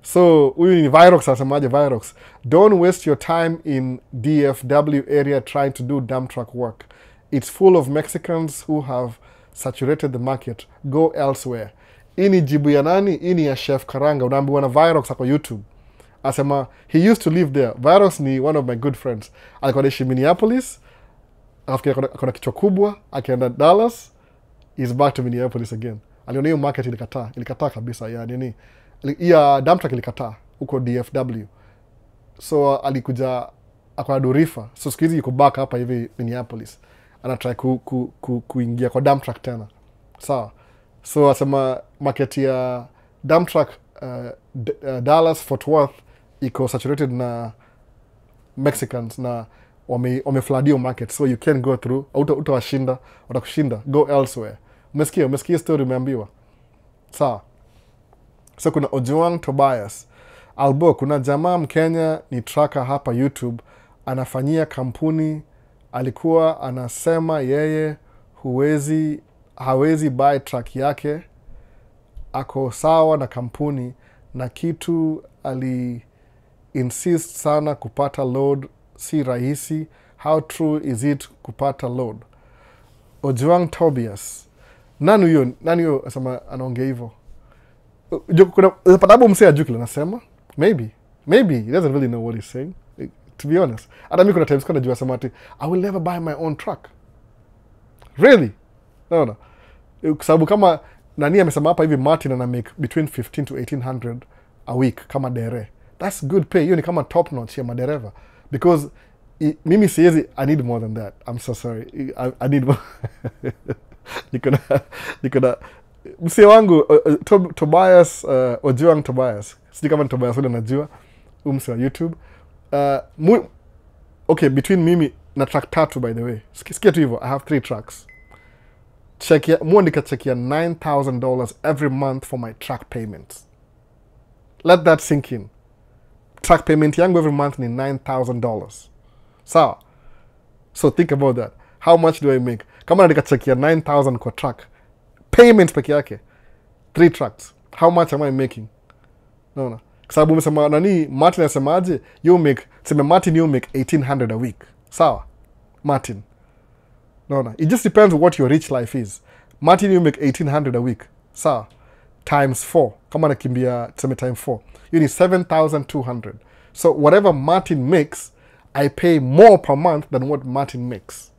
So huyu ni Virox asemaje Virox. Don't waste your time in DFW area trying to do dump truck work. It's full of Mexicans who have saturated the market. Go elsewhere. Ini jibu ya nani? Ini ya Chef Karanga. Unaambiwa na Virox kwa YouTube. Asema, he used to live there. Virox ni one of my good friends. Alikuwa anaishi Minneapolis. Akafikia kuna kichwa kubwa. Akaenda Dallas. He's back to Minneapolis again. Aliona hiyo market ilikataa kabisa. Ya nini? Ya dump truck ilikataa. Huko DFW. So alikuja akwa Dorifa. So siku hizi yuko back hapa hivi Minneapolis. Anatry kuingia kwa dump truck tena. Sawa. So asema market ya dump truck Dallas, Fort Worth iko saturated na Mexicans na wamefladio market, so you can go through, utawashinda, watakushinda, go elsewhere. Umesikia story umeambiwa. Sawa. So kuna Ojuang Tobias. Albo, kuna jamaa Mkenya ni trucker hapa YouTube, anafanyia kampuni, alikuwa anasema yeye hawezi buy truck yake, ako sawa na kampuni, na kitu insist sana kupata load si rahisi. How true is it kupata load? Ojuang Tobias. Nani huyo asema anaongea hivyo? Kuna patabu msee ajui kile anasema. Maybe he doesn't really know what he's saying. To be honest. Hata mimi kuna times kana jua sema ati I will never buy my own truck. Really? No. Kwa sababu kama nani amesema hapa hivi Martin ana make between 15 to 1800 a week kama dere. That's good pay. Hiyo ni kama top notch ya madereva. Because mimi siwezi, I need more than that. I'm so sorry. I need more. Nikona msee wangu Tobias Ojuang Tobias. Sijui kama ni Tobias ule najua. Msee wa YouTube. Okay, between mimi na track 3 by the way. Sikia tu hivyo. I have 3 tracks. Nikachekia $9,000 every month for my track payments. Let that sink in. Track payment yangu every month ni $9,000. Sawa. So think about that. How much do I make? Kama nikachekia 9,000 kwa track. Payment peke yake. 3 tracks. How much am I making? No. Kwa sababu umesema Martin asemaje? Martin you make 1,800 a week. Sawa. Martin. No. It just depends what your rich life is. Martin you make 1,800 a week. Sawa. Times 4. Kama nakimbia tuseme times 4. You need 7,200. So whatever Martin makes, I pay more per month than what Martin makes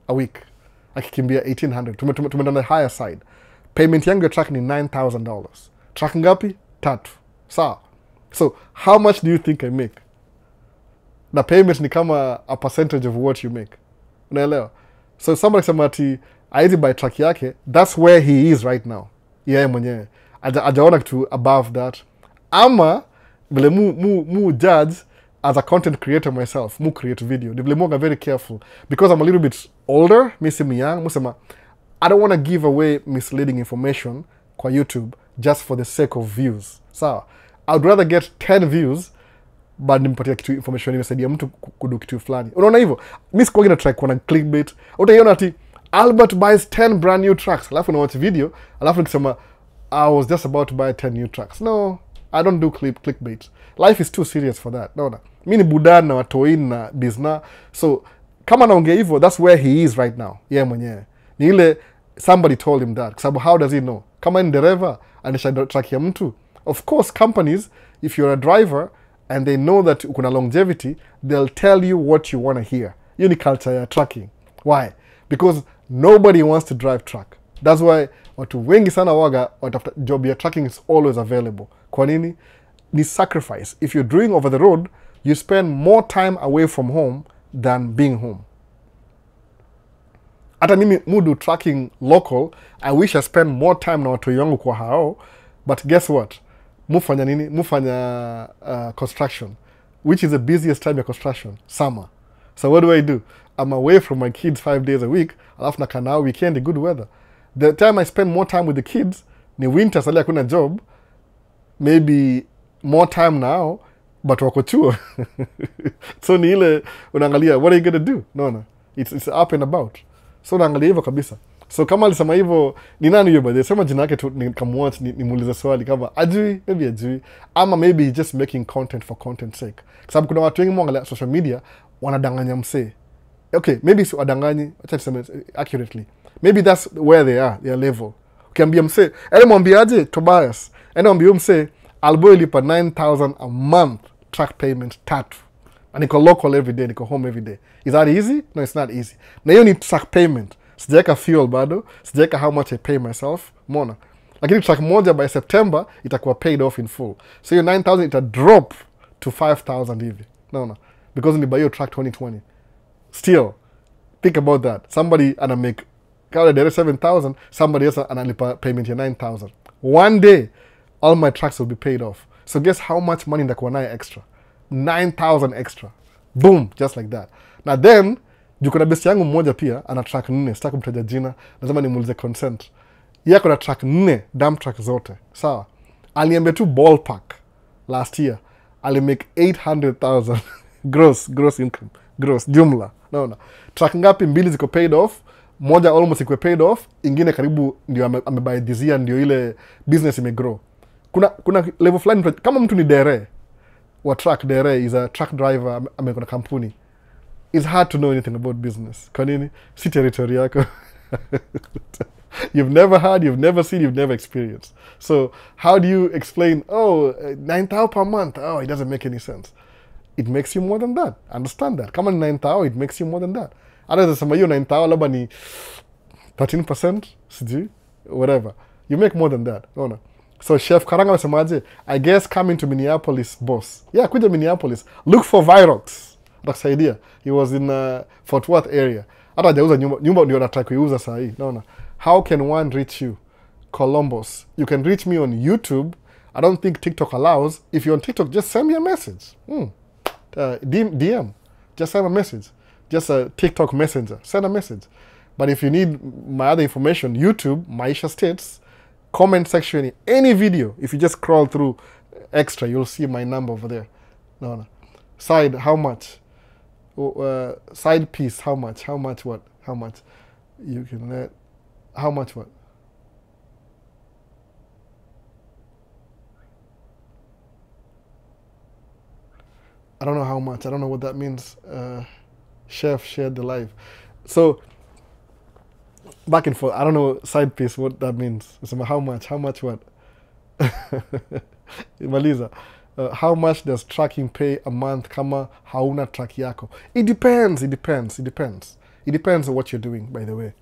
a week. Akikimbia 1,800. Tumeenda on the higher side. Payment yangu ya track ni $9,000. Track ngapi? 3. Sawa. So how much do you think I make? Na payment ni kama a percentage of what you make. Unaelewa? So somebody sema ati aizi by track yake, that's where he is right now. Yeye mwenyewe. Ajaona kitu above that. Ama vile mu judge as a content creator myself, mu create video. Vile mu very careful because I'm a little bit older, mi si young, musema I don't want to give away misleading information kwa YouTube just for the sake of views. Sawa. I'd rather get 10 views but nimpatia kitu information imesaidia mtu kudu kitu fulani. Unaona hivyo? Mimi sikuwa na try kuona clickbait. Utaiona ati Albert buys 10 brand new tracks. Alafu na watch video, alafu nikisema I was just about to buy 10 new tracks. No, I don't do clickbait. Life is too serious for that. No. Mimi ni budan na watoin na bizna. So kama naongea hivyo, that's where he is right now. Yeye mwenyewe. Ni ile somebody told him that. Kwa sababu how does he know? Kama ni dereva anisha track ya mtu. Of course companies, if you're a driver and they know that kuna longevity, they'll tell you what you want to hear. Hiyo ni culture ya tracking. Why? Because nobody wants to drive truck. That's why watu wengi sana waga watafuta job ya tracking is always available. Kwa nini? Ni sacrifice. If you're doing over the road, you spend more time away from home than being home. Hata mimi mudu tracking local, I wish I spend more time na watu yangu kwa hao, but guess what? Mufanya nini? Mufanya construction, which is the busiest time ya construction, summer. So what do? I'm away from my kids 5 days a week, alafu na kana weekend, good weather. The time I spend more time with the kids, ni winter sali hakuna job, maybe more time now, but wako chuo. So ni ile unaangalia, what are you going to do? No. It's up and about. So unaangalia hivyo kabisa. So kama alisema hivyo, ni nani huyo baadaye? Sema jina yake tu nikamwatch nimuulize swali kama ajui, maybe ajui, ama maybe he's just making content for content sake. Kwa sababu kuna watu wengi mwangalia social media wanadanganya msee. Okay, maybe si wadanganyi, acha tuseme accurately. Maybe that's where they are, their level. Ukiambia msee, mwambie aje Tobias. Mwambie msee Albo ilipa 9,000 a month track payment 3. And niko local every day, niko home every day. Is that easy? No, it's not easy. Na hiyo ni track payment. Sijaeka fuel bado, sijaeka how much I pay myself, mona. Lakini track moja by September itakuwa paid off in full. So your 9,000 ita drop to 5,000 hivi. No. Because ni by your track 2020. Still, think about that. Somebody ana make kama there 7,000, somebody else analipa payment ya 9,000. One day, all my tracks will be paid off. So guess how much money ndakuwa nayo extra? 9,000 extra. Boom, just like that. Now then, juko na best yangu mmoja pia ana track 4, sitaki kumtaja jina, lazima nimuulize consent. Yeye ako na track 4, dump track zote. Sawa. Aliambia tu ballpark last year. Ali make 800,000 gross income. Gross jumla. No. Track ngapi? 2 ziko paid off, moja almost iko paid off, ingine karibu ndio amebuy this year, ndio ile business imegrow. Kuna level fulani kama mtu ni dere wa track, dere is a truck driver, amekona kampuni. It's hard to know anything about business. Kwa nini? Si territory yako. You've never heard, you've never seen, you've never experienced. So how do you explain, 9,000 per month? Oh, it doesn't make any sense. It makes you more than that. Understand that. Kama ni 9,000, it makes you more than that. Otherwise, sema hiyo 9,000 labda ni 13%, sijui, whatever. You make more than that. No. So Chef Karanga wasemaje? I guess coming to Minneapolis, boss. Yeah, kuja Minneapolis. Look for Virox. atakusaidia. He was in Fort Worth area. Hata hajauza nyumba ndio anataka kuiuza saa hii. Naona. How can one reach you? Columbus. You can reach me on YouTube. I don't think TikTok allows. If you're on TikTok, just send me a message. DM. Just send a message. Just a TikTok messenger. Send a message. But if you need my other information, YouTube, Maisha States, comment section, any video, if you just scroll through extra, you'll see my number over there. No. Side, how much? Side piece, how much? How much what? How much? You can let... How much what? I don't know how much. I don't know what that means. Chef shared the live. So, back and forth. I don't know side piece what that means. It's about how much? How much what? Maliza. How much does tracking pay a month kama hauna track yako? It depends. It depends on what you're doing, by the way.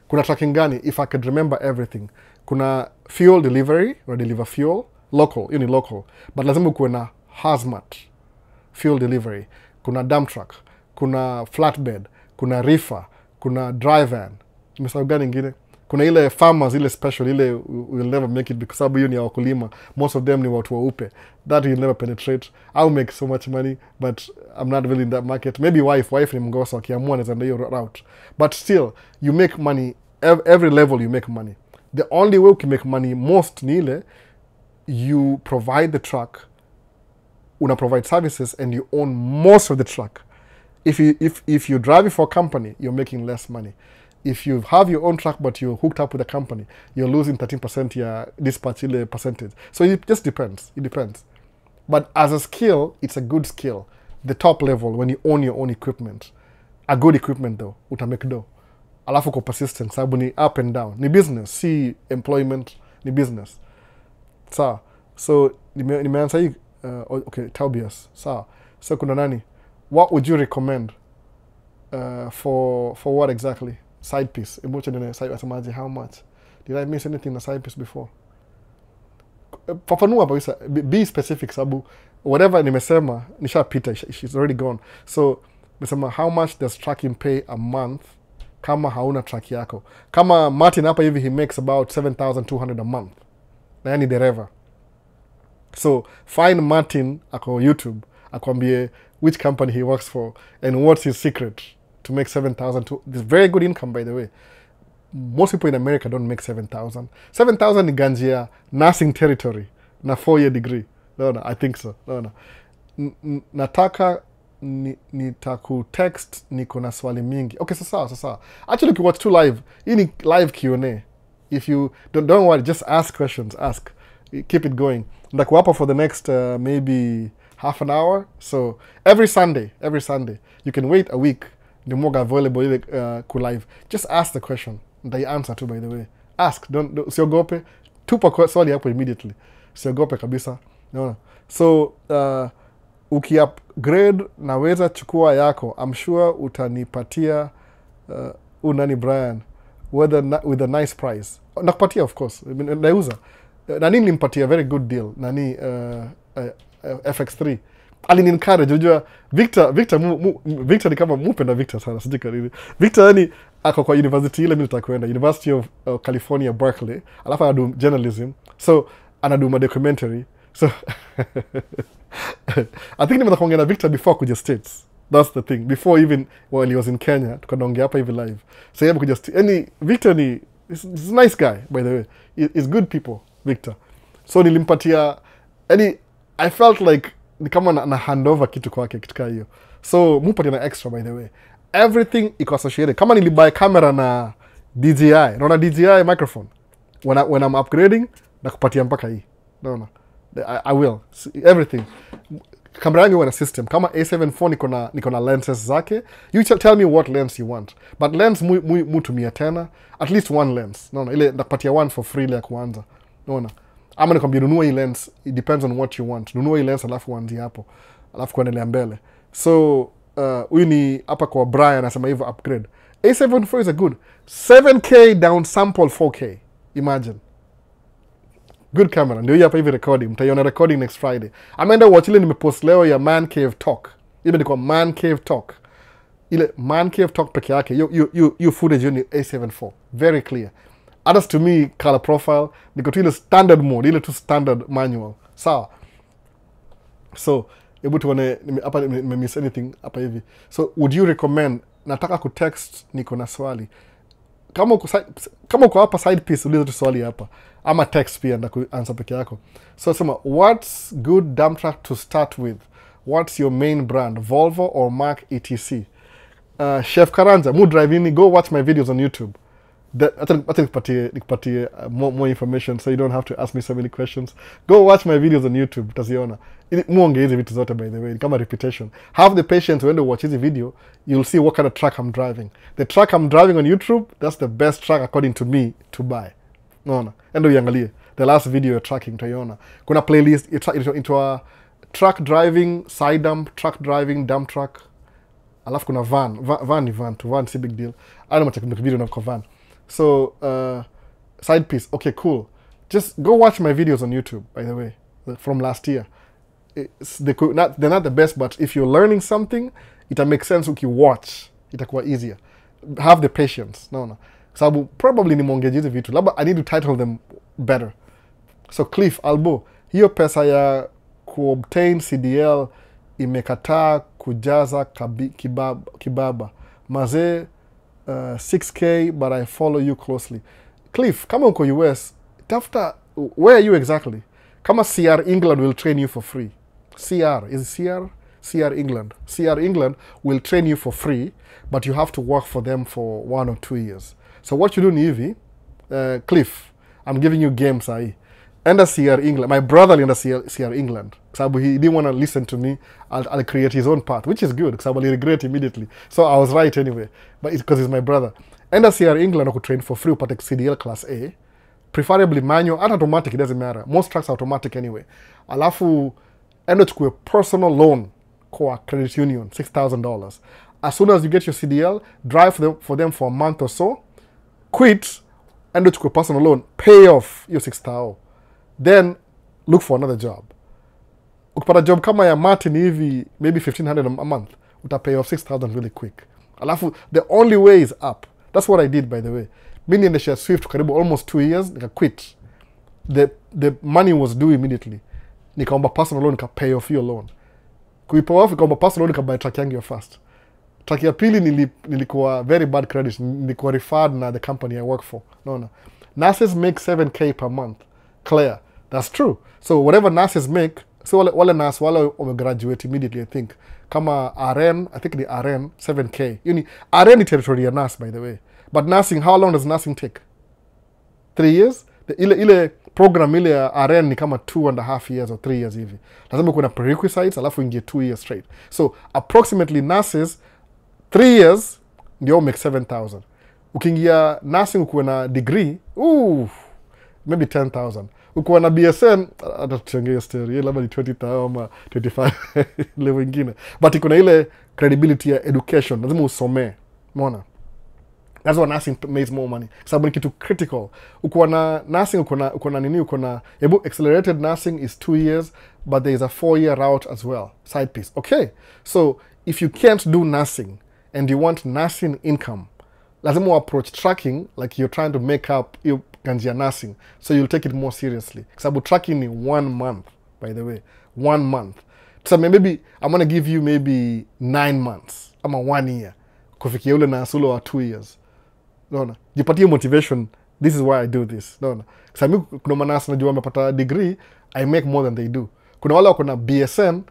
Kuna tracking gani? If I could remember everything. Kuna fuel delivery, or deliver fuel. Local, you need local. But lazima ukuwe na hazmat. Fuel delivery. Kuna dump truck. Kuna flatbed. Kuna reefer. Kuna dry van. Nimesahau gani ingine? Kuna ile farmers, ile special, ile will never make it because sababu hiyo ni ya wakulima. Most of them ni watu waupe. That will never penetrate. I'll make so much money, but I'm not really in that market. Maybe wife ni mgoso, akiamua naenda hiyo route. But still, you make money, every level you make money. The only way you can make money most ni ile, you provide the truck, una provide services, and you own most of the truck. If you drive it for a company, you're making less money. If you have your own truck but you're hooked up with a company, you're losing 13% your dispatch percentage. So it just depends. It depends. But as a skill, it's a good skill. The top level, when you own your own equipment. A good equipment though, utamake do. Alafu ko persistent, sababu ni up and down. Ni business, si employment, ni business. Sawa. So, nimeanza hii, okay, Tobias. Sawa. So kuna nani? What would you recommend for what exactly? Side piece. How much? Did I miss anything in the side piece before? Fafanua kabisa. Be specific sababu whatever nimesema nishapita, she's already gone. So nimesema how much does tracking pay a month kama hauna track yako? Kama Martin hapa hivi, he makes about 7,200 a month. Na yani dereva. So find Martin ako YouTube, akwambie which company he works for and what's his secret to make 7,000. This very good income, by the way. Most people in America don't make 7,000. 7,000 ni ganjia nursing territory na 4-year degree. No, I think so. No. Nataka nitakutext niko na swali mingi. Okay, sasa. Actually, if you watch two live, hii ni live Q&A. If you don't worry, just ask questions. Ask. Keep it going. Ndakuwa hapa for the next maybe half an hour. So every Sunday, you can wait a week. The more available live. Just ask the question. They answer too, by the way. Ask. Don't siogope. Tupa swali hapo immediately. Siogope kabisa. No. So uki-upgrade naweza chukua yako. I'm sure utanipatia unani Brian with a nice price. Nakupatia, of course. Nauza. Nani nimpatia very good deal. Nani FX3. Alini-encourage, unajua Victor ni kama mupenda Victor sana, sijika nini. Victor yani ako kwa university ile mimi nitakwenda, University of California Berkeley, alafu anadu journalism. So anadu documentary. So I think nimekuwa kuongea na Victor before kuja States. That's the thing. Before even while he was in Kenya, tukaongea hapa hivi live. So yeye kuja Victor ni is a nice guy, by the way. He's good people, Victor. So nilimpatia I felt like ni kama na handover kitu kwake kitu hiyo. So mupatia na extra, by the way. Everything iko associated. Kama nilibuy camera na DJI, naona DJI microphone. When I'm upgrading, nakupatia mpaka hii. Naona. I will. Everything. Kamera yangu ina system. Kama A7 IV niko na lenses zake. You tell me what lens you want. But lens mutumia tena. At least one lens. Naona. Ile nakupatia one for free ile ya kuanza. Naona. Ama nikwambia nunua hii lens, it depends on what you want. Nunua hii lens alafu uanzie hapo. Alafu kuendelea mbele. So, huyu ni hapa kwa Brian anasema hivyo upgrade. A7 IV is a good. 7K down sample 4K. Imagine. Good camera. Ndio hii hapa hivi recording. Mtaiona recording next Friday. Ameenda watch ile nimepost leo ya Man Cave Talk. Imeandikwa man cave talk. Ile man cave talk peke yake, you footage ni A74. Very clear. Others to me, color profile, niko tu ile standard mode, ile tu standard manual. Sawa. So, hebu tuone hapa nimemiss anything hapa hivi. So, would you recommend, nataka kutext niko na swali. Kama uko hapa side piece, uliza tu swali hapa. Ama text pia na answer peke yako. So, sema, what's good dump truck to start with? What's your main brand? Volvo or Mark etc? Chef Karanja, mu drive in, go watch my videos on YouTube. I think nikupatie more information so you don't have to ask me so many questions. Go watch my videos on YouTube, utaziona. Muonge hizi vitu zote by the way, kama reputation. Have the patience when you watch this video, you'll see what kind of truck I'm driving. The truck I'm driving on YouTube, that's the best truck according to me to buy. Naona. Endo uiangalie. The last video you're tracking, utaiona. Kuna playlist into a truck driving, side dump truck. Alafu kuna van si big deal. I don't know video na kwa van. So side piece, okay, cool. Just go watch my videos on YouTube, by the way, from last year. They're not the best, but if you're learning something, it'll make sense if you watch. Itakuwa easier. Have the patience. No. Sababu probably nimeongeja hizi vitu. Labda I need to title them better. So Cliff Albo, hiyo pesa ya kuobtain CDL imekataa kujaza kibaba. Mazee 6K, but I follow you closely. Cliff, kama uko US, tafuta, where are you exactly? Kama CR England will train you for free. CR, is it CR? CR England. CR England will train you for free, but you have to work for them for 1 or 2 years. So what you do ni hivi, Cliff, I'm giving you game sahi. Enda CR England. My brother enda CR England. Sababu he didn't want to listen to me. I'll create his own path, which is good. Sababu he regret immediately. So I was right anyway. But it's because he's my brother. Enda CR England I could train for free upate CDL class A. Preferably manual and automatic, it doesn't matter. Most trucks are automatic anyway. Alafu enda chukue personal loan kwa credit union, $6,000. As soon as you get your CDL, drive for them for a month or so. Quit, enda chukue personal loan, pay off your $6,000. Then look for another job. Ukipata job kama ya Martin hivi, maybe $1,500 a month, utapay off $6,000 really quick. Alafu, the only way is up. That's what I did, by the way. Mimi niendesha Swift karibu almost 2 years, nika quit. The money was due immediately. Nikaomba personal loan, nika pay off your loan. Kuipa off, nikaomba personal loan, nika buy truck yangu ya first. Truck ya pili nilikuwa very bad credit, nilikuwa referred na the company I work for. No. Nurses make 7K per month. Clear. That's true. So whatever nurses make, so wale nurse wale graduate immediately, I think. Kama RN, I think the RN, 7K. RN ni territory ya nurse, by the way. But nursing, how long does nursing take? 3 years? Ile program ile ya RN ni kama 2.5 years or 3 years hivi. Lazima kuna prerequisites, alafu ingie 2 years straight. So approximately nurses, 3 years, ndio make 7,000. Ukiingia nursing ukuwe na degree, maybe 10,000. Ukiwa na BSN, atatuchengea story, labda ni 20,000 ama 25 level ingine. But kuna ile credibility ya education, lazima usomee. Umeona? That's why nursing makes more money. Sababu ni kitu critical. Ukiwa na nursing, uko na accelerated nursing is 2 years, but there is a 4-year route as well. Side piece. Okay. So, if you can't do nursing and you want nursing income, lazima approach tracking like you're trying to make up your ganjia nursing. So you'll take it more seriously. Sababu tracking ni 1 month, by the way. 1 month. So maybe I'm going to give you maybe 9 months. Ama 1 year. Kufikia ule na asulo wa 2 years. No. Jipatie motivation. This is why I do this. No. Sababu kuna manasi najua wamepata degree, I make more than they do. Kuna wale wako na BSN,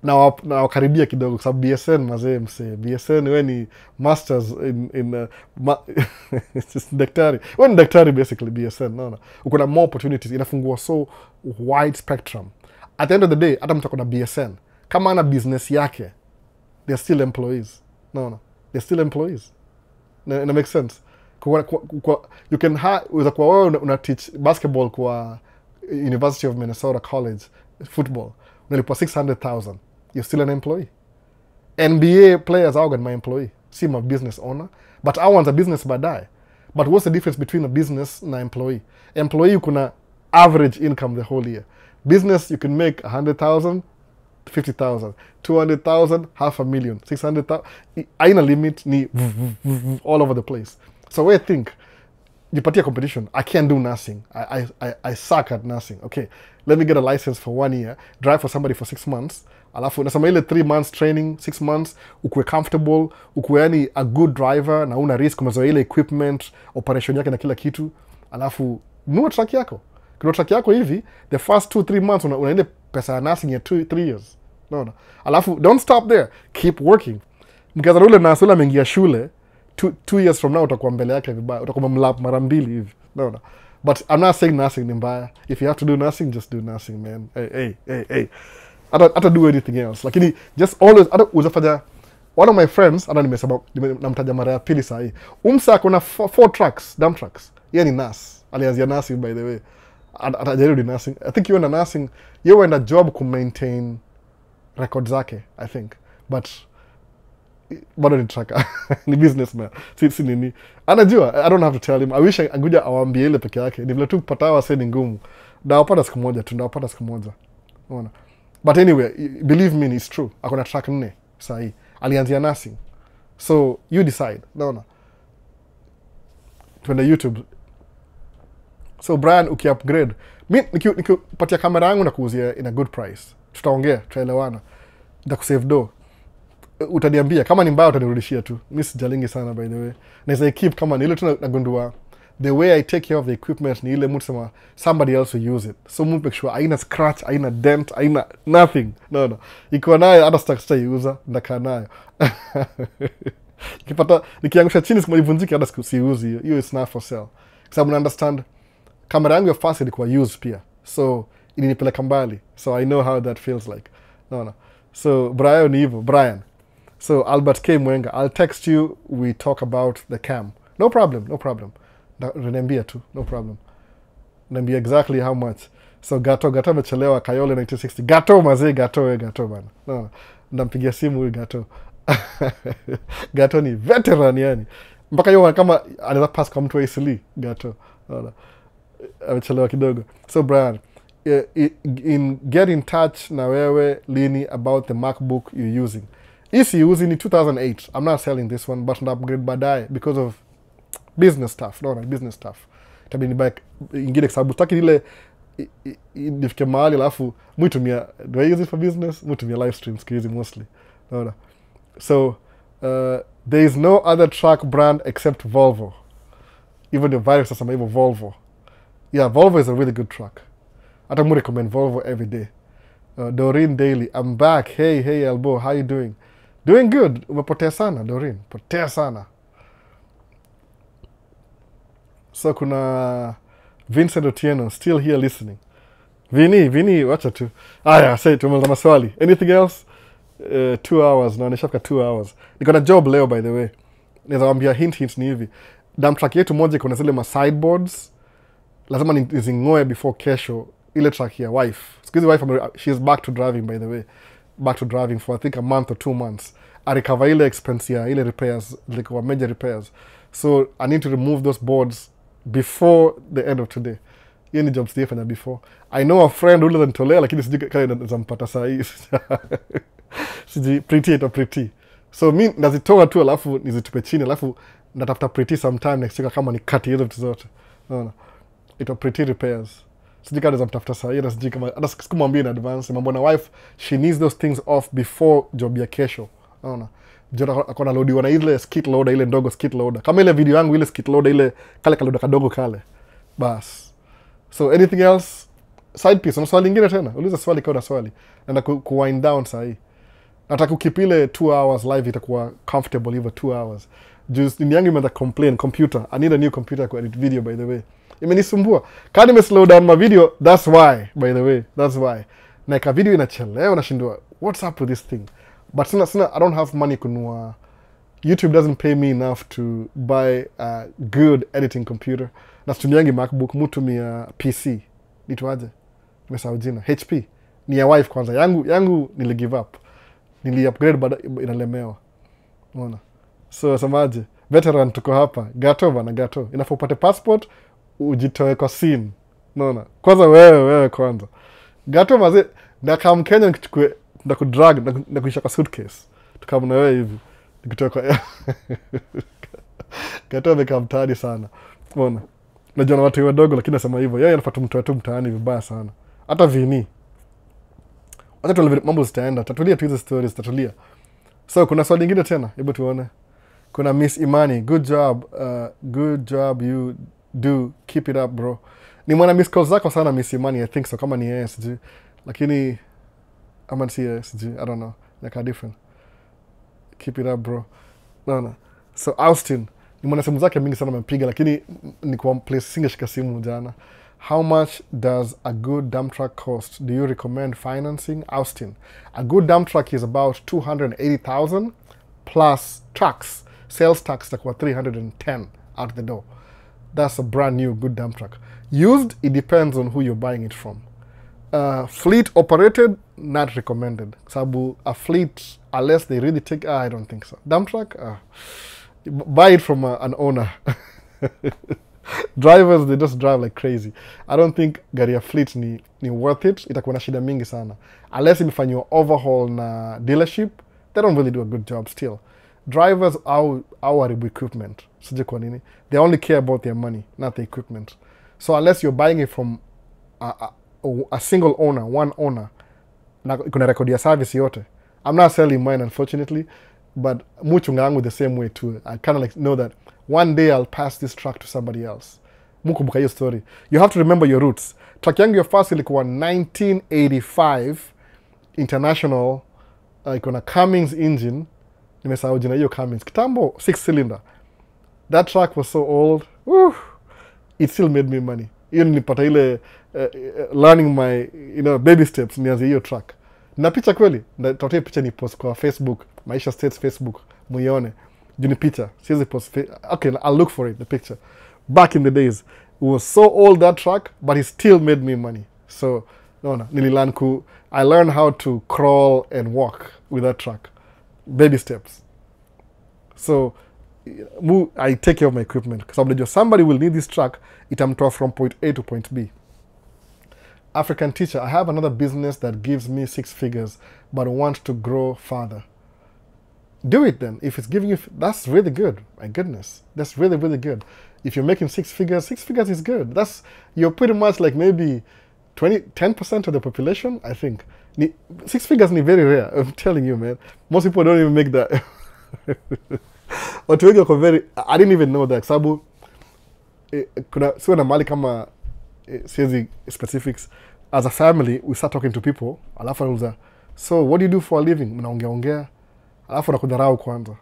na wakaribia kidogo kwa sababu BSN mazee mse. BSN we ni masters in daktari. We ni daktari basically BSN. No. Uko na more opportunities. Inafungua so wide spectrum. At the end of the day, hata mtu ako na BSN. Kama ana business yake, they're still employees. No. They're still employees. It makes sense. You can kwa wewe una teach basketball kwa University of Minnesota College football. Unalipwa $600,000. You're still an employee. NBA players are my employee. See, my business owner. But I want a business baadaye. But what's the difference between a business and an employee? Employee, you can average income the whole year. Business, you can make $100,000 50,000, 200,000, half a million, 600,000. Aina limit ni all over the place. So we think, jipatia competition, I can't do nursing. I suck at nursing. Okay, let me get a license for 1 year, drive for somebody for 6 months, alafu nasema ile 3 months training, 6 months, ukue comfortable, ukue yani a good driver, na una risk, umezoea ile equipment, operation yake na kila kitu, alafu nunua truck yako. Kuna truck yako hivi, the first 2-3 months una ile pesa ya nursing ya 2-3 years. No. Alafu, don't stop there. Keep working. Mkianza ule nurse ule ameingia shule, 2 years from now utakuwa mbele yake vibaya, utakuwa mlap mara mbili hivi. No. But I'm not saying nursing ni mbaya. If you have to do nursing, just do nursing, man. Hey. Hata do anything else. Lakini just always, hata uzafanya, one of my friends, hata nimesema, namtaja mara ya pili saa hii. Umsa kuna 4 trucks, dump trucks. Yeye ni nurse. Alianzia nursing, by the way. Atajaribu nursing. I think you were in nursing, you were in a job to maintain records zake, I think. But bado ni tracker. Ni businessman. Si nini. Anajua, I don't have to tell him. I wish anguja awambie ile peke yake. Ni vile tu kupata wase ni ngumu. Ndawapata siku moja. Unaona. But anyway, believe me, it's true. Akona track 4 sahi. Alianzia nursing. So you decide. Unaona. Twende YouTube. So Brian, uki-upgrade. Mi nikipatia kamera yangu na kuuzia in a good price. Tutaongea, tutaelewana. Nitakusave do. Utaniambia kama ni mbaya utanirudishia tu. Mimi sijalingi sana, by the way. Naweza keep kama ni ile tu nagundua the way I take care of the equipment ni ile mtu sema somebody else will use it. So mtu make sure haina scratch, haina dent, haina nothing. No. Iko nayo hata sitaiuza, ndakaa nayo. Nikipata nikiangusha chini siku ivunjike hata siuzi hiyo. Hiyo is not for sale. Because I understand kamera yangu ya fast ilikuwa used pia. So ilinipeleka mbali. So I know how that feels like. No. So Brian ni hivyo, Brian. So Albert K. Mwenga, I'll text you, we talk about the cam. No problem. Renembia tu, no problem. Nambia exactly how much. So Gato amechelewa Kayole 1960. Gato bana. No. Ndampigia simu huyu Gato. Gato ni veteran yani. Mpaka yeye kama anaweza pass kwa mtu wa Isili, Gato. No. Amechelewa kidogo. So Brian, get in touch na wewe lini about the MacBook you're using. Isi using ni 2008. I'm not selling this one, but na upgrade baadaye because of business stuff. No, business stuff. Tabini back ingine sababu taki ile nifike mahali alafu mwitumia, do I use it for business? Mwitumia live streams kizi mostly. No. So there is no other truck brand except Volvo. Even the virus sasa hivyo Volvo. Yeah, Volvo is a really good truck. Hata mu recommend Volvo every day. Doreen Daily, I'm back. Hey Elbow, how you doing? Doing good. Umepotea sana Doreen, potea sana. So kuna Vincent Otieno still here listening. Vini, wacha tu. Aya, say tumaliza maswali. Anything else? 2 hours na nishafika 2 hours. Niko na job leo, by the way. Naweza waambia hint ni hivi. Dump truck yetu moja kuna zile sideboards. Lazima nizingoe before kesho ile truck ya wife. Excuse wife, she is back to driving, by the way. Back to driving for I think a month or 2 months. I recover ile expense ya ile repairs, like major repairs. So I need to remove those boards before the end of today. Hiyo ni job sijafanya before. I know a friend who doesn't tolea lakini sijui kama nitampata saa hii. Sijui pretty. So mi nazitoa tu alafu nizitupe chini alafu natafuta pretty sometime next week kama ni kati hizo vitu zote. No. Ito pretty repairs. Sijui kama nizamtafuta saa hii na sijui kama hata sikumwambia in advance. Mambo na wife, she needs those things off before job ya kesho. Naona. Jona akona loadiwa na ile skid loader, ile ndogo skid loader. Kama ile video yangu ile skid loader ile kale loader kadogo kale. Bas. So anything else? Side piece. Una swali lingine tena? Uliza swali kwa swali. Naenda ku wind down saa hii. Nataka ukipile 2 hours live itakuwa comfortable hivyo 2 hours. Just ni yangu imeanza complain computer. I need a new computer to edit video, by the way. Imenisumbua. Kama nime slow down my video, that's why, by the way. That's why. Na ka video inachelewa nashindwa. What's up with this thing? But sina I don't have money kununua. YouTube doesn't pay me enough to buy a good editing computer. Na situmiangi MacBook, mutumia PC. Nitwaje? Nimesahau jina. HP. Ni ya wife kwanza. Yangu nili give up. Nili upgrade bado inalemewa. Unaona? So samaje, veteran tuko hapa. Gato. Inafaa upate passport, ujitoe kwa scene. Unaona? Kwanza wewe kwanza. Gato maze, na kama Mkenya nikichukue ndakudrag na kuisha kwa suitcase tukam na wewe hivi nikitoka Gato amekaa mtaani sana. Unaona? Najua na watu wadogo lakini nasema hivyo. Yeye anafuata mtu tu mtaani vibaya sana. Hata vini. Wacha tu mambo zitaenda. Tatulia tu hizo stories, tatulia. So kuna swali lingine tena, hebu tuone. Kuna Miss Imani, good job you do, keep it up bro. Ni mwana miss calls zako sana Miss Imani, I think so, kama ni yeye sijui. Lakini ama si yeye sijui, I don't know. Like different. Keep it up bro. No. So Austin, ni mwana simu zake mingi sana amepiga lakini ni kwa place singeshika simu jana. How much does a good dump truck cost? Do you recommend financing? Austin, a good dump truck is about 280,000 plus tax. Sales tax like 310 out the door. That's a brand new good dump truck. Used, it depends on who you're buying it from. Fleet operated, not recommended. Sabu, a fleet, unless they really take, I don't think so. Dump truck, buy it from an owner. Drivers, they just drive like crazy. I don't think gari ya fleet ni worth it. Itakuwa na shida mingi sana. Unless imefanywa overhaul na dealership, they don't really do a good job still. Drivers haribu equipment. Sije kwa nini. They only care about their money, not the equipment. So unless you're buying it from a single owner, one owner, na kuna rekodi ya service yote. I'm not selling mine unfortunately, but muchunga yangu the same way too. I kind of like know that one day I'll pass this truck to somebody else. Mukumbuka hiyo story. You have to remember your roots. Truck yangu ya first ilikuwa 1985 International, iko na Cummins engine. Nimesahau jina hiyo Cummins. Kitambo 6 cylinder. That truck was so old. It still made me money. Hiyo nilipata ile learning my baby steps nianze hiyo truck. Na picha kweli, nitatoa picha ni post kwa Facebook, Maisha States Facebook, muione. Juni picha, siwezi post. Okay, I'll look for it, the picture. Back in the days, it was so old that truck, but it still made me money. So, I learned how to crawl and walk with that truck. Baby steps. So, I take care of my equipment. Because somebody will need this truck, itamtoa from point A to point B. African teacher, I have another business that gives me 6 figures, but want to grow further. Do it then. If it's giving you, that's really good. My goodness. That's really, really good. If you're making 6 figures is good. You're pretty much like maybe 10% of the population, I think. 6 figures is very rare. I'm telling you, man. Most people don't even make that. I didn't even know that. Sabu, siwa na mali kama siezi specifics. As a family, we start talking to people. Alafu nauliza, so what do you do for a living? Mnaongea. Alafu nakudharau kwanza.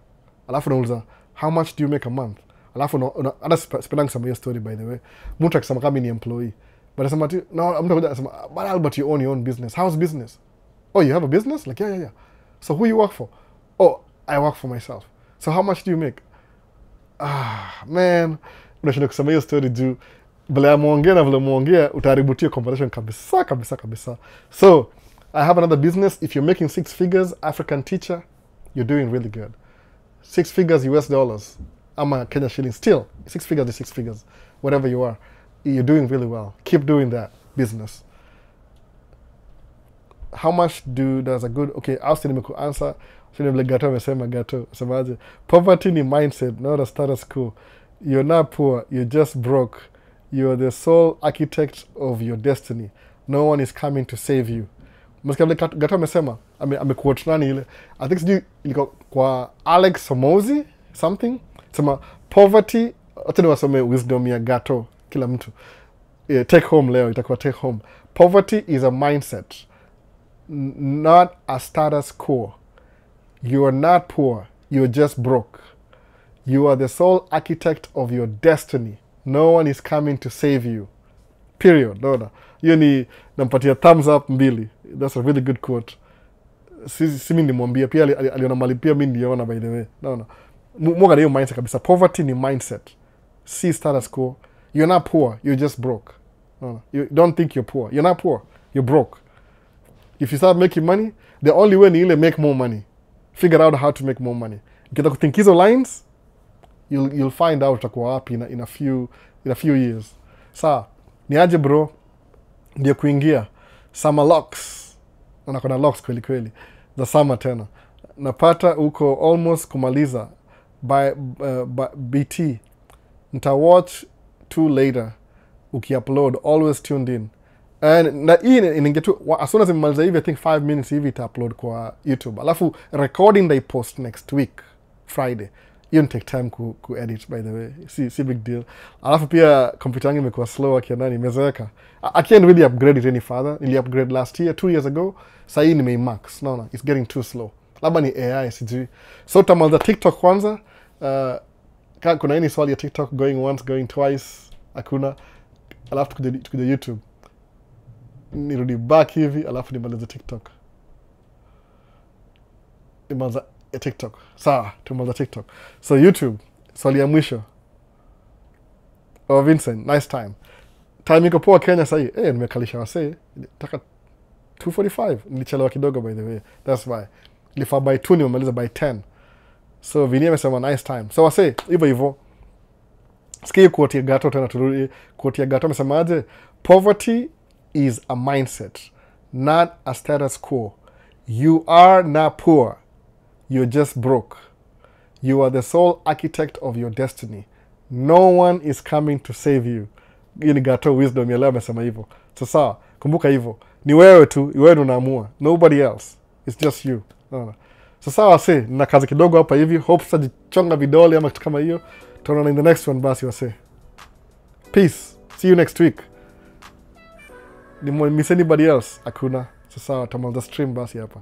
Alafu nauliza, how much do you make a month? Alafu hata sipenda kusema hiyo story by the way. Mtu akisema kama ni employee. But asema no, mtu akisema, but Albert, you own your own business. How's business? Oh, you have a business? Like, yeah. So who you work for? Oh, I work for myself. So how much do you make? Man. Unashinda kusema hiyo story juu. Vile muongea na vile muongea, utahaributia conversation kabisa. So, I have another business. If you're making 6 figures, African teacher, you're doing really good. 6 figures US dollars. I'm Kenya shilling. Still, 6 figures is 6 figures. Whatever you are, you're doing really well. Keep doing that business. How much does a good... Okay, Austin nimeku answer. Gato amesema Gato. Semaje? Poverty ni mindset, not a status quo. You're not poor. You're just broke. You're the sole architect of your destiny. No one is coming to save you. Gato amesema, amekuotu nani ile. I think sijui iliko kwa Alex Somozi, something. Sema, poverty, wote ni wasome wisdom ya Gato, kila mtu. Take home leo, itakuwa take home. Poverty is a mindset, not a status quo. You are not poor. You're just broke. You are the sole architect of your destiny. No one is coming to save you. Period. Naona. Hiyo ni nampatia thumbs up 2. That's a really good quote. Si mimi nimwambia pia aliona mali pia mimi niliona by the way. Naona. Mwaga hiyo mindset kabisa. Poverty ni mindset. Si status quo. You're not poor. You're just broke. Naona. You don't think you're poor. You're not poor. You're broke. If you start making money, the only way ni ile make more money. Figure out how to make more money. Ukitaka kuthink hizo lines, you'll find out utakuwa wapi in a few years. Ni aje bro, ndio kuingia Summer Locks. na kuna locks kweli kweli za summer tena. Napata uko almost kumaliza by BT. Nita watch 2 later ukiupload, always tuned in. And na hii ningetu as soon as nimaliza hivi I think 5 minutes hivi ita upload kwa YouTube. Alafu recording they post next week Friday. You don't take time ku edit, by the way. Si big deal. Alafu pia computer yangu imekuwa slow akiana nimezeeka. I can't really upgrade it any further. Nili upgrade last year, 2 years ago. Sasa hii nimeimax. No, it's getting too slow. Labda ni AI sijui. So tamaliza TikTok kwanza. Kuna any swali ya TikTok going once, going twice? Hakuna. Alafu tukuja YouTube. Nirudi back hivi, alafu nimaliza TikTok. Nimaliza TikTok. Sawa, tumaliza TikTok. So YouTube, swali ya mwisho. Oh, Vincent, nice time. Time iko poa Kenya sahi. Nimekalisha wasee. Nataka 2:45. Nilichelewa kidogo by the way. That's why. Nilifaa by 2 nimemaliza by 10. So Vinia amesema nice time. So wasee, hivyo. Sikia quote ya Gato tena turudi. Quote ya Gato amesemaje? Poverty is a mindset, not a status quo. You are not poor. You're just broke. You are the sole architect of your destiny. No one is coming to save you. Hii ni Gato wisdom ya leo amesema hivyo. Sasa kumbuka hivyo. Ni wewe tu, wewe unaamua. Nobody else. It's just you. No. Sasa wase, nina kazi kidogo hapa hivi. Hope sitajichonga vidole ama kitu kama hiyo. Tunaona in the next one basi wase. Peace. See you next week. Miss anybody else? Hakuna. Sasa tamaliza stream basi hapa.